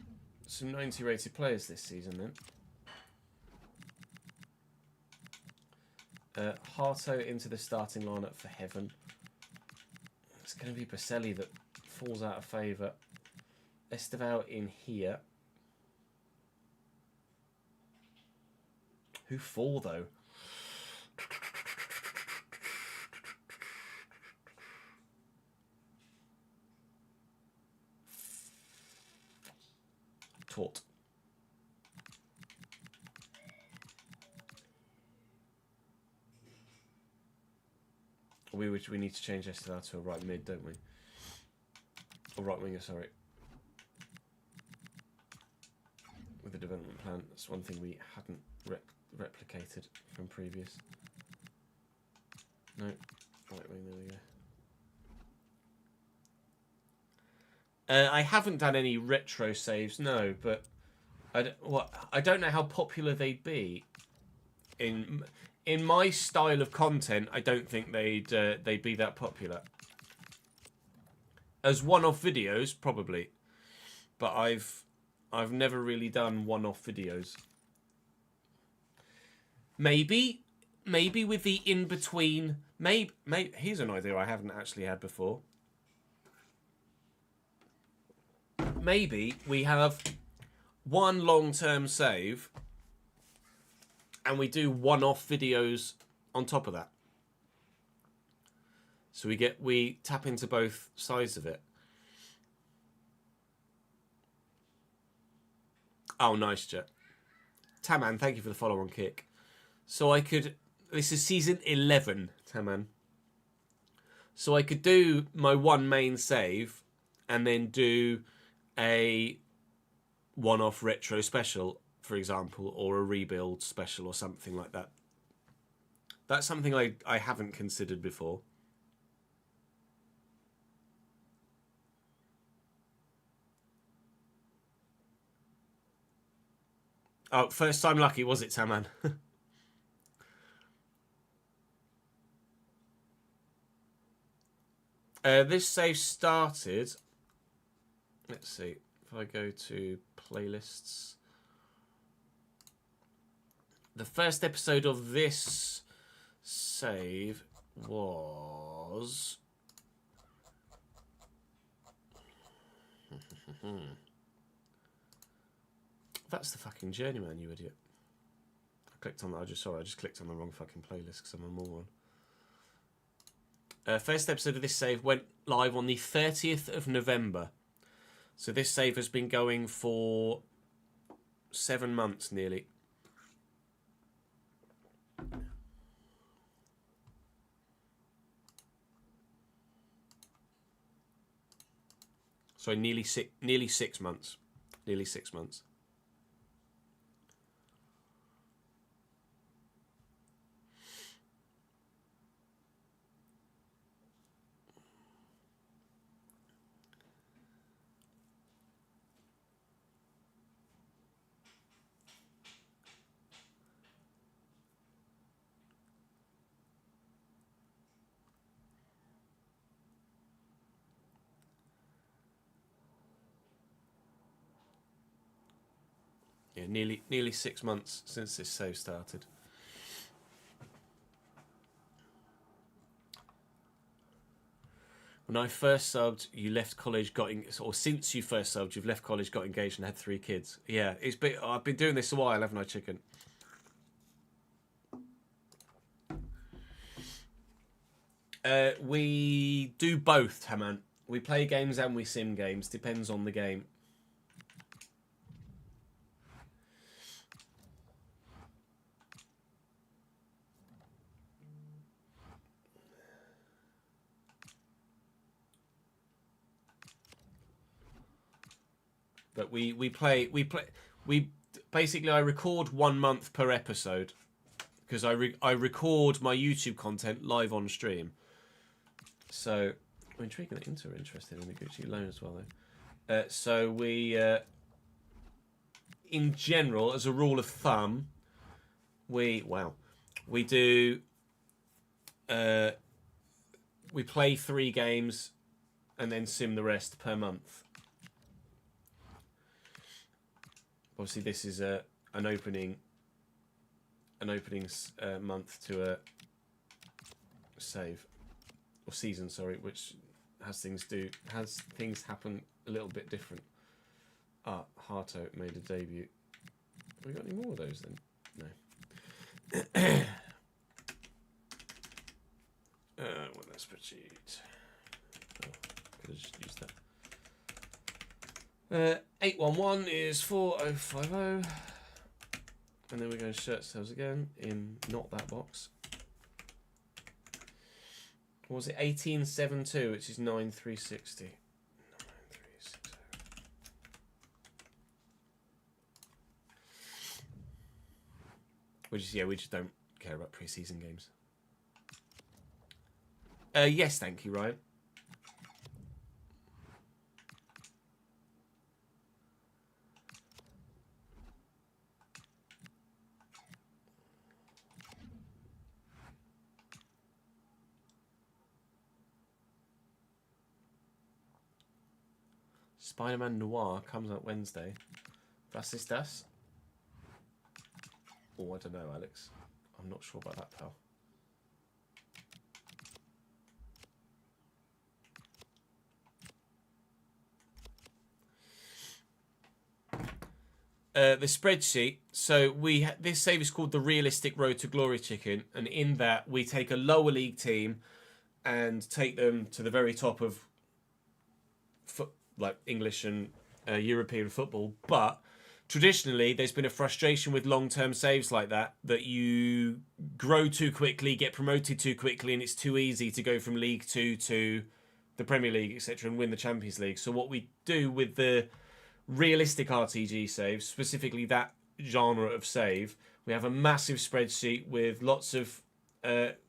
some 90 rated players this season then. Harto into the starting lineup for Heaven. It's going to be Baselli that falls out of favour. Esteval in here. Who for, though? Taught. We need to change Esteval to a right mid, don't we? Or right winger, sorry. With the development plan, that's one thing we hadn't replicated from previous. No, right wing, there we go. I haven't done any retro saves, no, but I don't know how popular they'd be. In my style of content, I don't think they'd be that popular. As one-off videos, probably, but I've never really done one-off videos. Maybe with the in-between. Maybe here's an idea I haven't actually had before. Maybe we have one long-term save, and we do one-off videos on top of that. So we tap into both sides of it. Oh, nice, Jet. Taman, thank you for the follow on Kick. So I could... This is season 11, Taman. So I could do my one main save and then do a one-off retro special, for example, or a rebuild special or something like that. That's something I haven't considered before. Oh, first time lucky, was it, Taman? This save started... Let's see. If I go to playlists... The first episode of this save was... That's the fucking Journeyman, you idiot. I clicked on that. I just clicked on the wrong fucking playlist because I'm a moron. First episode of this save went live on the 30th of November. So this save has been going for 7 months nearly. Sorry, nearly 6 months. Nearly 6 months. Yeah, nearly 6 months since this save started. When I first subbed, you left college, or since you first subbed, you've left college, got engaged, and had 3 kids. Yeah, I've been doing this a while, haven't I, chicken? We do both, Haman. We play games and we sim games. Depends on the game. But we basically I record 1 month per episode because I record my YouTube content live on stream. So I'm intrigued that Inter are interested in the Gucci loan as well, though. So we, in general, as a rule of thumb, we do. We play 3 games and then sim the rest per month. Obviously, this is an opening month to a save or season, sorry, which has things happen a little bit different. Harto made a debut. Have we got any more of those then? No. What that spreadsheet? Could have just used that. 811 is 4050. And then we're going to shirt sales again in not that box. What was it? 1872, which is 9360. 9360. We just don't care about pre-season games. Yes, thank you, Ryan. Spider-Man Noir comes out Wednesday. Was ist das? Oh, I don't know, Alex. I'm not sure about that, pal. The spreadsheet. So this save is called the Realistic Road to Glory Chicken, and in that we take a lower league team and take them to the very top of like English and European football. But traditionally, there's been a frustration with long-term saves like that you grow too quickly, get promoted too quickly, and it's too easy to go from League 2 to the Premier League, etc., and win the Champions League. So what we do with the realistic RTG saves, specifically that genre of save, we have a massive spreadsheet with lots of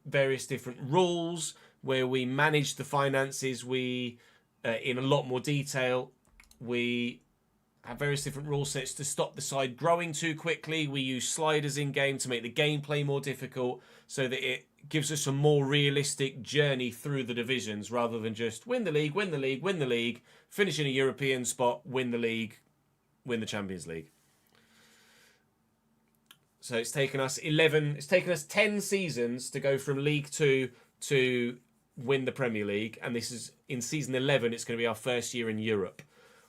various different rules where we manage the finances. We in a lot more detail. We have various different rule sets to stop the side growing too quickly. We use sliders in game to make the gameplay more difficult so that it gives us a more realistic journey through the divisions rather than just win the league, win the league, win the league, finish in a European spot, win the league, win the Champions League. So it's taken us 10 seasons to go from League 2 to win the Premier League, and this is in season 11. It's going to be our first year in Europe.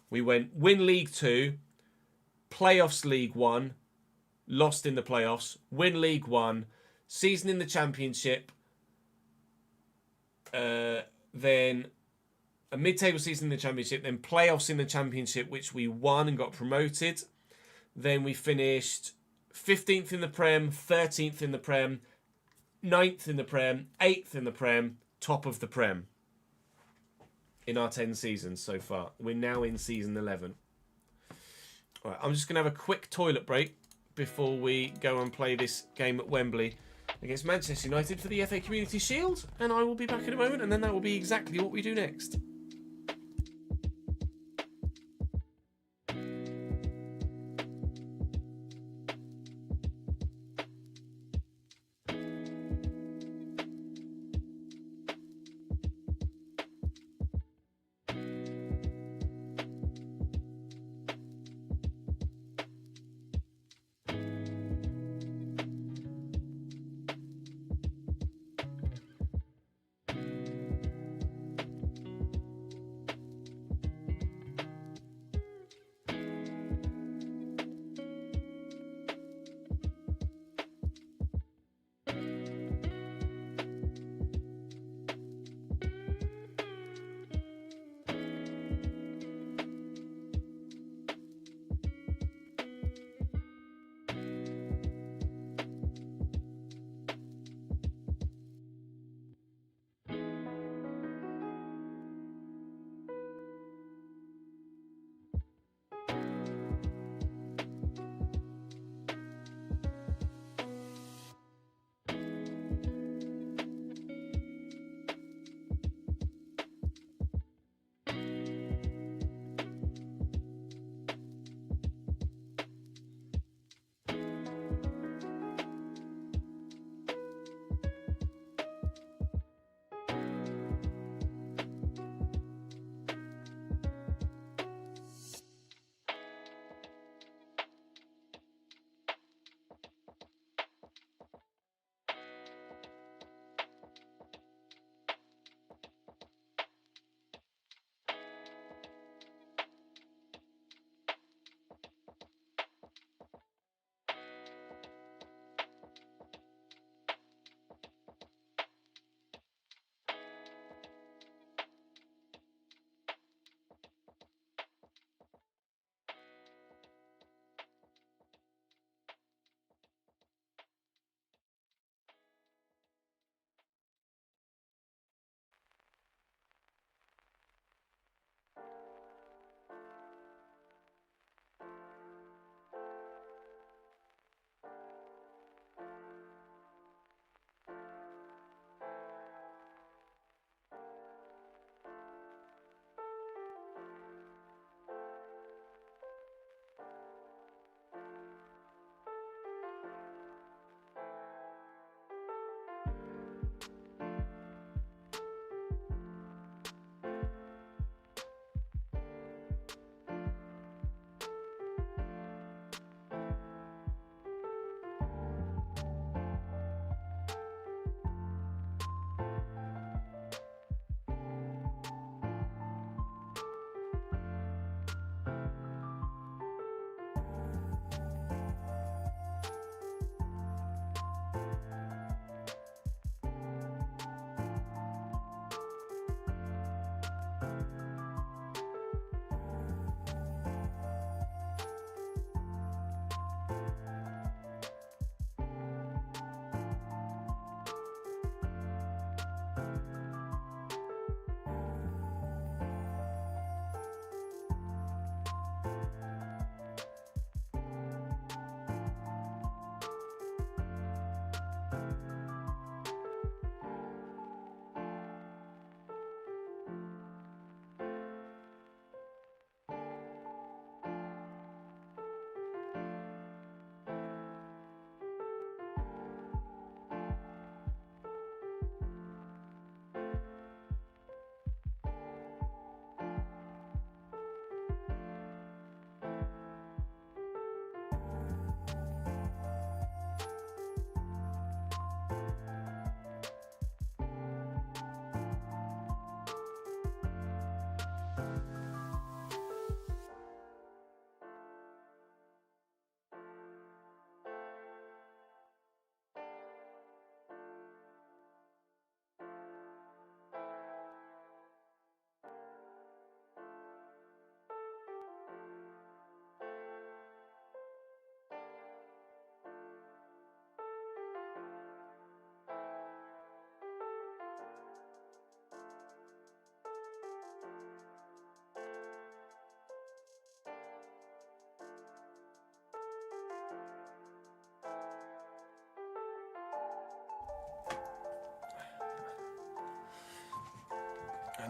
We went win League 2, playoffs League 1, lost in the playoffs, win League 1, season in the Championship, then a mid-table season in the Championship, then playoffs in the Championship, which we won and got promoted. Then we finished 15th in the Prem, 13th in the Prem, 9th in the Prem, 8th in the Prem, top of the Prem in our 10 seasons so far. We're now in season 11. All right, I'm just going to have a quick toilet break before we go and play this game at Wembley against Manchester United for the FA Community Shield, and I will be back in a moment, and then that will be exactly what we do next.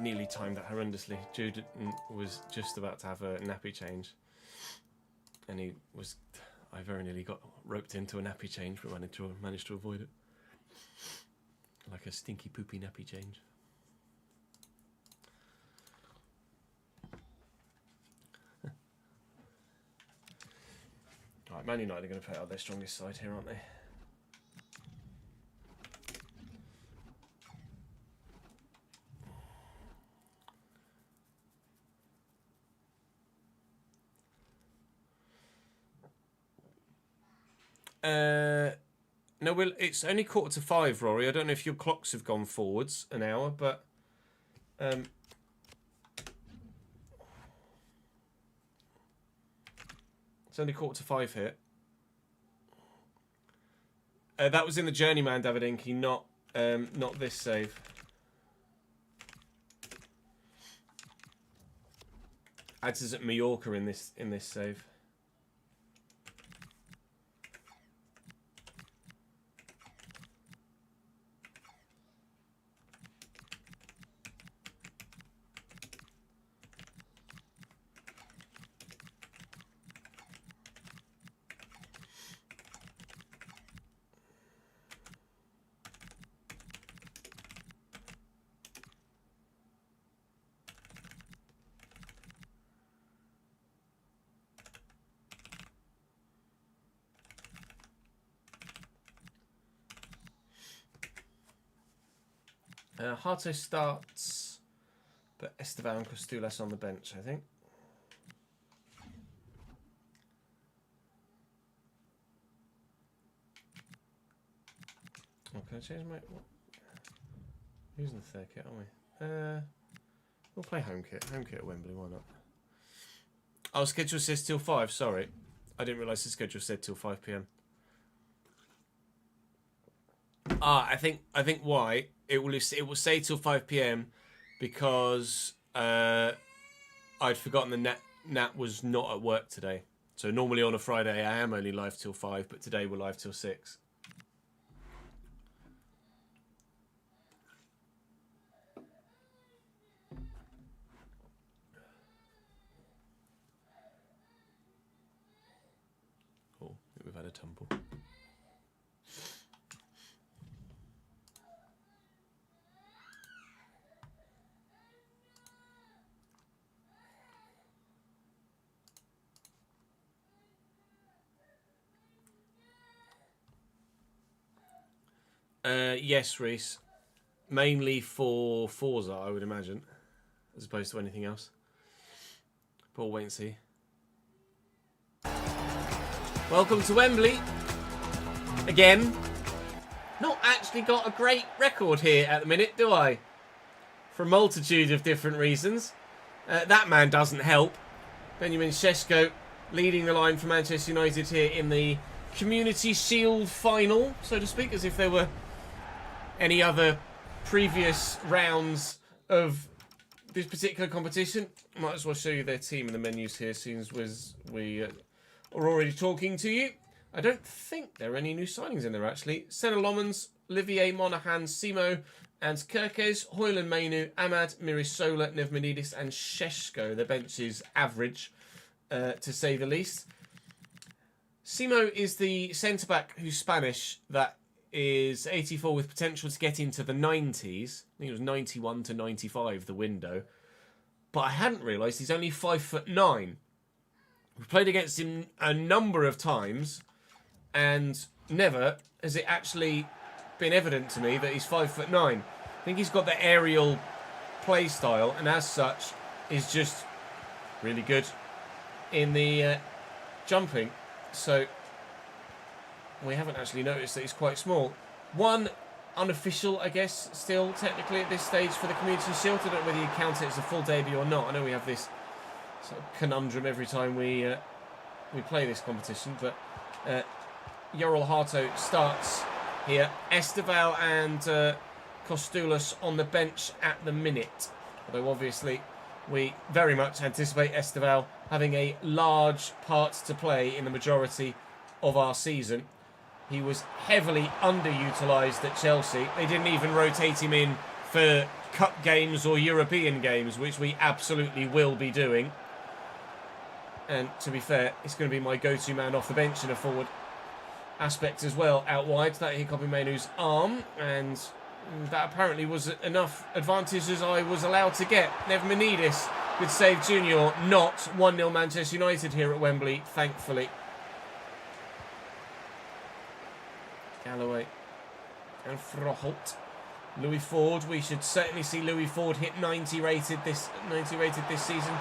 nearly timed that horrendously. Jude was just about to have a nappy change, and I very nearly got roped into a nappy change, but managed to avoid it. Like a stinky poopy nappy change. Right, Man United are going to play out their strongest side here, aren't they? No, it's only 4:45, Rory. I don't know if your clocks have gone forwards an hour, but it's only 4:45 here. That was in the Journeyman, David Inky, not this save. Ads is at Mallorca in this save. Harto starts, but Esteval and Costulas on the bench, I think. Oh, can I change my... What? Using the third kit, aren't we? We'll play home kit. Home kit at Wembley, why not? Oh, schedule says till 5, sorry. I didn't realise the schedule said till 5 PM. I think why it will say till 5 PM because I'd forgotten the Nat was not at work today. So normally on a Friday I am only live till 5, but today we're live till 6. Oh, we've had a tumble. Yes, Reese. Mainly for Forza, I would imagine, as opposed to anything else. But we'll wait and see. Welcome to Wembley. Again. Not actually got a great record here at the minute, do I? For a multitude of different reasons. That man doesn't help. Benjamin Šeško leading the line for Manchester United here in the Community Shield final, so to speak, as if there were any other previous rounds of this particular competition. Might as well show you their team and the menus here, seeing as we are already talking to you. I don't think there are any new signings in there, actually. Senna Lomans, Olivier Monahan, Simo, and Kirkes, Hoyland Mainu, Ahmad, Mirisola, Nevmanidis, and Šeško. The bench is average, to say the least. Simo is the centre-back who's Spanish that is 84 with potential to get into the 90s. I think it was 91 to 95, the window. But I hadn't realised he's only 5'9". We've played against him a number of times, and never has it actually been evident to me that he's 5'9". I think he's got the aerial play style, and as such is just really good in the jumping. So we haven't actually noticed that he's quite small. One unofficial, I guess, still technically at this stage for the Community Shield. I don't know whether you count it as a full debut or not. I know we have this sort of conundrum every time we play this competition, but Yorel Harto starts here. Esteval and Costulas on the bench at the minute. Although obviously we very much anticipate Esteval having a large part to play in the majority of our season. He was heavily underutilised at Chelsea. They didn't even rotate him in for cup games or European games, which we absolutely will be doing. And to be fair, it's going to be my go-to man off the bench in a forward aspect as well. Out wide, that hit Kobe Mainoo's arm, and that apparently was enough advantage as I was allowed to get. Nevmanidis, good save junior, not 1-0 Manchester United here at Wembley, thankfully. Galloway and Froholt. Louis Ford, we should certainly see Louis Ford hit 90 rated this season.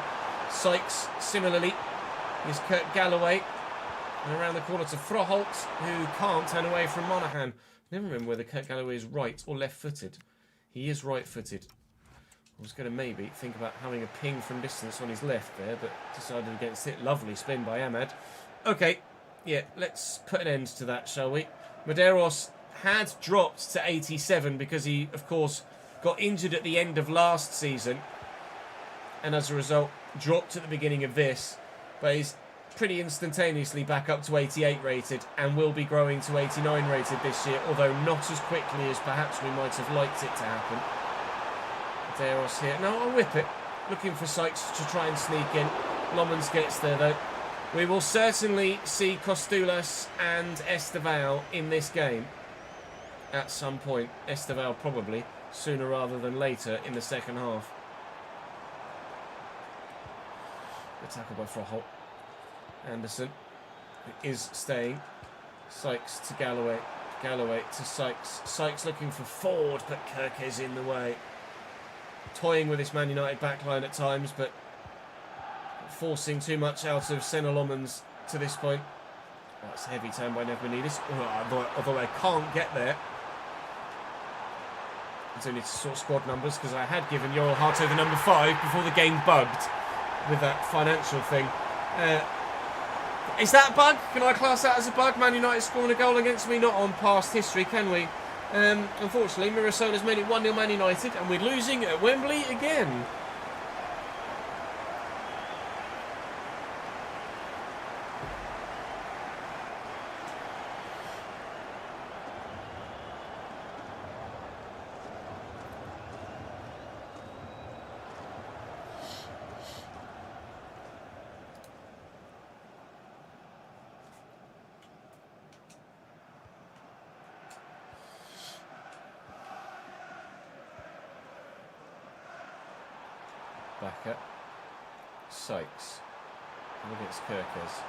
Sykes, similarly. Here's Kurt Galloway. And around the corner to Froholt, who can't turn away from Monaghan. I never remember whether Kurt Galloway is right or left-footed. He is right-footed. I was going to maybe think about having a ping from distance on his left there, but decided against it. Lovely spin by Ahmad. Okay, yeah, let's put an end to that, shall we? Medeiros had dropped to 87 because he, of course, got injured at the end of last season. And as a result, dropped at the beginning of this. But he's pretty instantaneously back up to 88 rated and will be growing to 89 rated this year, although not as quickly as perhaps we might have liked it to happen. Medeiros here. No, I'll whip it. Looking for Sykes to try and sneak in. Lomans gets there, though. We will certainly see Costulas and Esteval in this game at some point. Esteval probably sooner rather than later in the second half. Good tackle by Froholt. Anderson is staying. Sykes to Galloway. Galloway to Sykes. Sykes looking for Ford, but Kirk is in the way. Toying with this Man United backline at times, but forcing too much out of Senna Lomans to this point. That's a heavy turn by Nevmanidis, although I can't get there. I do need to sort squad numbers because I had given Yoel Harto the number 5 before the game bugged with that financial thing. Is that a bug? Can I class that as a bug? Man United scoring a goal against me? Not on past history, can we? Unfortunately, Mirasola's made it 1-0 Man United, and we're losing at Wembley again. Back up. Sykes. And against Kirkes.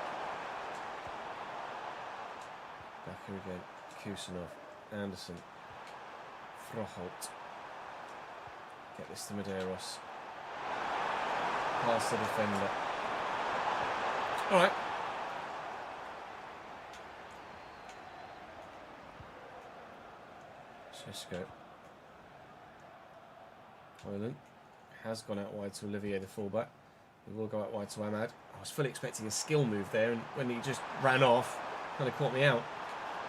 Back here again. Kusanov. Anderson. Froholt. Get this to Medeiros. Past the defender. Alright. Cisco. Hoyland. Has gone out wide to Olivier, the fullback. He will go out wide to Ahmad. I was fully expecting a skill move there, and when he just ran off, kind of caught me out.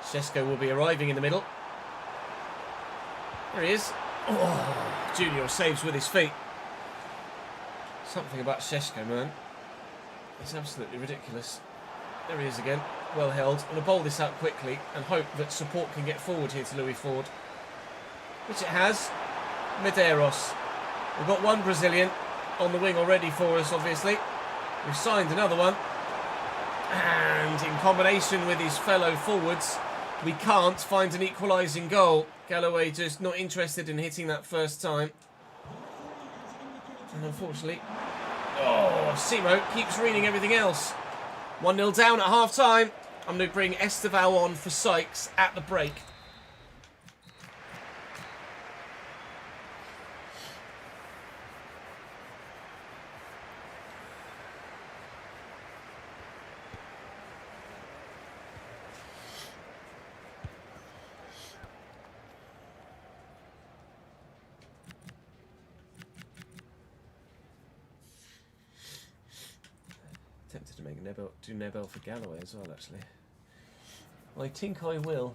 Shesko will be arriving in the middle. There he is. Oh, Junior saves with his feet. Something about Shesko, man. It's absolutely ridiculous. There he is again. Well held. I'm going to bowl this out quickly and hope that support can get forward here to Louis Ford. Which it has. Medeiros. We've got one Brazilian on the wing already for us, obviously. We've signed another one. And in combination with his fellow forwards, we can't find an equalising goal. Galloway just not interested in hitting that first time. And unfortunately... Oh, Simo keeps reading everything else. 1-0 down at half-time. I'm going to bring Esteval on for Sykes at the break. Tempted to make Nebel for Galloway as well, actually. I think I will.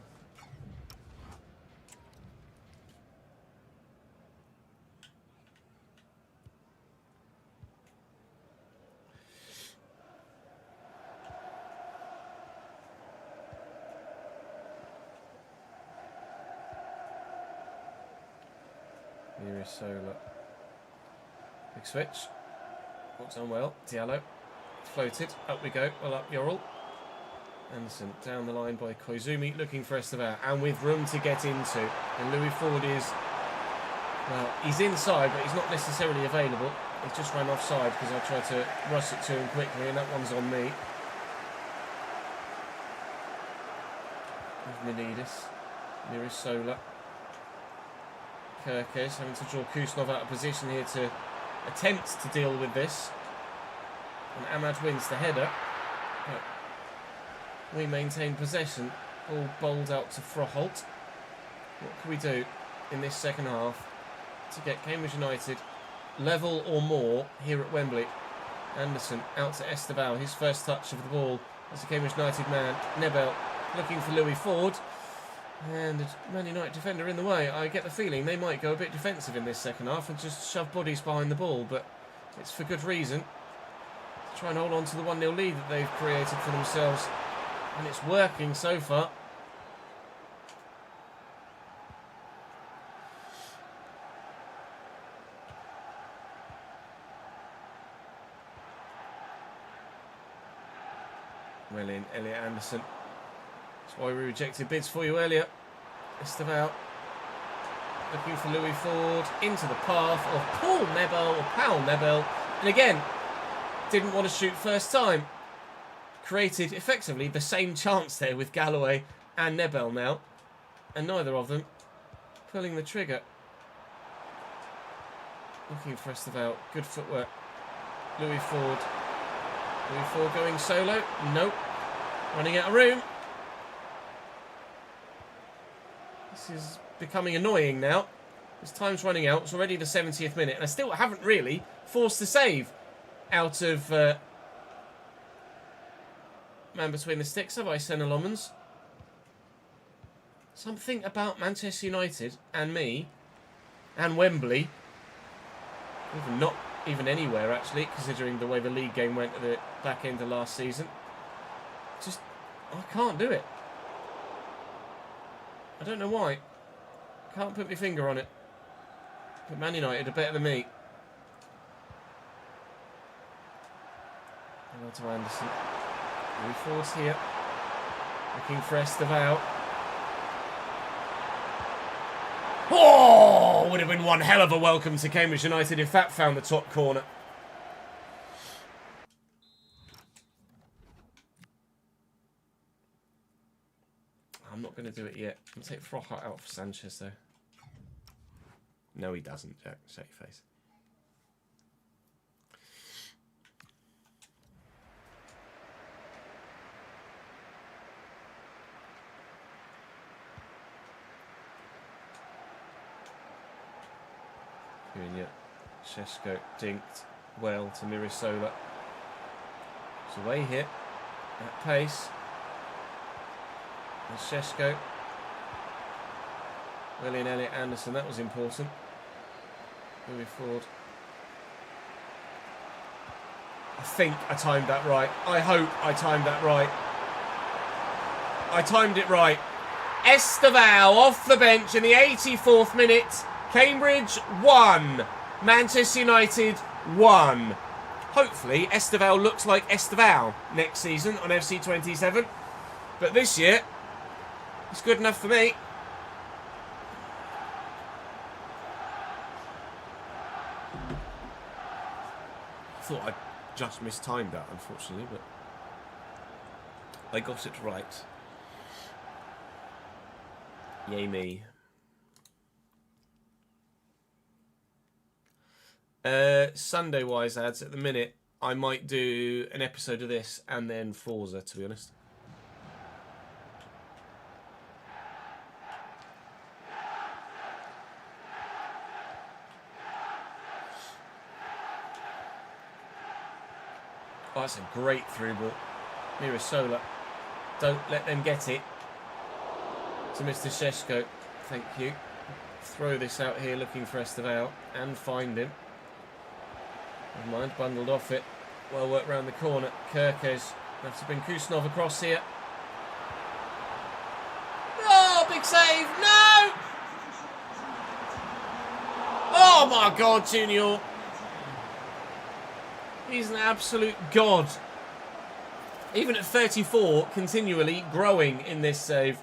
Mirisola. Big switch. Walks on well. Diallo. Floated. Up we go. Well up, Yorrell. Anderson down the line by Koizumi, looking for Estevao, and with room to get into. And Louis Ford is, well, he's inside, but he's not necessarily available. He's just ran offside because I tried to rush it to him quickly, and that one's on me. With Menidis, Mirisola. Kirkes having to draw Kusnov out of position here to attempt to deal with this. And Ahmad wins the header. But we maintain possession. All bowled out to Froholt. What can we do in this second half to get Cambridge United level or more here at Wembley? Anderson out to Estevao. His first touch of the ball as a Cambridge United man. Nebel looking for Louis Ford. And a Man United defender in the way. I get the feeling they might go a bit defensive in this second half and just shove bodies behind the ball. But it's for good reason. To try and hold on to the 1-0 lead that they've created for themselves. And it's working so far. Well in, Elliot Anderson. That's why we rejected bids for you earlier. Estevao looking for Louis Ford into the path of Paul Nebel. And again, didn't want to shoot first time. Created effectively the same chance there with Galloway and Nebel now. And neither of them pulling the trigger. Looking for Estevao. Good footwork. Louis Ford. Louis Ford going solo. Nope. Running out of room. This is becoming annoying now. His time's running out. It's already the 70th minute. And I still haven't really forced a save out of man between the sticks, have I, Senna Lommans? Something about Manchester United and me and Wembley, not even anywhere actually, considering the way the league game went at the back end of last season. Just, I can't do it. I don't know why. Can't put my finger on it. But Man United are better than me. And on to Anderson. Louis Ford's here. Looking for Estevao. Oh! Would have been one hell of a welcome to Cambridge United if that found the top corner. I'm not going to do it yet. I'll take Froholt out for Sanchez though. No, he doesn't, Jack. Shut your face. Šeško dinked well to Mirisola. It's away here at pace. And Šeško. Well in Elliot Anderson, that was important. Louis Ford. I think I timed that right. I hope I timed that right. I timed it right. Estevao off the bench in the 84th minute. Cambridge 1. Manchester United 1. Hopefully Estevao looks like Estevao next season on FC27. But this year, it's good enough for me. I thought I just mistimed that, unfortunately, but I got it right. Yay me. Sunday-wise, ads, at the minute, I might do an episode of this and then Forza, to be honest. Oh, that's a great through ball. Mirisola. Don't let them get it. To Mr. Šeško. Thank you. Throw this out here looking for Estevao and find him. Never mind, bundled off it. Well worked round the corner. Kirkes. Have to bring Kusnov across here. Oh, big save. No! Oh, God, Junior. He's an absolute god. Even at 34, continually growing in this save.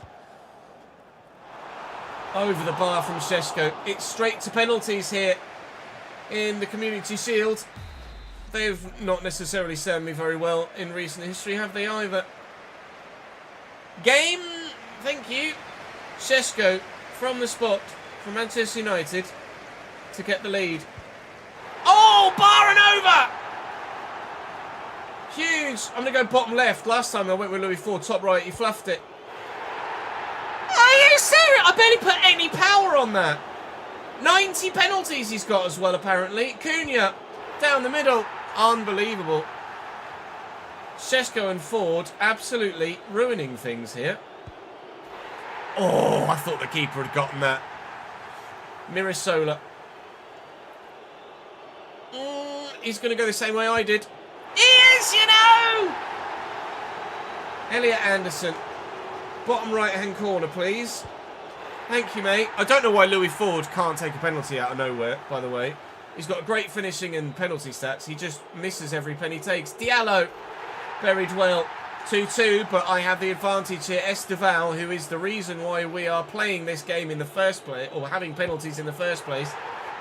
Over the bar from Šeško. It's straight to penalties here in the Community Shield. They've not necessarily served me very well in recent history, have they either? Game, thank you. Šeško from the spot from Manchester United to get the lead. Oh, bar and over! Huge. I'm going to go bottom left. Last time I went with Louis Ford, top right, he fluffed it. Are you serious? I barely put any power on that. 90 penalties he's got as well, apparently. Cunha down the middle. Unbelievable. Šeško and Ford absolutely ruining things here. Oh, I thought the keeper had gotten that. Mirasola. He's going to go the same way I did. He is, you know! Elliot Anderson. Bottom right-hand corner, please. Thank you, mate. I don't know why Louis Ford can't take a penalty out of nowhere, by the way. He's got great finishing and penalty stats. He just misses every pen he takes. Diallo. Buried well. 2-2, but I have the advantage here. Esteval, who is the reason why we are playing this game in the first place, or having penalties in the first place,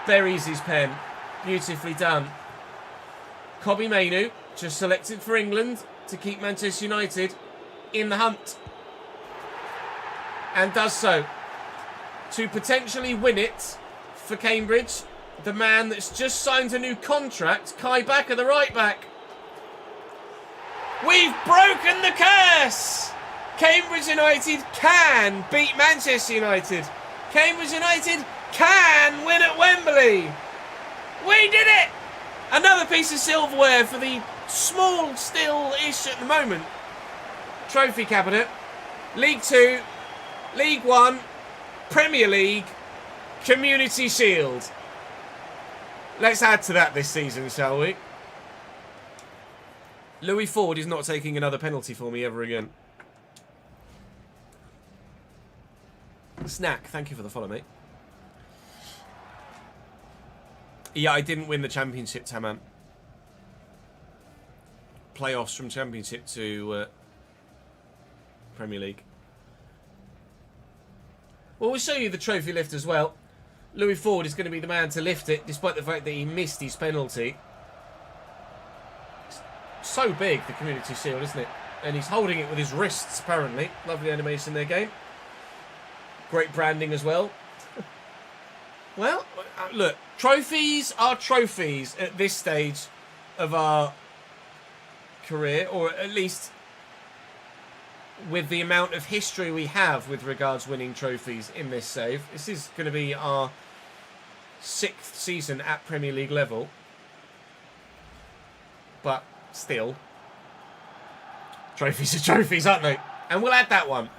buries his pen. Beautifully done. Kobbie Mainoo, just selected for England to keep Manchester United in the hunt. And does so. To potentially win it for Cambridge, the man that's just signed a new contract, Kai Backer, the right back. We've broken the curse! Cambridge United can beat Manchester United. Cambridge United can win at Wembley. We did it! Another piece of silverware for the small still-ish at the moment trophy cabinet. League 2, League 1, Premier League, Community Shield. Let's add to that this season, shall we? Louis Ford is not taking another penalty for me ever again. Snack, thank you for the follow, mate. Yeah, I didn't win the championship, Taman. Playoffs from championship to Premier League. Well, we'll show you the trophy lift as well. Louis Ford is going to be the man to lift it, despite the fact that he missed his penalty. It's so big, the Community Shield, isn't it? And he's holding it with his wrists, apparently. Lovely animation there, game. Great branding as well. Well, look, trophies are trophies at this stage of our career, or at least with the amount of history we have with regards winning trophies in this save. This is going to be our 6th season at Premier League level. But still, trophies are trophies, aren't they? And we'll add that one.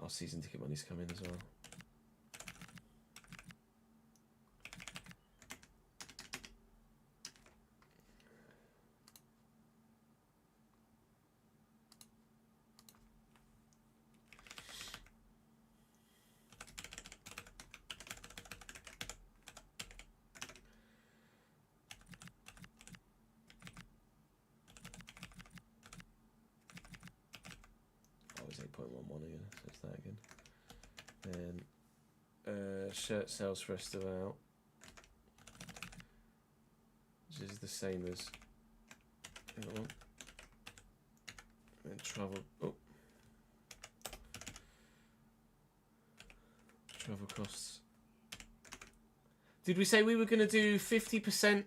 Our season ticket money's come in as well. Oh, it's 8.11 again, so it's that again. Then shirt sales for Esteval, which is the same as the other one. And travel. Oh, travel costs. Did we say we were going to do 50%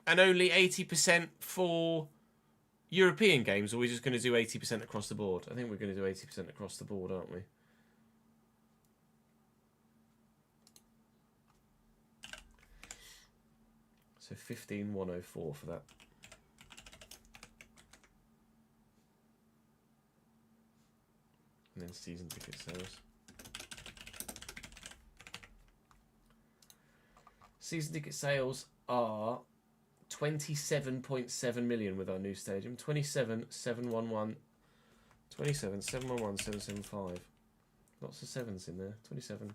and only 80% for European games, or are we just going to do 80% across the board? I think we're going to do 80% across the board, aren't we? So 15,104 for that. And then season ticket sales. Season ticket sales are 27.7 million with our new stadium. 27,711. 27,711,775. Lots of sevens in there. 27.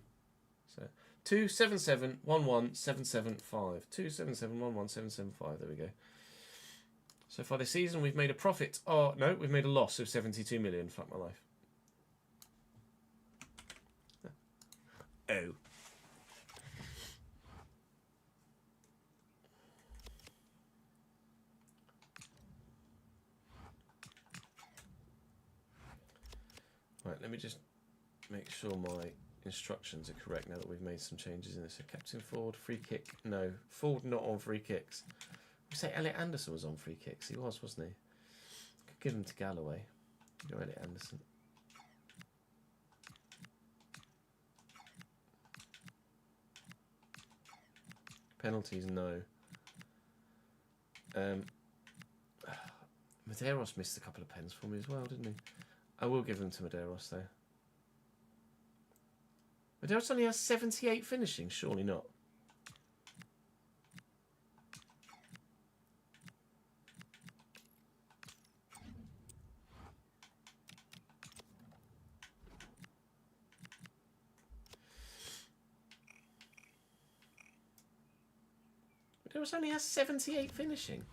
So 277,11775. 277,11775. There we go. So far this season, we've made a profit. Oh no, we've made a loss of 72 million. Fuck my life. Oh. Right, let me just make sure my instructions are correct now that we've made some changes in this. So Captain Ford, free kick. No, Ford not on free kicks. We say Elliot Anderson was on free kicks. He was, wasn't he? Could give him to Galloway. Go Elliot Anderson. Penalties, no. Medeiros missed a couple of pens for me as well, didn't he? I will give them to Medeiros, though. Medeiros only has 78 finishing, surely not. Medeiros only has 78 finishing.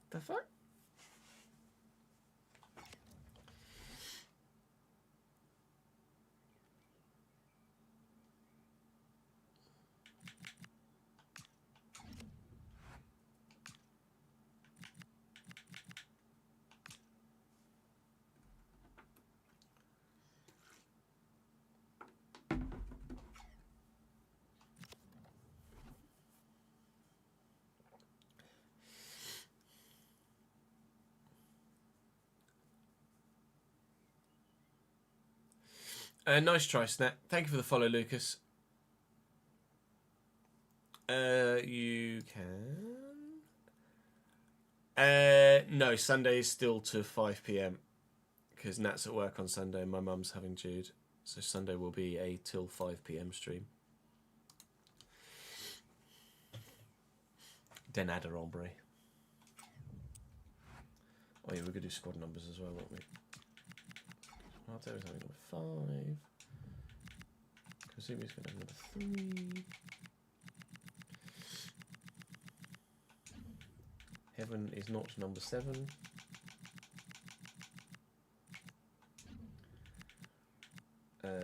The fuck? Nice try, Snap. Thank you for the follow, Lucas. You can... no, Sunday is still to 5 PM. Because Nat's at work on Sunday and my mum's having Jude. So Sunday will be a till 5 PM stream. Denada Ombre. Oh yeah, we're going to do squad numbers as well, won't we? There is only number 5. Kazumi's going to have number 3. Heaven is not number 7. For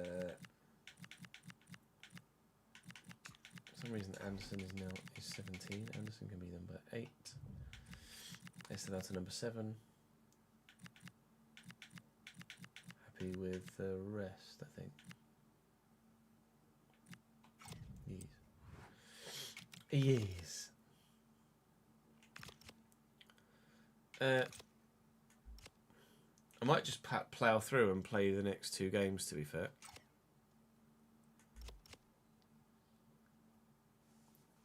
some reason Anderson is 17. Anderson can be number 8. Esteval's number 7. Happy with the rest, I think. Yes. I might just plough through and play the next 2 games, to be fair.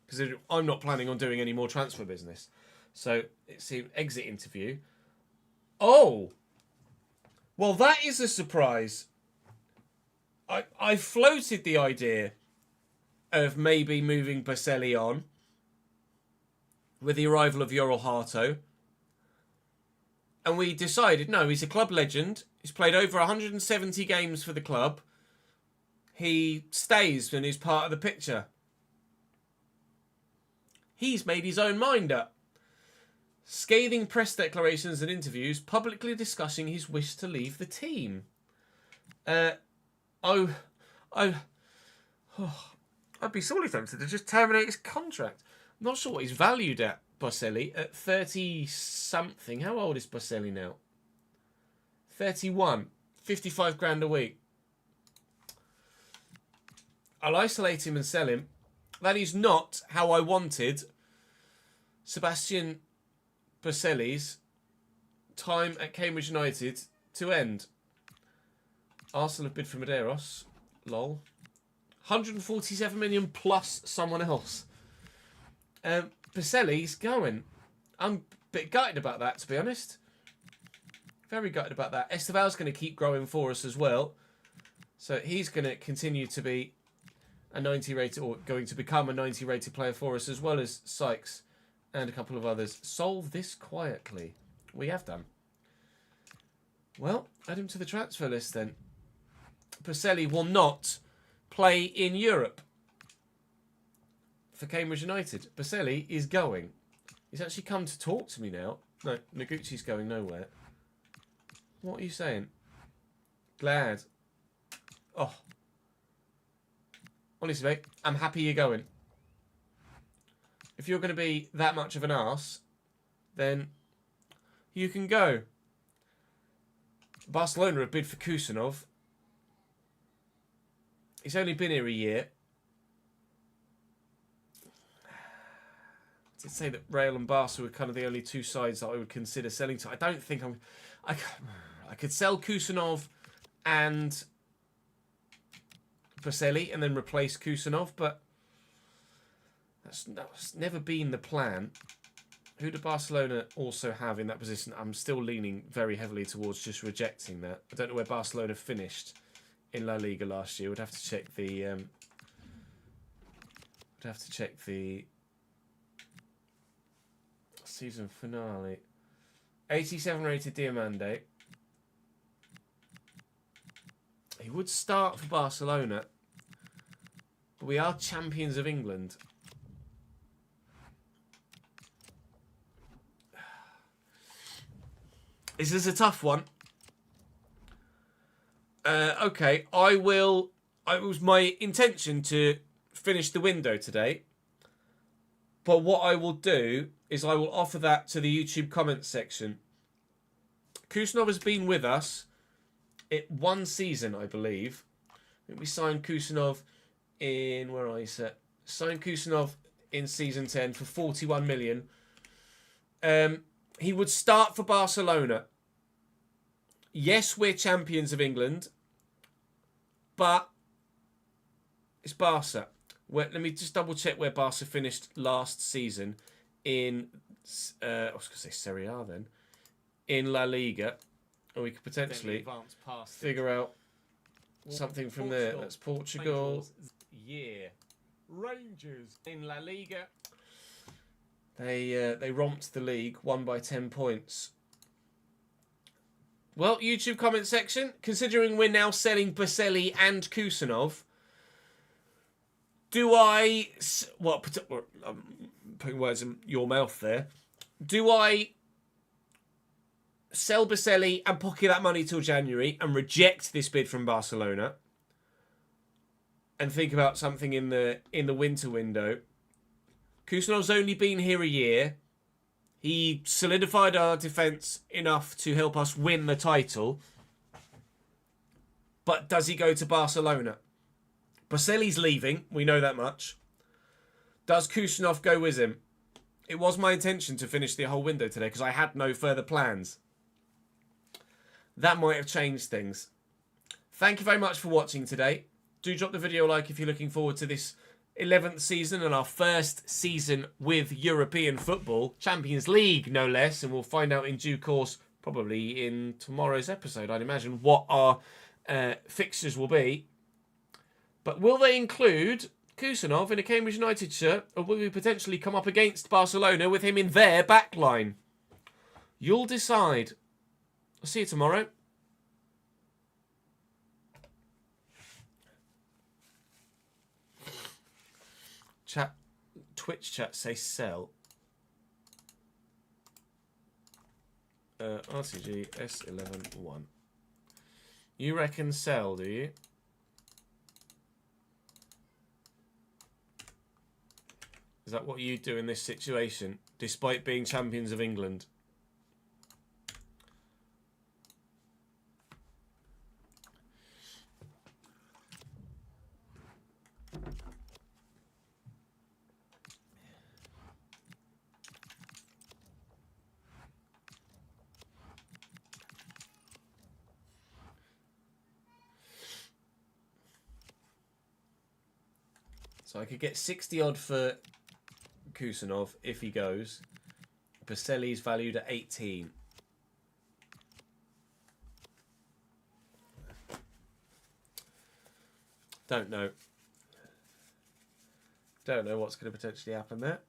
Because I'm not planning on doing any more transfer business. So, it's the exit interview. Oh! Well, that is a surprise. I floated the idea of maybe moving Baselli on with the arrival of Yoral Harto. And we decided, no, he's a club legend. He's played over 170 games for the club. He stays and is part of the picture. He's made his own mind up. Scathing press declarations and interviews, publicly discussing his wish to leave the team. I'd be sorely tempted to just terminate his contract. I'm not sure what he's valued at, Baselli, at 30-something. How old is Baselli now? 31. 55 grand a week. I'll isolate him and sell him. That is not how I wanted Sebastian Baselli's time at Cambridge United to end. Arsenal have bid for Medeiros. Lol. 147 million plus someone else. Baselli's going. I'm a bit gutted about that, to be honest. Very gutted about that. Esteval's going to keep growing for us as well. So he's going to continue to be a 90 rated, or going to become a 90 rated player for us, as well as Sykes and a couple of others. Solve this quietly. We have done. Well, add him to the transfer list then. Pacelli will not play in Europe for Cambridge United. Pacelli is going. He's actually come to talk to me now. No, Noguchi's going nowhere. What are you saying? Glad. Oh. Honestly, mate, I'm happy you're going. If you're going to be that much of an arse, then you can go. Barcelona have bid for Kusanov. He's only been here a year. I did say that Real and Barca were kind of the only two sides that I would consider selling to. I don't think I could sell Kusanov and Pacelli and then replace Kusanov, but that's never been the plan. Who do Barcelona also have in that position? I'm still leaning very heavily towards just rejecting that. I don't know where Barcelona finished in La Liga last year. We'd have to check the season finale. 87 rated Diamande. He would start for Barcelona, but we are champions of England. This is a tough one. Okay, it was my intention to finish the window today, but what I will do is I will offer that to the YouTube comments section. Kusanov has been with us one season, I believe. I think we signed Kusanov in, where are you set? Signed Kusanov in season 10 for 41 million. He would start for Barcelona. Yes, we're champions of England, but it's Barca. Let me just double check where Barca finished last season in, I was going to say Serie A then, in La Liga. And we could potentially figure out something from there. That's Portugal. Yeah. Rangers in La Liga. They romped the league, won by 10 points. Well, YouTube comment section, considering we're now selling Pacelli and Kusanov, do I... Well, I'm putting words in your mouth there. Do I sell Pacelli and pocket that money till January and reject this bid from Barcelona and think about something in the winter window? Kusanov's only been here a year. He solidified our defence enough to help us win the title. But does he go to Barcelona? Pacelli's leaving. We know that much. Does Kusanov go with him? It was my intention to finish the whole window today because I had no further plans. That might have changed things. Thank you very much for watching today. Do drop the video a like if you're looking forward to this 11th season and our first season with European football. Champions League, no less. And we'll find out in due course, probably in tomorrow's episode, I'd imagine, what our fixtures will be. But will they include Kusanov in a Cambridge United shirt, or will we potentially come up against Barcelona with him in their back line? You'll decide. I'll see you tomorrow. Twitch chat say sell. RTG S11-1. You reckon sell, do you? Is that what you do in this situation, despite being champions of England? So I could get 60 odd for Kusanov if he goes. Pacelli's valued at 18. Don't know. Don't know what's going to potentially happen there.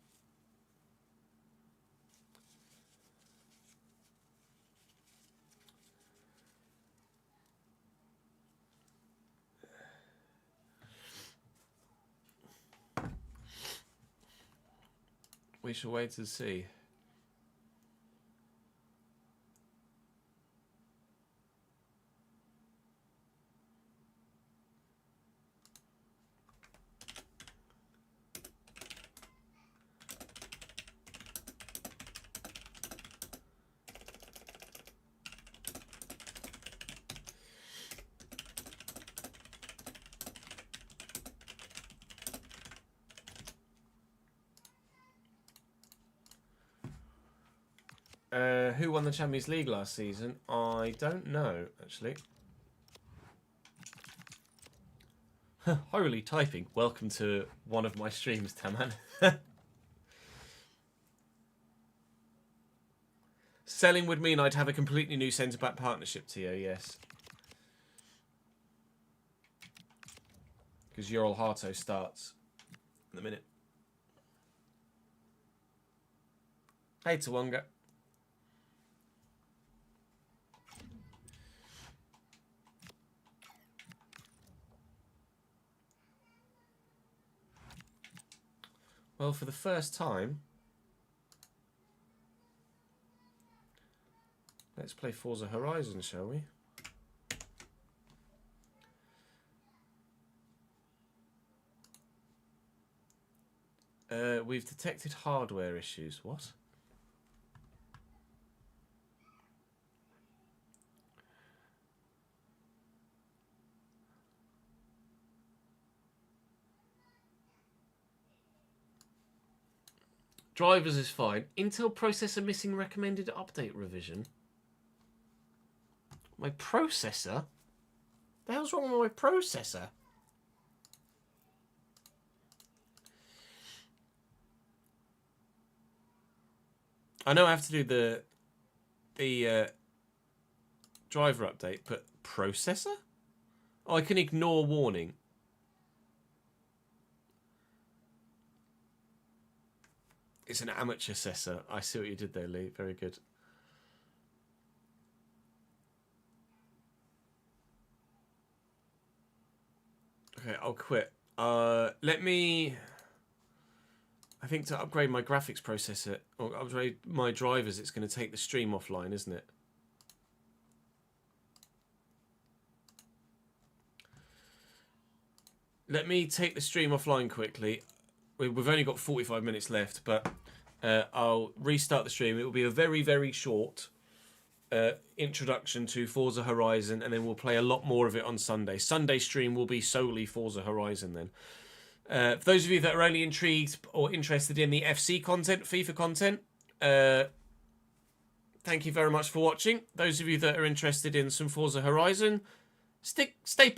We shall wait and see. Who won the Champions League last season? I don't know, actually. Holy typing. Welcome to one of my streams, Taman. Selling would mean I'd have a completely new centre-back partnership to you, yes. Because Ural Harto starts in a minute. Hey, Tawonga. Well, for the first time, let's play Forza Horizon, shall we? We've detected hardware issues. What? Drivers is fine. Intel processor missing recommended update revision. My processor? The hell's wrong with my processor? I know I have to do the driver update, but processor? Oh, I can ignore warning. It's an amateur assessor. I see what you did there, Lee. Very good. Okay, I'll quit. Let me... I think to upgrade my graphics processor, or upgrade my drivers, it's going to take the stream offline, isn't it? Let me take the stream offline quickly. We've only got 45 minutes left, but I'll restart the stream. It will be a very, very short introduction to Forza Horizon, and then we'll play a lot more of it on Sunday. Sunday stream will be solely Forza Horizon then. For those of you that are only intrigued or interested in the FC content, FIFA content, thank you very much for watching. Those of you that are interested in some Forza Horizon, stay